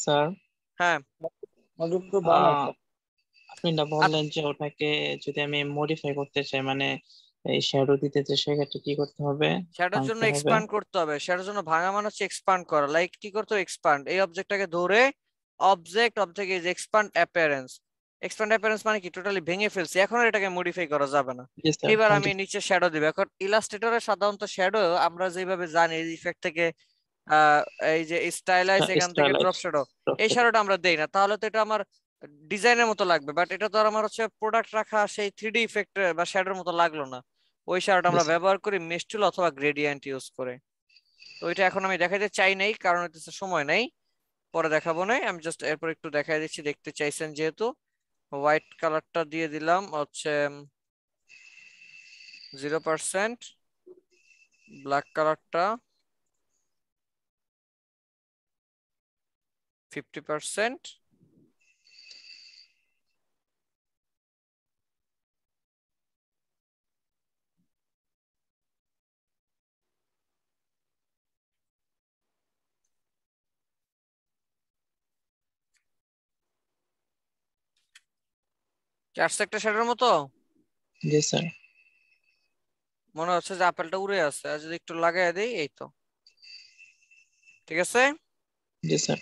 S4: স্যার?
S2: হ্যাঁ
S4: আপনি না বললেন যে ওটাকে যদি আমি মডিফাই করতে চাই, মানে এই শ্যাডো দিতে চাই, সেক্ষেত্রে কি করতে হবে?
S2: শ্যাডোর জন্য এক্সপ্যান্ড করতে হবে। শ্যাডোর জন্য ভাঙা মানে হচ্ছে এক্সপ্যান্ড করা। লাইক কি করতে হবে? এক্সপ্যান্ড, এই অবজেক্টটাকে ধরে object is expand appearance. Expand appearance মানে কি? টোটালি ভেঙে ফেলছি, এখন আর এটাকে মডিফাই করা যাবে না। এবার আমি নিচে শ্যাডো দিব। এখন ইলাস্ট্রেটরে সাধারণত শ্যাডো আমরা যেভাবে জানি ইফেক্ট থেকে এই যে স্টাইলাইজ, এখান থেকে ড্রপ শ্যাডো, এই শ্যাডোটা আমরা দেই না। তাহলে তো এটা আমার ডিজাইনের মতো লাগবে, বাট এটা তো আর আমার হচ্ছে প্রোডাক্ট রাখা সেই 3D ইফেক্ট বা শ্যাডোর মতো লাগলো না। ওই শ্যাডোটা আমরা ব্যবহার করি মেশ টুল অথবা গ্রেডিয়েন্ট ইউজ করে। তো ওইটা এখন আমি দেখাইতে চাই নাই, কারণ হচ্ছে সময় নেই, পরে দেখাবো না। আমি জাস্ট এরপর একটু দেখাই দিচ্ছি, দেখতে চাইছেন যেহেতু। হোয়াইট কালারটা দিয়ে দিলাম হচ্ছে 0%, ব্ল্যাক কালারটা 50%, আসছে একটা শেডের মতো।
S4: জি স্যার।
S2: মনে হচ্ছে যে আপেলটা উড়ে আছে, আর যদি একটু লাগাই দেই, এই তো ঠিক আছে।
S4: জি স্যার।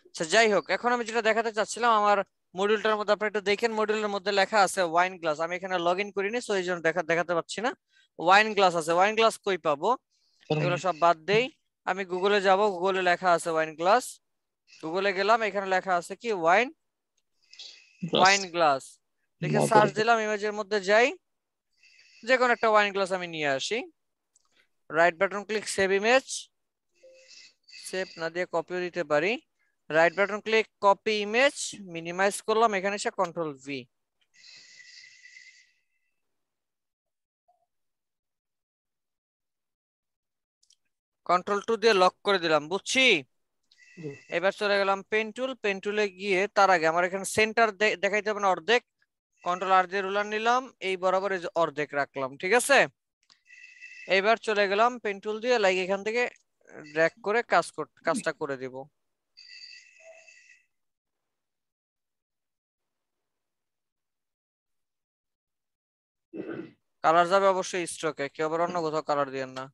S2: আচ্ছা যাই হোক, এখন আমি যেটা দেখাতে চাচ্ছিলাম আমার মডিউলটার মধ্যে, আপনারা একটু দেখেন মডিউলের মধ্যে লেখা আছে ওয়াইন গ্লাস। আমি এখানে লগ ইন করিনি, সো এই জন্য দেখাতে পাচ্ছি না। ওয়াইন গ্লাস আছে, ওয়াইন গ্লাস কই পাবো? এগুলো সব বাদ দেই, আমি গুগলে যাব, গুগলে লেখা আছে ওয়াইন গ্লাস। গুগলে গেলাম, এখানে লেখা আছে কি ওয়াইন গ্লাস লিখে সার্চ দিলাম, ইমেজের মধ্যে যাই, যে কোনো একটা ওয়াইন গ্লাস আমি নিয়ে আসি, right button click, save image. Save না দিয়ে কপিও দিতে পারি, right button click, copy image, minimise করলাম, এখানে এসে কন্ট্রোল ভি। কন্ট্রোল 2 দিয়ে লক করে দিলাম, বুঝছি? এবার চলে গেলাম পেন টুল, পেন টুলে গিয়ে তার আগে আমার এখানে সেন্টার দেখাইতে হবে না, অর্ধেক, কন্ট্রোল আর দিয়ে রুলার নিলাম, এই বরাবর এই যে অর্ধেক রাখলাম, ঠিক আছে। এইবার চলে গেলাম পেন টুল দিয়ে, লাইক এখান থেকে ড্র্যাগ করে কাজটা করে দিব। কালার যাবে অবশ্যই স্ট্রোকে, কেউ আবার অন্য কোথাও কালার দিয়েন না।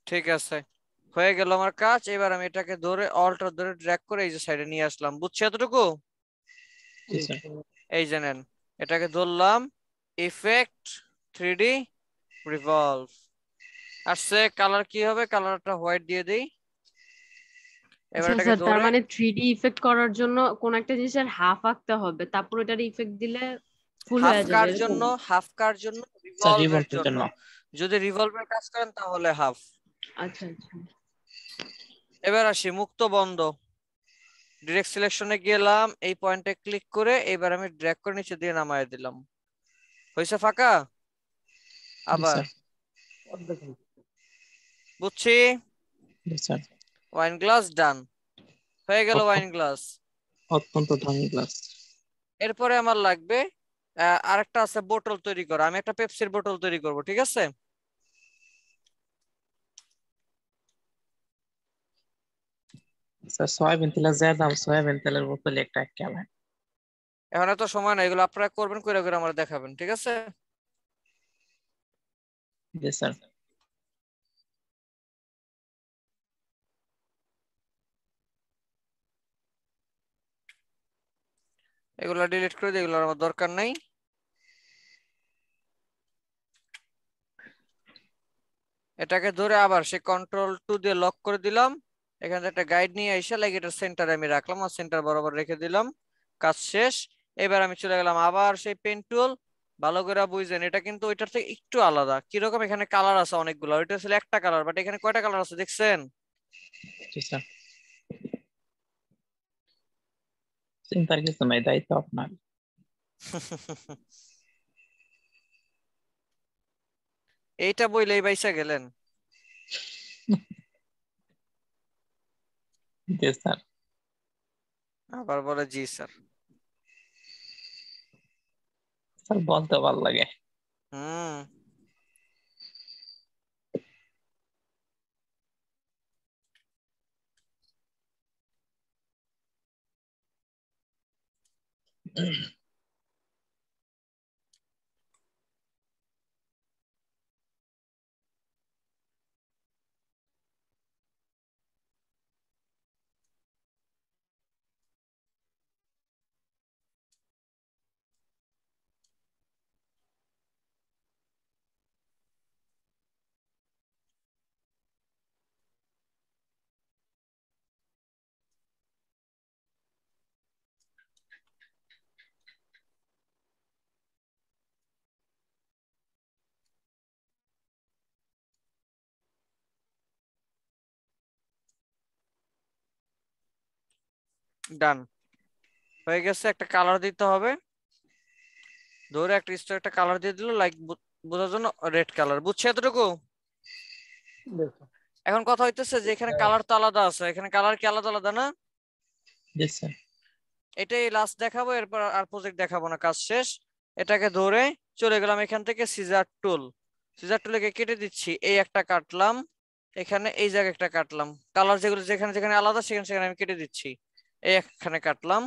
S2: ঠিক আছে, হয়ে গেল আমার কাজ। এবার আমি এটাকে ধরে অল্টার ধরে ড্র্যাগ করে এই যে সাইডে নিয়ে আসলাম, বুঝছি এতটুকু? এই যে নেন, এটাকে ধরলাম ইফেক্ট 3D রিভলভ। আসছে কালার কি হবে, কালারটা হোয়াইট দিয়ে দেই। এবার এটাকে
S1: স্যার, তার
S2: ধরে
S1: মানে 3D ইফেক্ট করার জন্য কোন একটা জিনিসের হাফ আঁকতে হবে, তারপর এটার ইফেক্ট দিলে ফুল
S2: হাফ
S1: হয়ে যাবে
S2: কার
S1: এরকম?
S2: জন্য, হাফ কার জন্য,
S4: স্যার
S2: রিভলভের
S4: রিভলভের
S2: জন্য।
S4: জন্য।
S2: যদি রিভলভের কাজ করেন তাহলে হাফ।
S1: আচ্ছা আচ্ছা।
S2: এবার আসি মুক্ত বন্ধ। ডিরেক্ট সিলেকশনে গেলাম, এই পয়েন্টে ক্লিক করে এবার আমি ড্র্যাগ করে নিচে দিয়ে নামায় দিলাম। হয়েছে ফাঁকা? আবার বুঝছি। ওয়াইন গ্লাস ডান হয়ে গেল, ওয়াইন গ্লাস।
S4: অত্যন্ত দামি গ্লাস।
S2: এরপরে আমার লাগবে আরেকটা আছে বোতল তৈরি করা। আমি একটা পেপসির বোতল তৈরি করব, ঠিক আছে?
S4: স্যার সয়াবিন তেলের যা দাম, সয়াবিন তেলের বোতল একটা কেমন?
S2: এখন এত সময় না, এগুলো আপনারা করবেন, করে করে আমরা দেখাবেন, ঠিক আছে?
S4: জি স্যার।
S2: এগুলো ডিলিট করে দিই, এগুলো আমার দরকার নাই। এটাকে ধরে আবার সে Ctrl+2 দিয়ে লক করে দিলাম। এখানে একটা গাইড নিয়ে এসে লাইক এটা সেন্টারে আমি রাখলাম, আর সেন্টার বরাবর রেখে দিলাম। কাজ শেষ। এবার আমি চলে গেলাম আবার সেই পেন টুল। ভালো করে বুঝছেন, এটা কিন্তু ওইটার থেকে একটু আলাদা। কিরকম, এখানে কালার আছে অনেকগুলো, ওইটা ছিল একটা কালার, বাট এখানে কয়টা কালার আছে দেখছেন?
S4: জি স্যার। চিন্তার কিছু নাই, দায়িত্ব আপনার।
S2: এইটা বইলেই বাইসা গেলেন।
S4: জি স্যার।
S2: আবার বলে জি স্যার।
S4: স্যার বলতে ভালো লাগে।
S2: হুম। ডান হয়ে গেছে। একটা কালার দিতে হবে, ধরে একটা স্টোর একটা কালার দিয়ে দিল, লাইক বোঝার জন্য রেড কালার। বুঝছে এতটুকু? এখন কথা হইতেছে যে এখানে কালার তো আলাদা আছে, এখানে কালার কি আলাদা আলাদা না?
S4: জি স্যার।
S2: এটাই লাস্ট দেখাবো, এরপর আর প্রজেক্ট দেখাবো না, কাজ শেষ। এটাকে ধরে চলে গেলাম এখান থেকে সিজার টুল। সিজার টুলে কেটে দিচ্ছি, এই একটা কাটলাম, এখানে এই জায়গায় একটা কাটলাম। কালার যেগুলো যেখানে যেখানে আলাদা সেখানে সেখানে আমি কেটে দিচ্ছি। এই এখানে কাটলাম,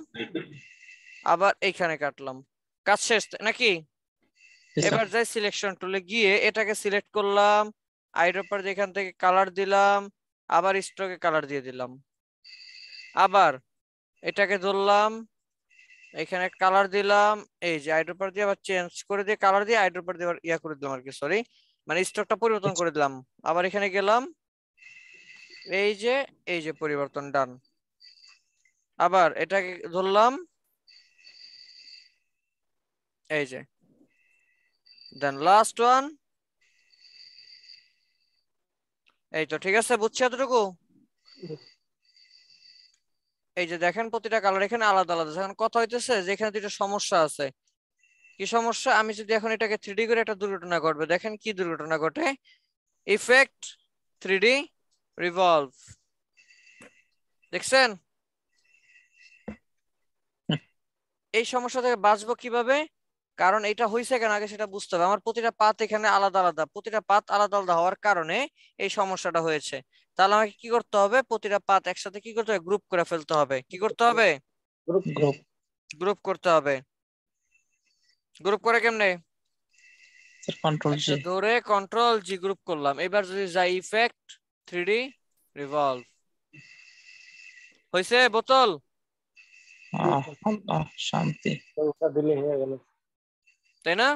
S2: আবার এইখানে কাটলাম। কাজ শেষ নাকি? এবার যাই সিলেকশন টুলে গিয়ে এটাকে সিলেক্ট করলাম, আইড্রপার এখান থেকে কালার দিলাম, আবার স্ট্রোকে কালার দিয়ে দিলাম। আবার এটাকে ধরলাম, এখানে কালার দিলাম, এই যে আইড্রপার দিয়ে আবার চেঞ্জ করে দিয়ে কালার দিয়ে আইড্রপার দিয়ে ইয়া করে দিলাম আর কি, সরি মানে স্ট্রোকটা পরিবর্তন করে দিলাম। আবার এখানে গেলাম, এই যে পরিবর্তন ডান। আবার এটাকে ধরলাম, এই যে দেন লাস্ট ওয়ান। এই তো ঠিক আছে, বুঝছি এতটুকু? এই যে দেখেন প্রতিটা কালার এখানে আলাদা আলাদা। এখন কথা হইতেছে যে এখানে দুটো সমস্যা আছে। কি সমস্যা? আমি যদি এখন এটাকে 3D করে, একটা দুর্ঘটনা ঘটবে। দেখেন কি দুর্ঘটনা ঘটে। ইফেক্ট 3D রিভলভ, দেখছেন? এই সমস্যা থেকে বাঁচবো কিভাবে? কারণ এটা হয়েছে কেন আগে সেটা বুঝতে হবে। আমার প্রতিটা পাত এখানে আলাদা আলাদা, প্রতিটা পাত আলাদা আলাদা হওয়ার কারণে এই সমস্যাটা হয়েছে। তাহলে আমাকে কি করতে হবে? প্রতিটা পাত একসাথে কি করতে হবে? গ্রুপ করে ফেলতে হবে। কি করতে হবে? গ্রুপ করতে হবে। গ্রুপ করে কেমনে?
S4: Ctrl+G
S2: ধরে Ctrl+G গ্রুপ করলাম। এবার যদি যাই ইফেক্ট 3D রিভলভ, হয়েছে বোতল?
S4: শান্তি
S7: দিলে হয়ে গেল,
S2: তাই না?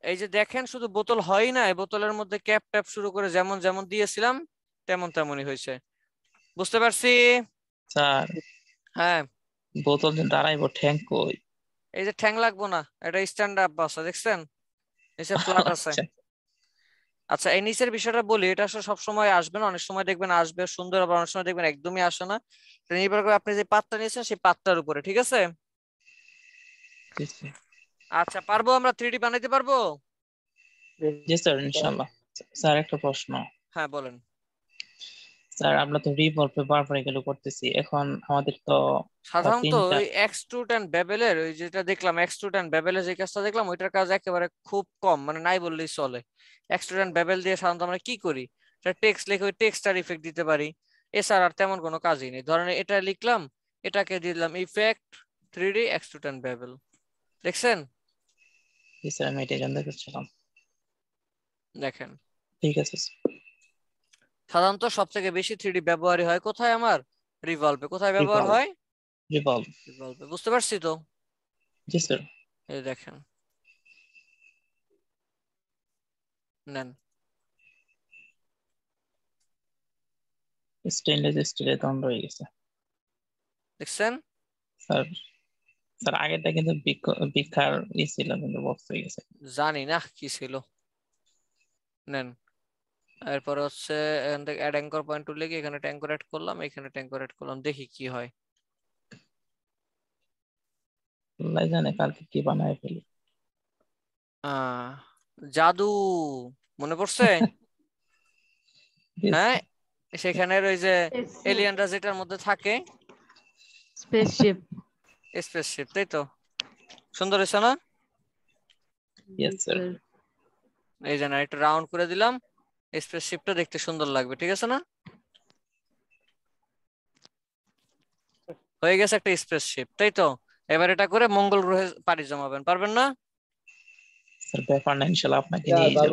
S2: এই যে দেখেন শুধু বোতল হয় না, এই বোতলের মধ্যে ক্যাপ ট্যাপ শুরু করে যেমন যেমন দিয়েছিলাম তেমন তেমনই হয়েছে। বুঝতে পারছি
S4: স্যার?
S2: হ্যাঁ,
S4: বোতল দাঁড়াইবো ঠ্যাং কই?
S2: এই যে ঠ্যাং লাগবো না, এটা স্ট্যান্ড আপ আছে, দেখছেন নিচে ফ্ল্যাট আছে। আচ্ছা, এই নিচের বিষয়টা বলি, এটা আসলে সবসময় আসবে না, অনেক সময় দেখবেন আসবে সুন্দর, আবার অনেক সময় দেখবেন একদমই আসে না। এটা নির্ভর করে আপনি যে পাতটা নিয়েছেন সেই পাতটার উপরে, ঠিক আছে? আচ্ছা, পারবো আমরা 3D বানাইতে পারবো?
S4: জি স্যার, ইনশাআল্লাহ। স্যার একটা প্রশ্ন।
S2: হ্যাঁ বলেন।
S4: স্যার আমরা তো রিভলভ বারবার এগুলো করতেছি, এখন আমাদের তো
S2: সাধারণত ওই এক্সট্রুড এন্ড বেবেলের ওই যেটা দেখলাম, এক্সট্রুড এন্ড বেবেলের যে কাজটা দেখলাম, ওইটার কাজ একেবারে খুব কম, মানে নাই বললেই চলে। এক্সট্রুড এন্ড বেবেল দিয়ে সাধারণত আমরা কি করি, এটা টেক্সট লিখে ওই টেক্সটার ইফেক্ট দিতে পারি, এছাড়া আর তেমন কোনো কাজই নেই। ধরেন এটা লিখলাম, এটাকে দিলাম effect 3D extrude and bevel, দেখছেন?
S4: জি স্যার, আমি এটা জানতে চাচ্ছিলাম।
S2: দেখেন,
S4: ঠিক আছে।
S2: সাধারণত সব থেকে বেশি 3D ব্যবহারই হয় কোথায়? আমার রিভলভে। কোথায় ব্যবহার হয়? রিভলভে। বুঝতে পারছি তো?
S4: জি স্যার।
S2: এই দেখেন, নেন।
S4: স্টেনলেস স্টিলের দাম রয়ে গেছে,
S2: দেখছেন?
S4: স্যার স্যার আগেরটা কিন্তু বিখার ছিল, কিন্তু বক্স হয়ে গেছে।
S2: জানি না কি ছিল। নেন, এরপর হচ্ছে এখান থেকে অ্যাড অ্যাঙ্কর পয়েন্ট টুল লিখে এখানে ট্যাঙ্কর অ্যাড করলাম, এখানে ট্যাঙ্কর অ্যাড করলাম, দেখি কি হয়।
S4: আল্লাহ জানে কালকে কি বানায় ফেলি।
S2: জাদু মনে পড়ছে? হ্যাঁ, সেখানের ওই যে এলিয়েনরা যেটার মধ্যে থাকে,
S1: স্পেসশিপ।
S2: স্পেসশিপ, তাই তো? সুন্দর হয়েছে না?
S4: Yes sir.
S2: এই যে না, একটু রাউন্ড করে দিলাম, স্পেসশিপটা দেখতে সুন্দর লাগবে, ঠিক আছে না? হয়ে গেছে একটা স্পেসশিপ, তাই তো? এবার এটা করে মঙ্গল গ্রহে পাড়ি জমাবেন, পারবেন না?
S4: স্যার ব্যাপার না, ইনশাআল্লাহ আপনাকে নিয়ে যাব।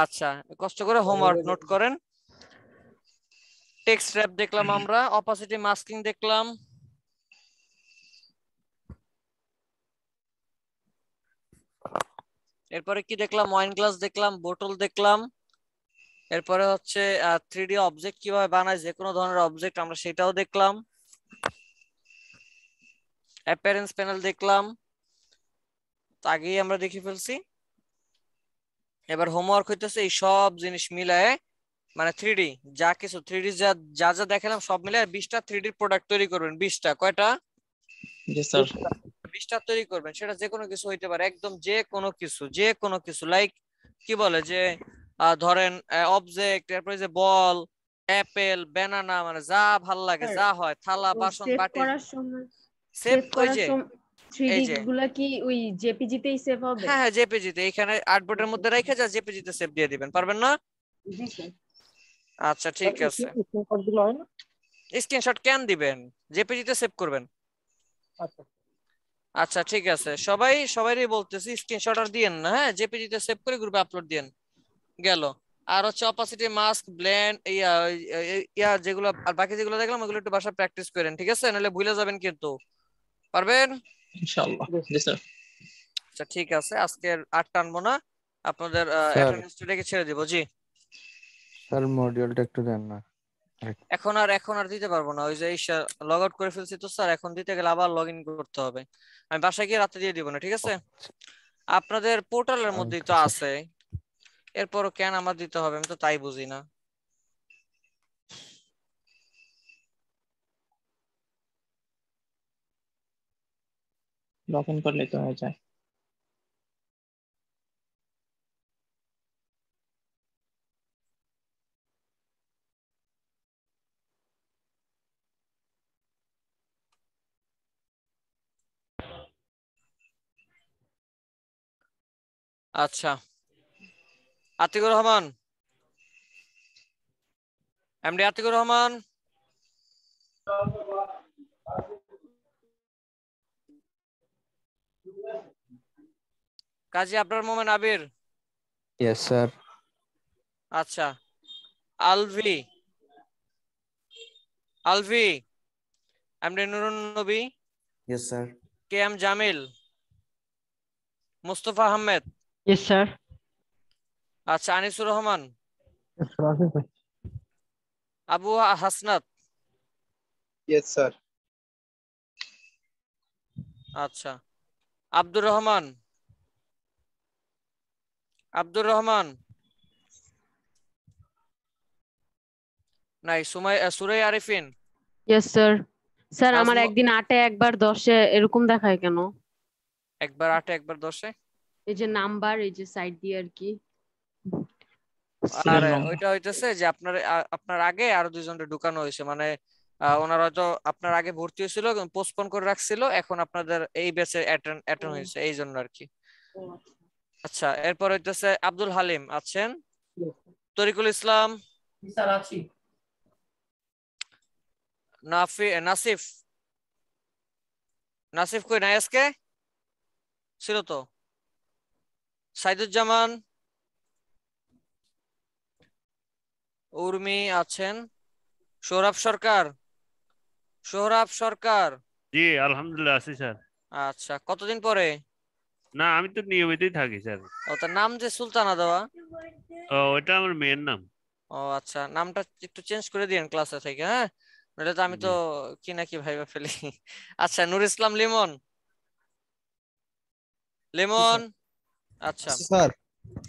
S2: আচ্ছা, কষ্ট করে হোমওয়ার্ক নোট করেন। টেক্সট র‍্যাপ দেখলাম আমরা, অপাসিটি মাস্কিং দেখলাম, এরপরে কি দেখলাম? ওয়াইন গ্লাস দেখলাম, বোতল দেখলাম, এরপরে হচ্ছে 3D অবজেক্ট কিভাবে বানায়, যে কোনো ধরনের অবজেক্ট আমরা সেটাও দেখলাম, অ্যাপিয়ারেন্স প্যানেল দেখলাম, আগেই আমরা দেখে ফেলছি। এবার হোমওয়ার্ক হইতেছে এই সব জিনিস মিলায়ে, মানে 3D যা কিছু 3D যা যা যা দেখালাম সব মিলায়ে 20টা 3D প্রোডাক্ট তৈরি করবেন। 20টা, কয়টা?
S4: জি স্যার।
S2: 20টা তৈরি করবেন, সেটা যে কোনো কিছু হইতে পারে, একদম যে কোনো কিছু, যে কোনো কিছু, লাইক কি বলে যে ধরেন অবজেক্ট, এরপরে যে বল, অ্যাপেল, ব্যানানা, মানে যা ভাল লাগে, যা হয়, থালা বাসন
S1: সেভ
S2: বাটি।
S1: করার সময়
S2: সেভ করার
S1: সময় 3D গুলা কি ওই জেপিজি তেই সেভ হবে?
S2: হ্যাঁ হ্যাঁ, জেপিজি তে, এখানে আর্টবোর্ডের মধ্যে রেখে যা জেপিজি তে সেভ দিয়ে দিবেন, পারবেন না?
S1: জি স্যার।
S2: আচ্ছা ঠিক আছে।
S7: স্ক্রিনশট দিলে হয় না?
S2: স্ক্রিনশট কেন দিবেন, জেপিজি তে সেভ করবেন।
S7: আচ্ছা
S2: আচ্ছা ঠিক আছে, সবাইরই বলতেছি স্ক্রিনশট আর দিয়েন না, হ্যাঁ, জেপিজি তে সেভ করে গ্রুপে আপলোড দিয়েন। গেল। আর হচ্ছে অপাসিটি, মাস্ক, ব্লেন্ড, ইয়া যেগুলো, আর বাকি যেগুলো দেখলাম ওগুলো একটু বাসায় প্র্যাকটিস করেন, ঠিক আছে? নাহলে ভুলে যাবেন কিন্তু। পারবেন?
S4: ইনশাআল্লাহ। জি স্যার।
S2: আচ্ছা ঠিক আছে, আজকে আর টানবো না, আপনাদের অ্যাটেন্ডেন্সটা রেখে ছেড়ে দেব। জি
S15: স্যার, মডিউলটা একটু দেন না।
S2: এখন আর দিতে পারবো না, ওই যে লগ আউট করে ফেলছি তো স্যার, এখন দিতে গেলে আবার লগ ইন করতে হবে। আমি বাসায় গিয়ে রাতে দিয়ে দিব না, ঠিক আছে? আপনাদের পোর্টালের মধ্যেই তো আছে, এরপরও কেন আমার দিতে হবে, আমি তো তাই বুঝি না।
S4: লগ ইন করলে তো হয়ে যায়।
S2: আচ্ছা, Atiqur Rahman, MD Atiqur Rahman, Kazi Abrar Momen Abir.
S15: Yes sir.
S2: আচ্ছা, Alvi, MD Nurun Nabi,
S8: yes sir.
S2: K M Jamil, Mustafa Ahmed,
S14: yes sir.
S2: আচ্ছা Anisur Rahman,
S14: Yes, sir. Asif bhai.
S2: Abu Hasnat,
S16: yes sir.
S2: আচ্ছা আব্দুর রহমান, আব্দুর রহমান নাই, সুরাই আরিফিন।
S1: Yes sir. স্যার আমার
S2: নাজমুল,
S1: একদিন 8-এ একবার 10-এ এরকম দেখায় কেন?
S2: একবার 8-এ একবার 10-এ,
S1: এই যে নাম্বার, এই যে সাইড দিয়ে আর কি।
S2: আরে ওইটা হইতেছে যে আপনার আগে আরো 2 জনকে ঢুকানো হয়েছে, মানে ওনারা হয়তো আপনার আগে ভর্তি হয়েছিল পোস্টপোন করে রাখছিল, এখন আপনাদের এই ব্যাচে অ্যাটেন্ড হয়েছে এই জন্য আর কি। আচ্ছা এরপর হইতেছে আব্দুল হালিম আছেন, তরিকুল ইসলাম,
S5: স্যার আছি।
S2: নাসিফ, নাসিফ কই নাই আজকে? ছিল তো। সাইদুজ্জামান, উর্মি আছেন, সৌরভ সরকার, সোহরাব সরকার।
S17: জি আলহামদুলিল্লাহ আছি স্যার।
S2: আচ্ছা কতদিন পরে?
S17: না আমি তো নিয়মিতই থাকি স্যার।
S2: ও তার নাম যে সুলতানা দেওয়া?
S17: ও ওটা আমার মেয়ের নাম।
S2: ও আচ্ছা, নামটা একটু চেঞ্জ করে দিয়েন ক্লাসে থেকে, হ্যাঁ, নাহলে তো আমি তো কি না কি ভাইবা ফেলি। আচ্ছা নুর ইসলাম লিমন, লিমন। আচ্ছা
S16: স্যার।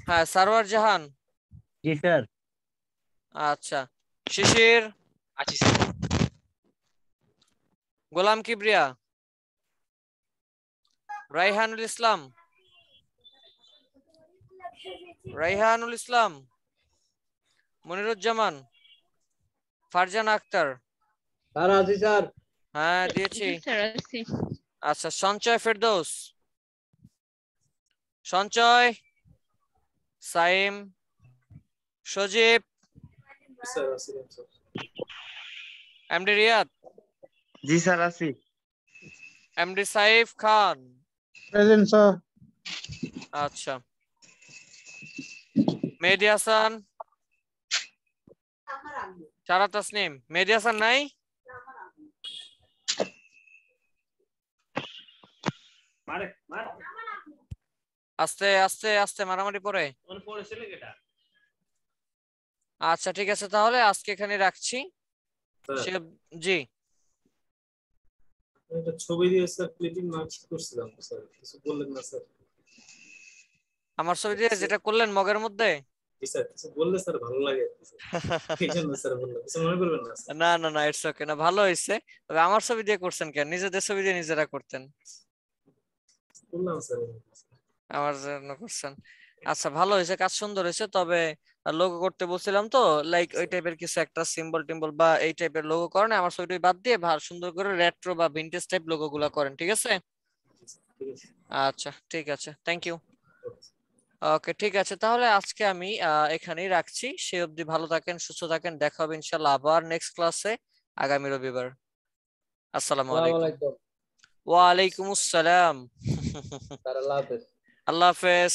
S2: হ্যাঁ সারোয়ার জাহান।
S14: জি স্যার।
S2: আচ্ছা শিশির।
S16: আছি স্যার।
S2: গোলাম কিবরিয়া, রাইহানুল ইসলাম, রাইহানুল ইসলাম, মনিরুজ্জামান, ফারজানা আক্তার।
S11: স্যার আছি স্যার।
S2: হ্যাঁ দিয়েছি।
S3: স্যার আছি।
S2: আচ্ছা সঞ্চয় ফেরদৌস, সঞ্চয়, সাইম, সজীব,
S12: স্যার আছি স্যার।
S2: এমডি রিয়াদ।
S16: জি স্যার আছি।
S2: MD Saif Khan.
S6: Present sir.
S2: আচ্ছা মেহেদী হাসান, সারা তাসনিম। মেহেদী হাসান নাই? আস্তে আস্তে আস্তে মারামারি পরে। আচ্ছা ঠিক আছে তাহলে আজকে এখানে রাখছি। জি
S12: একটা ছবি দিয়ে স্যার প্লেটিং মার্কস করছিলাম স্যার, কিছু বললেন না স্যার।
S2: আমার ছবি দিয়ে যেটা করলেন মগের মধ্যে?
S12: স্যার কিছু বললে স্যার ভালো লাগে, এই জন্য স্যার বললাম, কিছু মনে করবেন না স্যার।
S2: না না না ইটস ওকে, না ভালো হয়েছে। তবে আমার ছবি দিয়ে করছেন কেন? নিজেদের ছবি দিয়ে নিজেরা করতেন।
S12: বললাম স্যার
S2: আমার জন্য করছেন। আচ্ছা ভালো হয়েছে, কাজ সুন্দর হয়েছে। তবে লোগো করতে বলছিলাম তো, লাইক ওই টাইপের কিছু একটা সিম্বল টিম্বল বা এই টাইপের লোগো করেন, আমার ছবিটা বাদ দিয়ে ভালো সুন্দর করে রেট্রো বা ভিনটেজ টাইপ লোগো গুলা করেন, ঠিক আছে? আচ্ছা ঠিক আছে, থ্যাংক ইউ। ওকে ঠিক আছে তাহলে আজকে আমি এখানেই রাখছি। সে অবধি ভালো থাকেন, সুস্থ থাকেন, দেখা হবে ইনশাআল্লাহ আবার নেক্সট ক্লাসে আগামী রবিবার। আসসালামু আলাইকুম। ওয়া আলাইকুম আসসালাম।
S11: আল্লাহ হাফেজ।
S2: আল্লাহ হাফেজ।